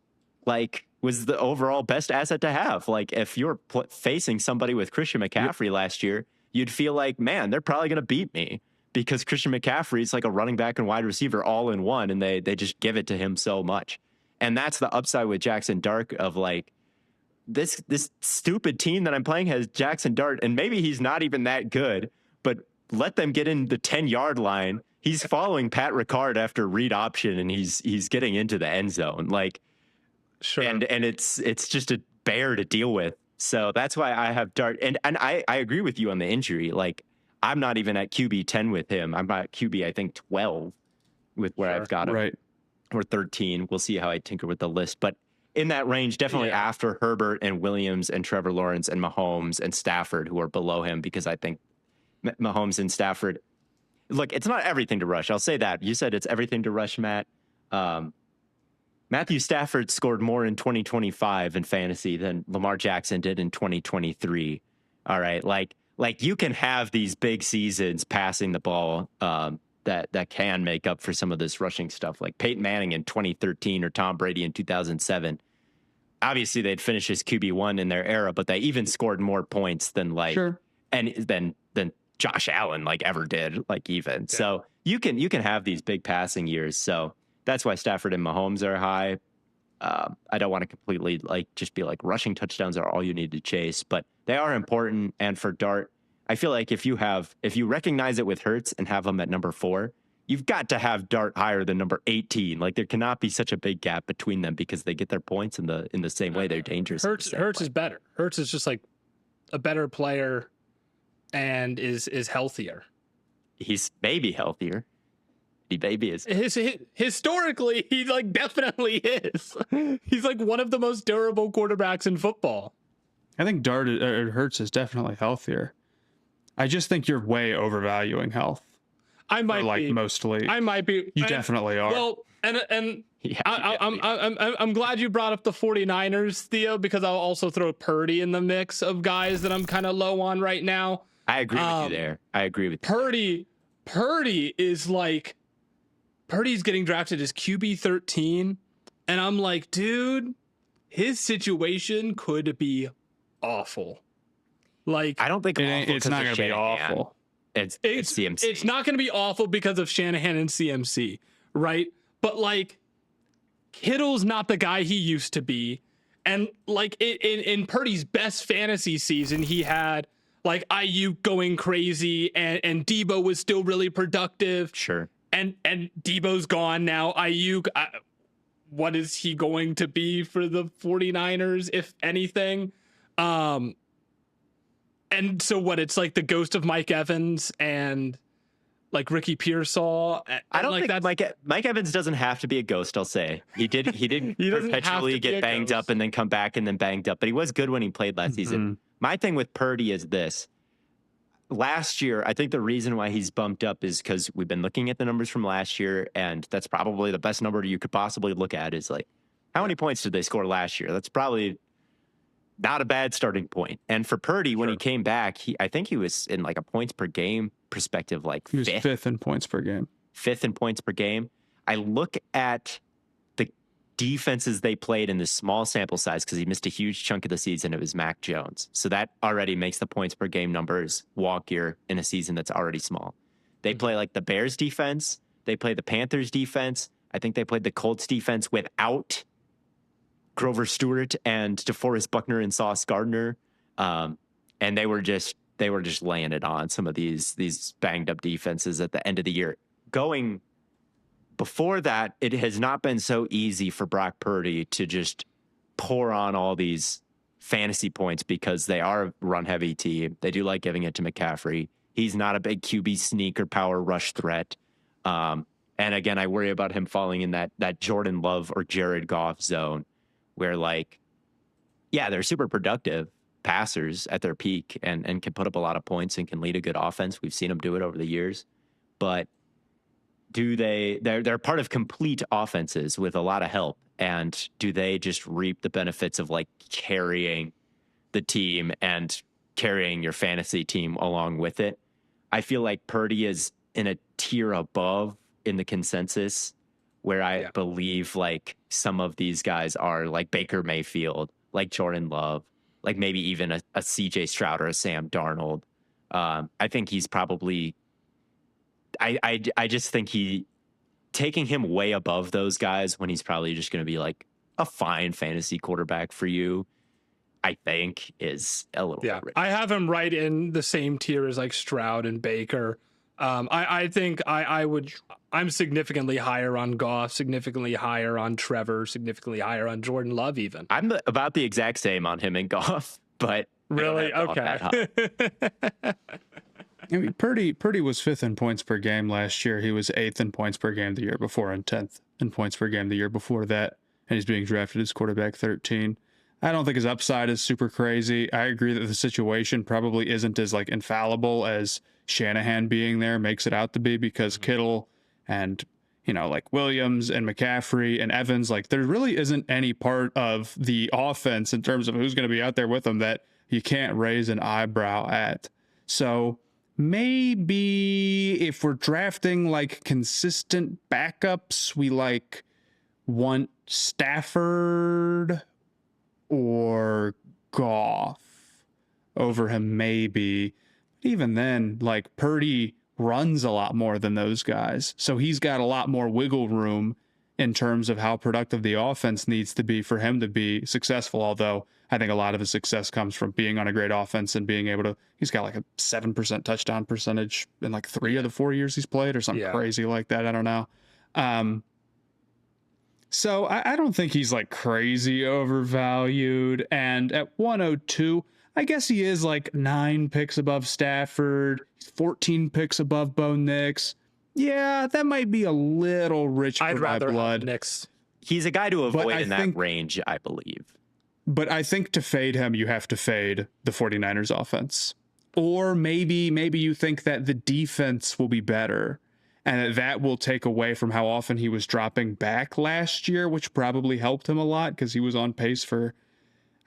like was the overall best asset to have. Like if you're facing somebody with Christian McCaffrey last year, you'd feel like, man, they're probably going to beat me because Christian McCaffrey is like a running back and wide receiver all in one, and they just give it to him so much. And that's the upside with Jackson Dart of like, this stupid team that I'm playing has Jackson Dart, and maybe he's not even that good, but let them get in the 10-yard line. He's following Pat Ricard after read option, and he's getting into the end zone. Like, and it's just a bear to deal with. So that's why I have Dart. And I agree with you on the injury. Like, I'm not even at QB 10 with him. I'm at QB, I think, 12 with where I've got him. Right. Or 13. We'll see how I tinker with the list. But in that range, definitely after Herbert and Williams and Trevor Lawrence and Mahomes and Stafford, who are below him, because I think Mahomes and Stafford, look, it's not everything to rush. I'll say that. You said it's everything to rush, Matt. Matthew Stafford scored more in 2025 in fantasy than Lamar Jackson did in 2023. All right. Like you can have these big seasons passing the ball, that can make up for some of this rushing stuff, like Peyton Manning in 2013 or Tom Brady in 2007. Obviously, they'd finished as QB1 in their era, but they even scored more points than than Josh Allen like ever did, like even. Yeah. So you can have these big passing years. So that's why Stafford and Mahomes are high. I don't want to completely just be like rushing touchdowns are all you need to chase, but they are important. And for Dart, I feel like if you recognize it with Hurts and have them at number 4, you've got to have Dart higher than number 18. Like there cannot be such a big gap between them because they get their points in the same way. They're dangerous. Hurts is better. Hurts is just like a better player and is healthier. He's maybe healthier. He maybe is. Historically, he like definitely is. He's like one of the most durable quarterbacks in football. I think Hurts is definitely healthier. I just think you're way overvaluing health. I might be. Mostly. I might be. You definitely are. Well, and I'm glad you brought up the 49ers, Theo, because I'll also throw Purdy in the mix of guys that I'm kind of low on right now. I agree with you there. I agree with you. Purdy is like, Purdy's getting drafted as QB 13, and I'm like, dude, his situation could be awful. Like, I don't think it's not going to be awful. It's CMC. It's not going to be awful because of Shanahan and CMC, right? But like, Kittle's not the guy he used to be, and like in Purdy's best fantasy season, he had like Ayuk going crazy, and Debo was still really productive. Sure. And Debo's gone now. Ayuk, what is he going to be for the 49ers, if anything? And so what, it's like the ghost of Mike Evans and like Ricky Pearsall. I don't think Mike Evans doesn't have to be a ghost. I'll say he didn't He doesn't have perpetually to be a get banged ghost. up and then come back and then banged up, but he was good when he played last season. My thing with Purdy is this. Last year, I think the reason why he's bumped up is because we've been looking at the numbers from last year, and that's probably the best number you could possibly look at is like, how many points did they score last year? That's probably not a bad starting point. And for Purdy, when he came back, I think he was in like a points per game perspective, like he was fifth in points per game. Fifth in points per game. I look at the defenses they played in this small sample size because he missed a huge chunk of the season. It was Mac Jones. So that already makes the points per game numbers wonkier in a season that's already small. They play like the Bears defense. They play the Panthers defense. I think they played the Colts defense without Grover Stewart and DeForest Buckner and Sauce Gardner. And they were just laying it on some of these banged up defenses at the end of the year. Going before that, it has not been so easy for Brock Purdy to just pour on all these fantasy points because they are a run-heavy team. They do like giving it to McCaffrey. He's not a big QB sneak or power rush threat. And again, I worry about him falling in that Jordan Love or Jared Goff zone where, like, yeah, they're super productive passers at their peak and can put up a lot of points and can lead a good offense. We've seen them do it over the years. But they're part of complete offenses with a lot of help, and do they just reap the benefits of like carrying the team and carrying your fantasy team along with it? I feel like Purdy is in a tier above in the consensus where I believe like some of these guys are like Baker Mayfield, like Jordan Love, like maybe even a CJ Stroud or a Sam Darnold. I think he's probably I just think taking him way above those guys when he's probably just going to be like a fine fantasy quarterback for you, I think is a little bit rich. I have him right in the same tier as like Stroud and Baker. I think I'm significantly higher on Goff, significantly higher on Trevor, significantly higher on Jordan Love even. I'm about the exact same on him and Goff, but really? Okay. I mean, Purdy was fifth in points per game last year. He was eighth in points per game the year before and 10th in points per game the year before that. And he's being drafted as quarterback 13. I don't think his upside is super crazy. I agree that the situation probably isn't as like infallible as Shanahan being there makes it out to be, because Kittle and, you know, like Williams and McCaffrey and Evans, like there really isn't any part of the offense in terms of who's going to be out there with them that you can't raise an eyebrow at. So maybe if we're drafting like consistent backups, we like want Stafford or Goff over him maybe. Even then, like Purdy runs a lot more than those guys. So he's got a lot more wiggle room in terms of how productive the offense needs to be for him to be successful. Although I think a lot of his success comes from being on a great offense and being able to, he's got like a 7% touchdown percentage in like 3 of the 4 years he's played or something crazy like that. I don't know. So I don't think he's like crazy overvalued. And at 102, I guess he is like 9 picks above Stafford, 14 picks above Bo Nix. Yeah, that might be a little rich for my blood. Nix. He's a guy to avoid in that range, I believe. But I think to fade him, you have to fade the 49ers offense. Or maybe you think that the defense will be better and that will take away from how often he was dropping back last year, which probably helped him a lot because he was on pace for,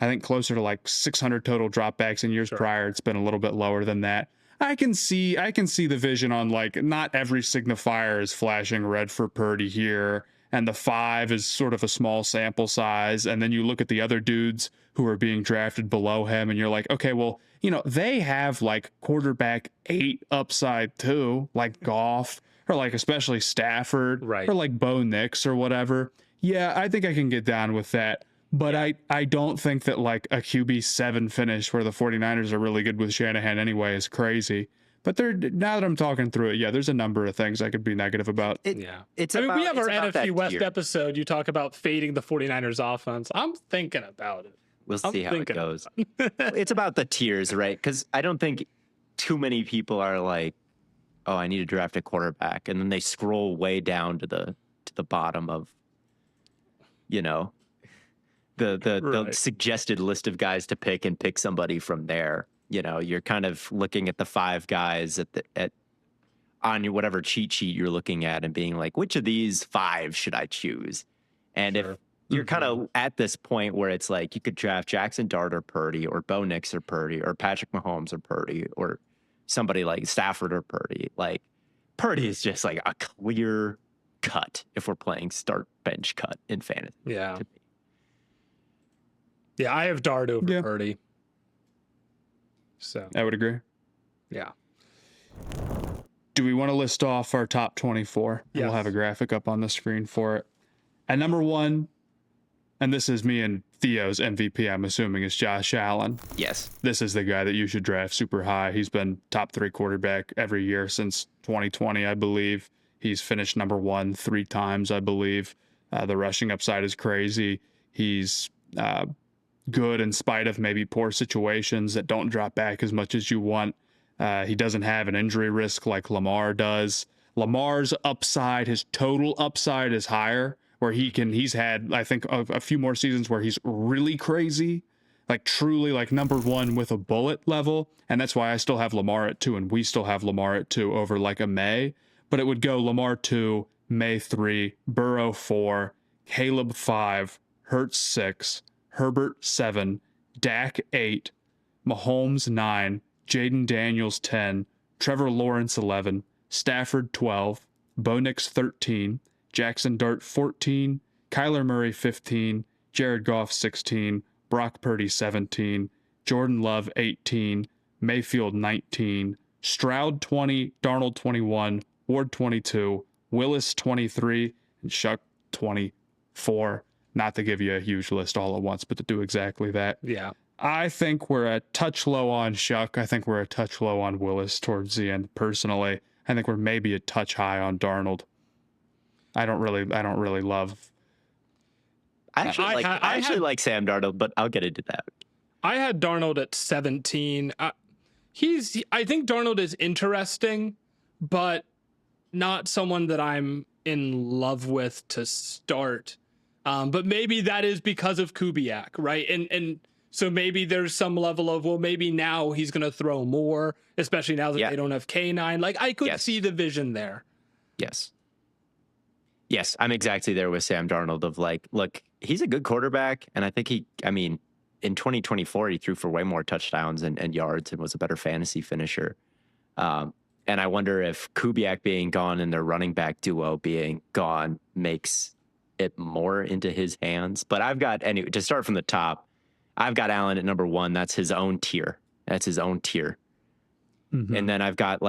I think, closer to like 600 total dropbacks in years prior. It's been a little bit lower than that. I can see the vision on like not every signifier is flashing red for Purdy here. And the 5 is sort of a small sample size. And then you look at the other dudes who are being drafted below him and you're like, okay, well, you know, they have like quarterback 8 upside too, like Goff or like especially Stafford or like Bo Nix or whatever. Yeah, I think I can get down with that. But I don't think that like a QB 7 finish where the 49ers are really good with Shanahan anyway is crazy. But now that I'm talking through it, there's a number of things I could be negative about. We have our NFC West episode. You talk about fading the 49ers offense. I'm thinking about it. We'll see how it goes. It's about the tiers, right? Because I don't think too many people are like oh, I need to draft a quarterback, and then they scroll way down to the bottom of, you know, the suggested list of guys to pick and pick somebody from there. You know, you're kind of looking at the 5 guys on your whatever cheat sheet you're looking at and being like, which of these 5 should I choose? And if you're kind of at this point where it's like you could draft Jackson Dart or Purdy or Bo Nix or Purdy or Patrick Mahomes or Purdy or somebody like Stafford or Purdy. Like Purdy is just like a clear cut if we're playing start bench cut in fantasy. Yeah. Yeah, I have Dart over Purdy. So I would agree. Yeah. Do we want to list off our top 24? Yes. We'll have a graphic up on the screen for it. At number 1, and this is me and Theo's MVP, I'm assuming, is Josh Allen. Yes. This is the guy that you should draft super high. He's been top 3 quarterback every year since 2020, I believe. He's finished number 1 3 times, I believe. The rushing upside is crazy. He's good in spite of maybe poor situations that don't drop back as much as you want. He doesn't have an injury risk like Lamar does. Lamar's upside, his total upside is higher, where he's had, I think, a few more seasons where he's really crazy, like truly like number 1 with a bullet level. And that's why I still have Lamar at 2, and we still have Lamar at 2 over like a May. But it would go Lamar 2, May 3, Burrow 4, Caleb 5, Hurts 6, Herbert 7, Dak 8, Mahomes 9, Jaden Daniels 10, Trevor Lawrence 11, Stafford 12, Bo Nix 13, Jackson Dart 14, Kyler Murray 15, Jared Goff 16, Brock Purdy 17, Jordan Love 18, Mayfield 19, Stroud 20, Darnold 21, Ward 22, Willis 23, and Shuck 24. Not to give you a huge list all at once, but to do exactly that. Yeah. I think we're a touch low on Shuck. I think we're a touch low on Willis towards the end. Personally, I think we're maybe a touch high on Darnold. I don't really love. I actually like Sam Darnold, but I'll get into that. I had Darnold at 17. I think Darnold is interesting, but not someone that I'm in love with to start. But maybe that is because of Kubiak, right? And so maybe there's some level of, well, maybe now he's going to throw more, especially now that they don't have K9. Like, I could see the vision there. Yes, I'm exactly there with Sam Darnold of like, look, he's a good quarterback. And I think in 2024, he threw for way more touchdowns and yards and was a better fantasy finisher. And I wonder if Kubiak being gone and their running back duo being gone makes it more into his hands. But to start from the top, I've got Allen at number 1. That's his own tier. Mm-hmm. And then I've got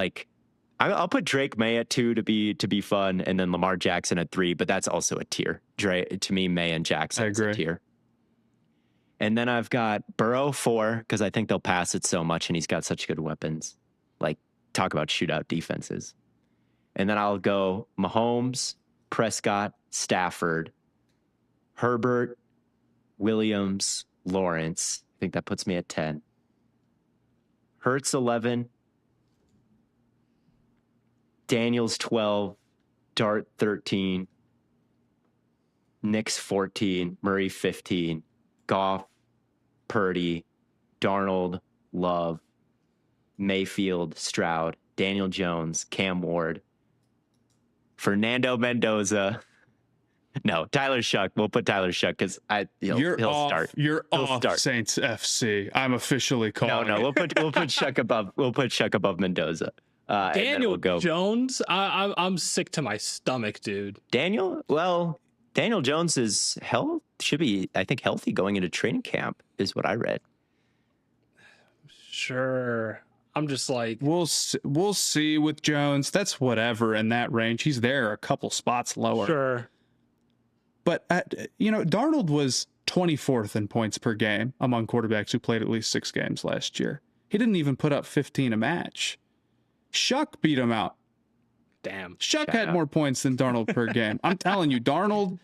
I'll put Drake May at 2 to be fun, and then Lamar Jackson at 3, but that's also a tier. To me, May and Jackson is a tier. And then I've got Burrow 4, because I think they'll pass it so much, and he's got such good weapons. Like, talk about shootout defenses. And then I'll go Mahomes, Prescott, Stafford, Herbert, Williams, Lawrence. I think that puts me at 10. Hurts 11. Daniels 12, Dart 13, Nix 14, Murray 15, Goff, Purdy, Darnold, Love, Mayfield, Stroud, Daniel Jones, Cam Ward, Fernando Mendoza. No, Tyler Shuck. We'll put Tyler Shuck because he'll start. He'll start. Saints FC. I'm officially calling. No. We'll put Shuck above. We'll put Shuck above Mendoza. Daniel Jones, I'm sick to my stomach, dude. Daniel Jones should be, I think, healthy going into training camp is what I read. Sure. I'm just like, we'll see with Jones. That's whatever in that range. He's there a couple spots lower. Sure. But Darnold was 24th in points per game among quarterbacks who played at least 6 games last year. He didn't even put up 15 a match. Shuck beat him out. Damn. Shuck had more points than Darnold per game. I'm telling you, Darnold,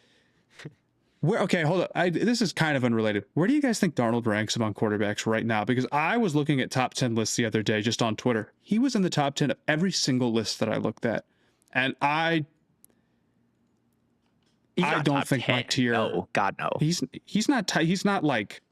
Okay, hold up. This is kind of unrelated. Where do you guys think Darnold ranks among quarterbacks right now? Because I was looking at top 10 lists the other day just on Twitter. He was in the top 10 of every single list that I looked at. And I don't think 10. my tier. No, God, no. He's not like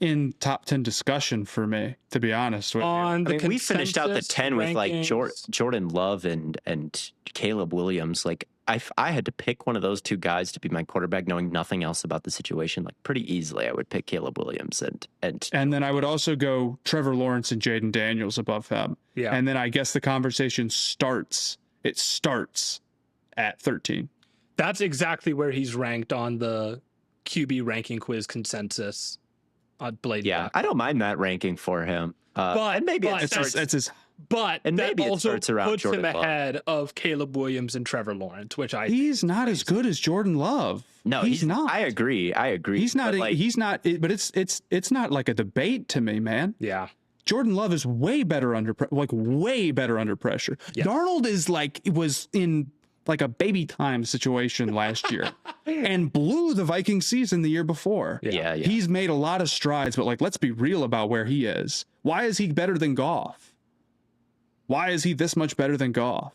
in top 10 discussion for me, to be honest with you. On the we finished out the consensus 10 with like rankings- Jordan Love and Caleb Williams. Like I had to pick one of those two guys to be my quarterback, knowing nothing else about the situation. Like pretty easily, I would pick Caleb Williams and then I would also go Trevor Lawrence and Jaden Daniels above him. Yeah. And then I guess the conversation starts. It starts at 13. That's exactly where he's ranked on the QB ranking quiz consensus on Blaiden. Yeah, I don't mind that ranking for him. But and maybe but it starts. It's his. But And that maybe it also starts around puts Jordan him Love. ahead of Caleb Williams and Trevor Lawrence, which He's not as good as Jordan Love. No, he's not. I agree. He's not. But, like, He's not. But it's not like a debate to me, man. yeah. Jordan Love is way better way better under pressure. Yes. Darnold is was in like a baby time situation last year and blew the Viking season the year before. Yeah. He's made a lot of strides, but like, let's be real about where he is. Why is he better than Goff? Why is he this much better than Goff?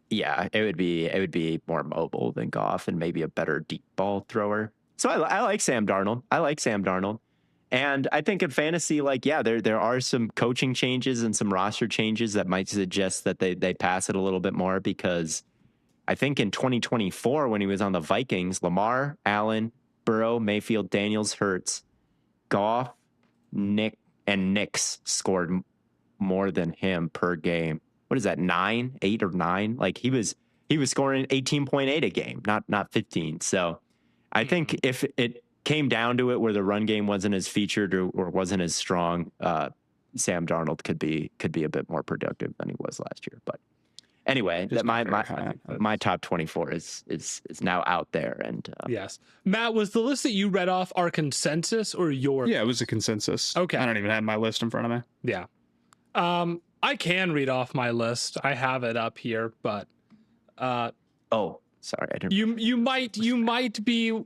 Yeah, it would be more mobile than Goff and maybe a better deep ball thrower. So I like Sam Darnold. And I think in fantasy, like, yeah, there are some coaching changes and some roster changes that might suggest that they pass it a little bit more, because I think in 2024, when he was on the Vikings, Lamar, Allen, Burrow, Mayfield, Daniels, Hurts, Goff, Nix scored more than him per game. What is that, 8 or 9? Like he was scoring 18.8 a game, not 15. So I think if it came down to it where the run game wasn't as featured or wasn't as strong, Sam Darnold could be a bit more productive than he was last year. But anyway, that my top 24 is now out there. And Yes. Matt, was the list that you read off our consensus or your? Yeah, it was a consensus. Okay. I don't even have my list in front of me. Yeah. I can read off my list. I have it up here, but oh, sorry, I didn't. you might be.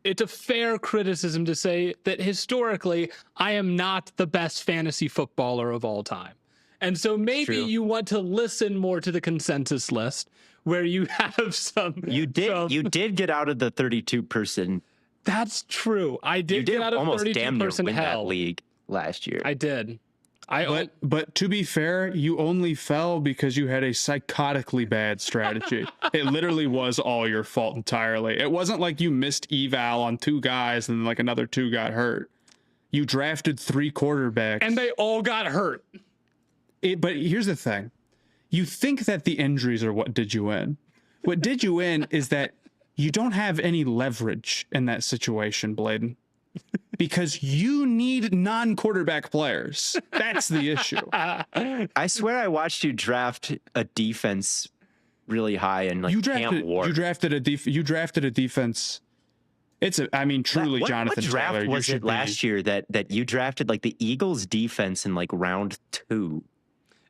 It's a fair criticism to say that historically I am not the best fantasy footballer of all time. And so maybe you want to listen more to the consensus list where you have some. You did get out of the 32-person. That's true. I did get out of almost 32 damn near person win hell. that league last year. I did. But to be fair, you only fell because you had a psychotically bad strategy. It literally was all your fault entirely. It wasn't like you missed eval on 2 guys and like another 2 got hurt. You drafted 3 quarterbacks. And they all got hurt. But here's the thing. You think that the injuries are what did you in. What did you in is that you don't have any leverage in that situation, Blaiden. Because you need non-quarterback players. That's the issue. I swear I watched you draft a defense really high and like You drafted a defense. Truly, what Jonathan draft Taylor. Was it last year that you drafted like the Eagles defense in like round 2?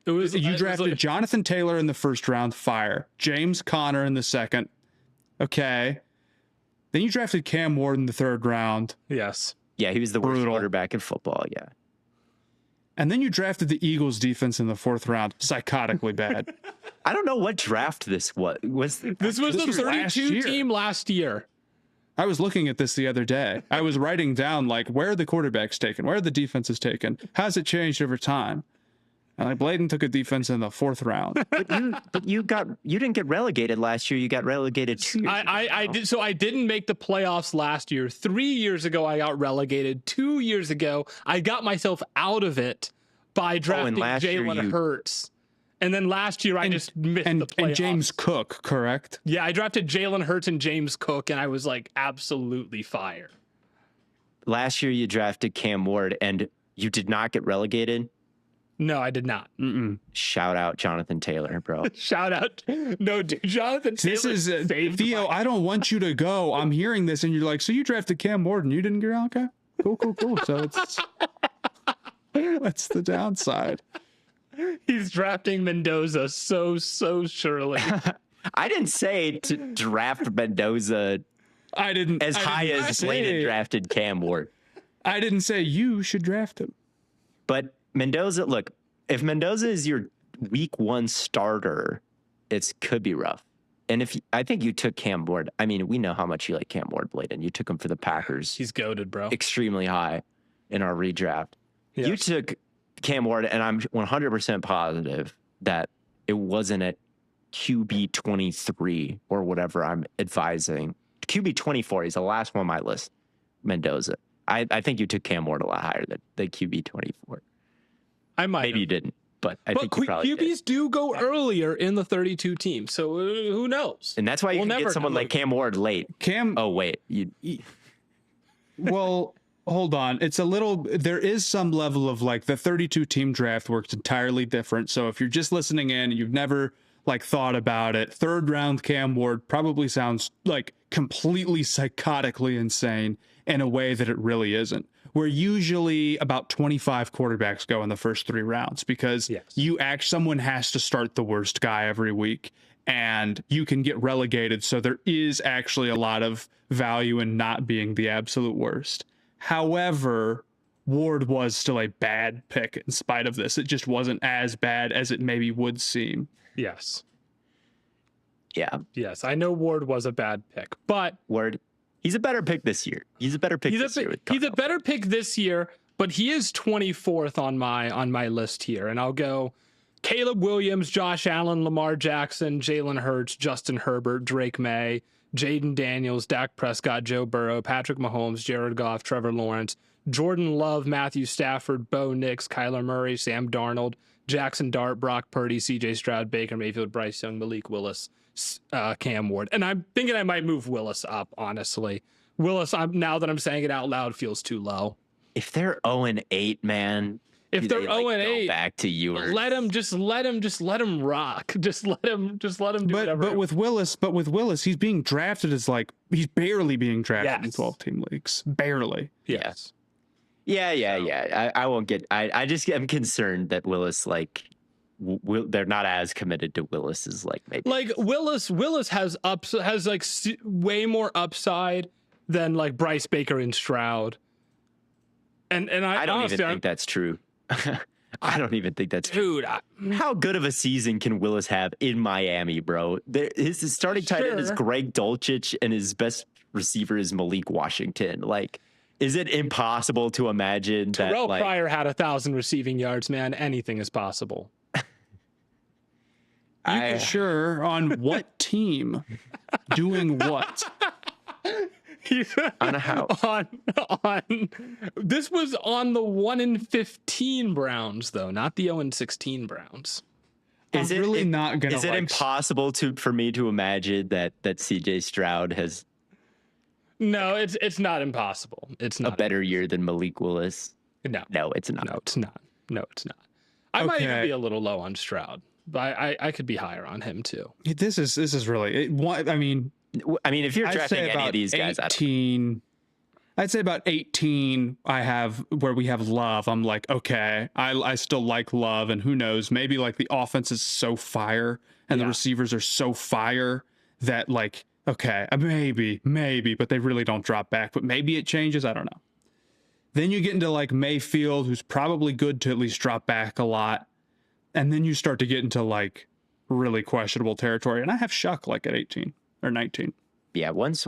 You drafted Jonathan Taylor in the first round, fire. James Conner in the second. Okay. Then you drafted Cam Ward in the 3rd round. Yes. Yeah, he was the worst quarterback in football. Yeah. And then you drafted the Eagles defense in the 4th round. Psychotically bad. I don't know what draft this was. This was the 32 team last year. I was looking at this the other day. I was writing down, like, where are the quarterbacks taken? Where are the defenses taken? How's it changed over time? And like Blaiden took a defense in the 4th round. But you didn't get relegated last year. You got relegated 2 years I did. So I didn't make the playoffs last year. 3 years ago, I got relegated. 2 years ago, I got myself out of it by drafting Jalen Hurts. And then last year, I just missed the playoffs. And James Cook, correct? Yeah, I drafted Jalen Hurts and James Cook, and I was like absolutely fired. Last year, you drafted Cam Ward, and you did not get relegated. No, I did not. Shout out Jonathan Taylor, bro. Shout out. No, dude, Jonathan Taylor. This is Theo. I don't want you to go. I'm hearing this, and you're like, so you drafted Cam Ward and you didn't get out? Okay, cool. So that's the downside. He's drafting Mendoza so surely. I didn't say to draft Mendoza I didn't as high as Blaiden drafted Cam Ward. I didn't say you should draft him. But Mendoza, look, if Mendoza is your week 1 starter, it could be rough. And I think you took Cam Ward. I mean, we know how much you like Cam Ward, Blaiden. You took him for the Packers. He's goated, bro. Extremely high in our redraft. Yes. You took Cam Ward, and I'm 100% positive that it wasn't at QB 23 or whatever I'm advising. QB 24 is the last one on my list, Mendoza. I think you took Cam Ward a lot higher than QB 24. I might. Maybe you didn't, but I think you probably QBs do go earlier in the 32 team, so who knows? And that's why you can get someone like Cam Ward late. Oh, wait. Well, hold on. It's a little, there is some level of like the 32 team draft works entirely different. So if you're just listening in and you've never like thought about it, 3rd round Cam Ward probably sounds like completely psychotically insane in a way that it really isn't. Where usually about 25 quarterbacks go in the first 3 rounds because someone has to start the worst guy every week and you can get relegated. So there is actually a lot of value in not being the absolute worst. However, Ward was still a bad pick in spite of this. It just wasn't as bad as it maybe would seem. Yes. Yeah. Yes, I know Ward was a bad pick, but Ward, he's a better pick this year. He's a better pick this year. He's a better pick this year, but he is 24th on my list here, and I'll go Caleb Williams, Josh Allen, Lamar Jackson, Jalen Hurts, Justin Herbert, Drake May, Jaden Daniels, Dak Prescott, Joe Burrow, Patrick Mahomes, Jared Goff, Trevor Lawrence, Jordan Love, Matthew Stafford, Bo Nix, Kyler Murray, Sam Darnold, Jackson Dart, Brock Purdy, CJ Stroud, Baker Mayfield, Bryce Young, Malik Willis, Cam Ward. And I'm thinking I might move Willis up, honestly. Willis, now that I'm saying it out loud, feels too low. If they're 0-8, man. If they're 0-8, back to you. Let him rock. Just let him do whatever. But with Willis, he's being drafted as like he's barely being drafted in 12-team leagues. Barely. Yes. Yeah. I won't get. I just am concerned that Willis they're not as committed to Willis as maybe. Like Willis has way more upside than like Bryce Baker and Stroud. And I don't honestly, even think that's true. I don't even think that's true. Dude, how good of a season can Willis have in Miami, bro? His starting tight end is Greg Dulcich, and his best receiver is Malik Washington. Like, is it impossible to imagine Terrell that Pryor had 1,000 receiving yards, man? Anything is possible. Sure. On what team? Doing what? On how? On this was on the 1-15 Browns, though, not the 0-16 Browns. Is it really not gonna? Is it impossible for me to imagine that CJ Stroud has? No, it's not impossible. It's not a better year than Malik Willis. No, it's not. No, it's not. I might even be a little low on Stroud, but I could be higher on him too. This is really. I mean, if you're drafting any of these guys, 18, I'd say about 18. I have where we have Love. I'm like, okay, I still like Love, and who knows? Maybe like the offense is so fire and the receivers are so fire that like, okay, maybe, but they really don't drop back. But maybe it changes. I don't know. Then you get into like Mayfield, who's probably good to at least drop back a lot, and then you start to get into like really questionable territory. And I have Shuck like at 18. Or 19. Yeah, once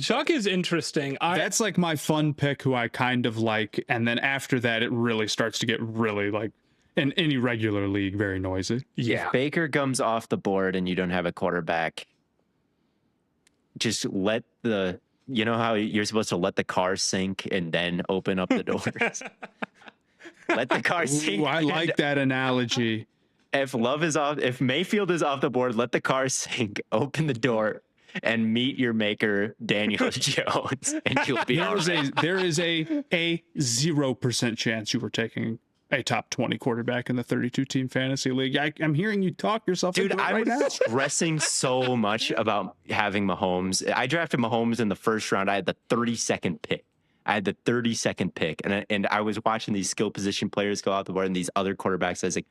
Chuck is interesting. That's like my fun pick who I kind of like. And then after that, it really starts to get really like in any regular league, very noisy. Yeah. If Baker comes off the board and you don't have a quarterback, just let you know how you're supposed to let the car sink and then open up the doors. Let the car sink. Ooh, I like that analogy. If Mayfield is off the board, let the car sink, open the door, and meet your maker, Daniel Jones, and you'll be all right. There is a 0% chance you were taking a top 20 quarterback in the 32-team fantasy league. I'm hearing you talk yourself into it right now. I was stressing so much about having Mahomes. I drafted Mahomes in the first round. I had the 32nd pick. And I was watching these skill position players go out the board and these other quarterbacks. I was like,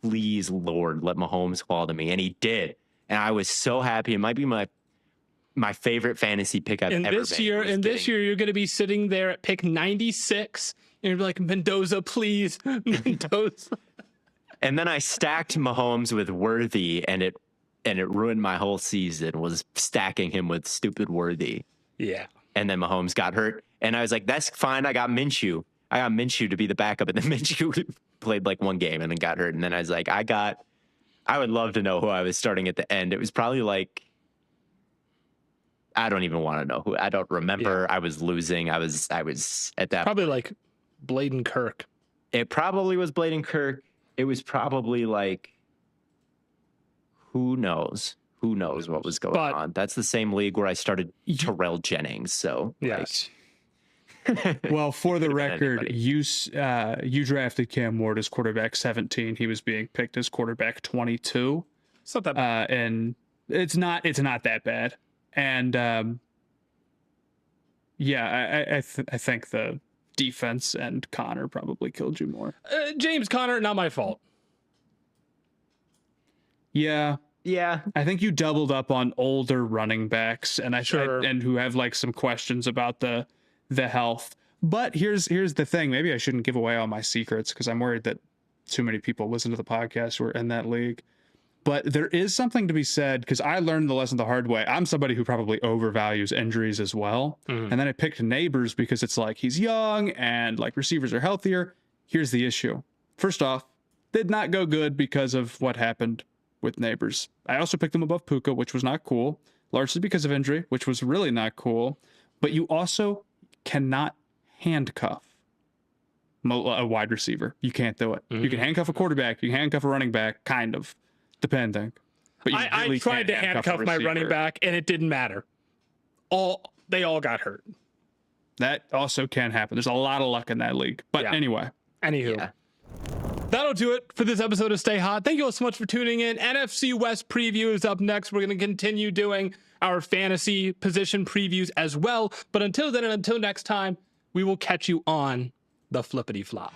please, Lord, let Mahomes fall to me. And he did. and I was so happy. It might be my favorite fantasy pick I've ever made. This year, you're going to be sitting there at pick 96, and you're like, Mendoza, please, Mendoza. And then I stacked Mahomes with Worthy, and it ruined my whole season. Was stacking him with stupid Worthy. Yeah. And then Mahomes got hurt, and I was like, that's fine. I got Minshew to be the backup, and then Minshew played like one game and then got hurt. And then I was like, I would love to know who I was starting at the end. It was probably like, I don't even want to know who. I don't remember. Yeah. I was losing. I was at that probably point. Like Blaiden Kirk. It probably was Blaiden Kirk. It was probably like, who knows what was going on. That's the same league where I started Terrell Jennings. So yes. Well, for the record, you drafted Cam Ward as quarterback 17. He was being picked as quarterback 22. It's not that bad. And it's not that bad. And I think the defense and Connor probably killed you more. James Conner, not my fault. Yeah. I think you doubled up on older running backs, and and who have like some questions about the health. But here's the thing. Maybe I shouldn't give away all my secrets because I'm worried that too many people listen to the podcast who are in that league. But there is something to be said, because I learned the lesson the hard way. I'm somebody who probably overvalues injuries as well. Mm-hmm. And then I picked Neighbors because it's like he's young and like receivers are healthier. Here's the issue. First off, did not go good because of what happened with Neighbors. I also picked him above Puka, which was not cool, largely because of injury, which was really not cool. But you also cannot handcuff a wide receiver. You can't do it. Mm-hmm. You can handcuff a quarterback. You can handcuff a running back, kind of. Depending. But I tried to handcuff my running back, and it didn't matter. They all got hurt. That also can happen. There's a lot of luck in that league. But anyway. Anywho. That'll do it for this episode of Stay Hot. Thank you all so much for tuning in. NFC West preview is up next. We're going to continue doing our fantasy position previews as well. But until then and until next time, we will catch you on the flippity flop.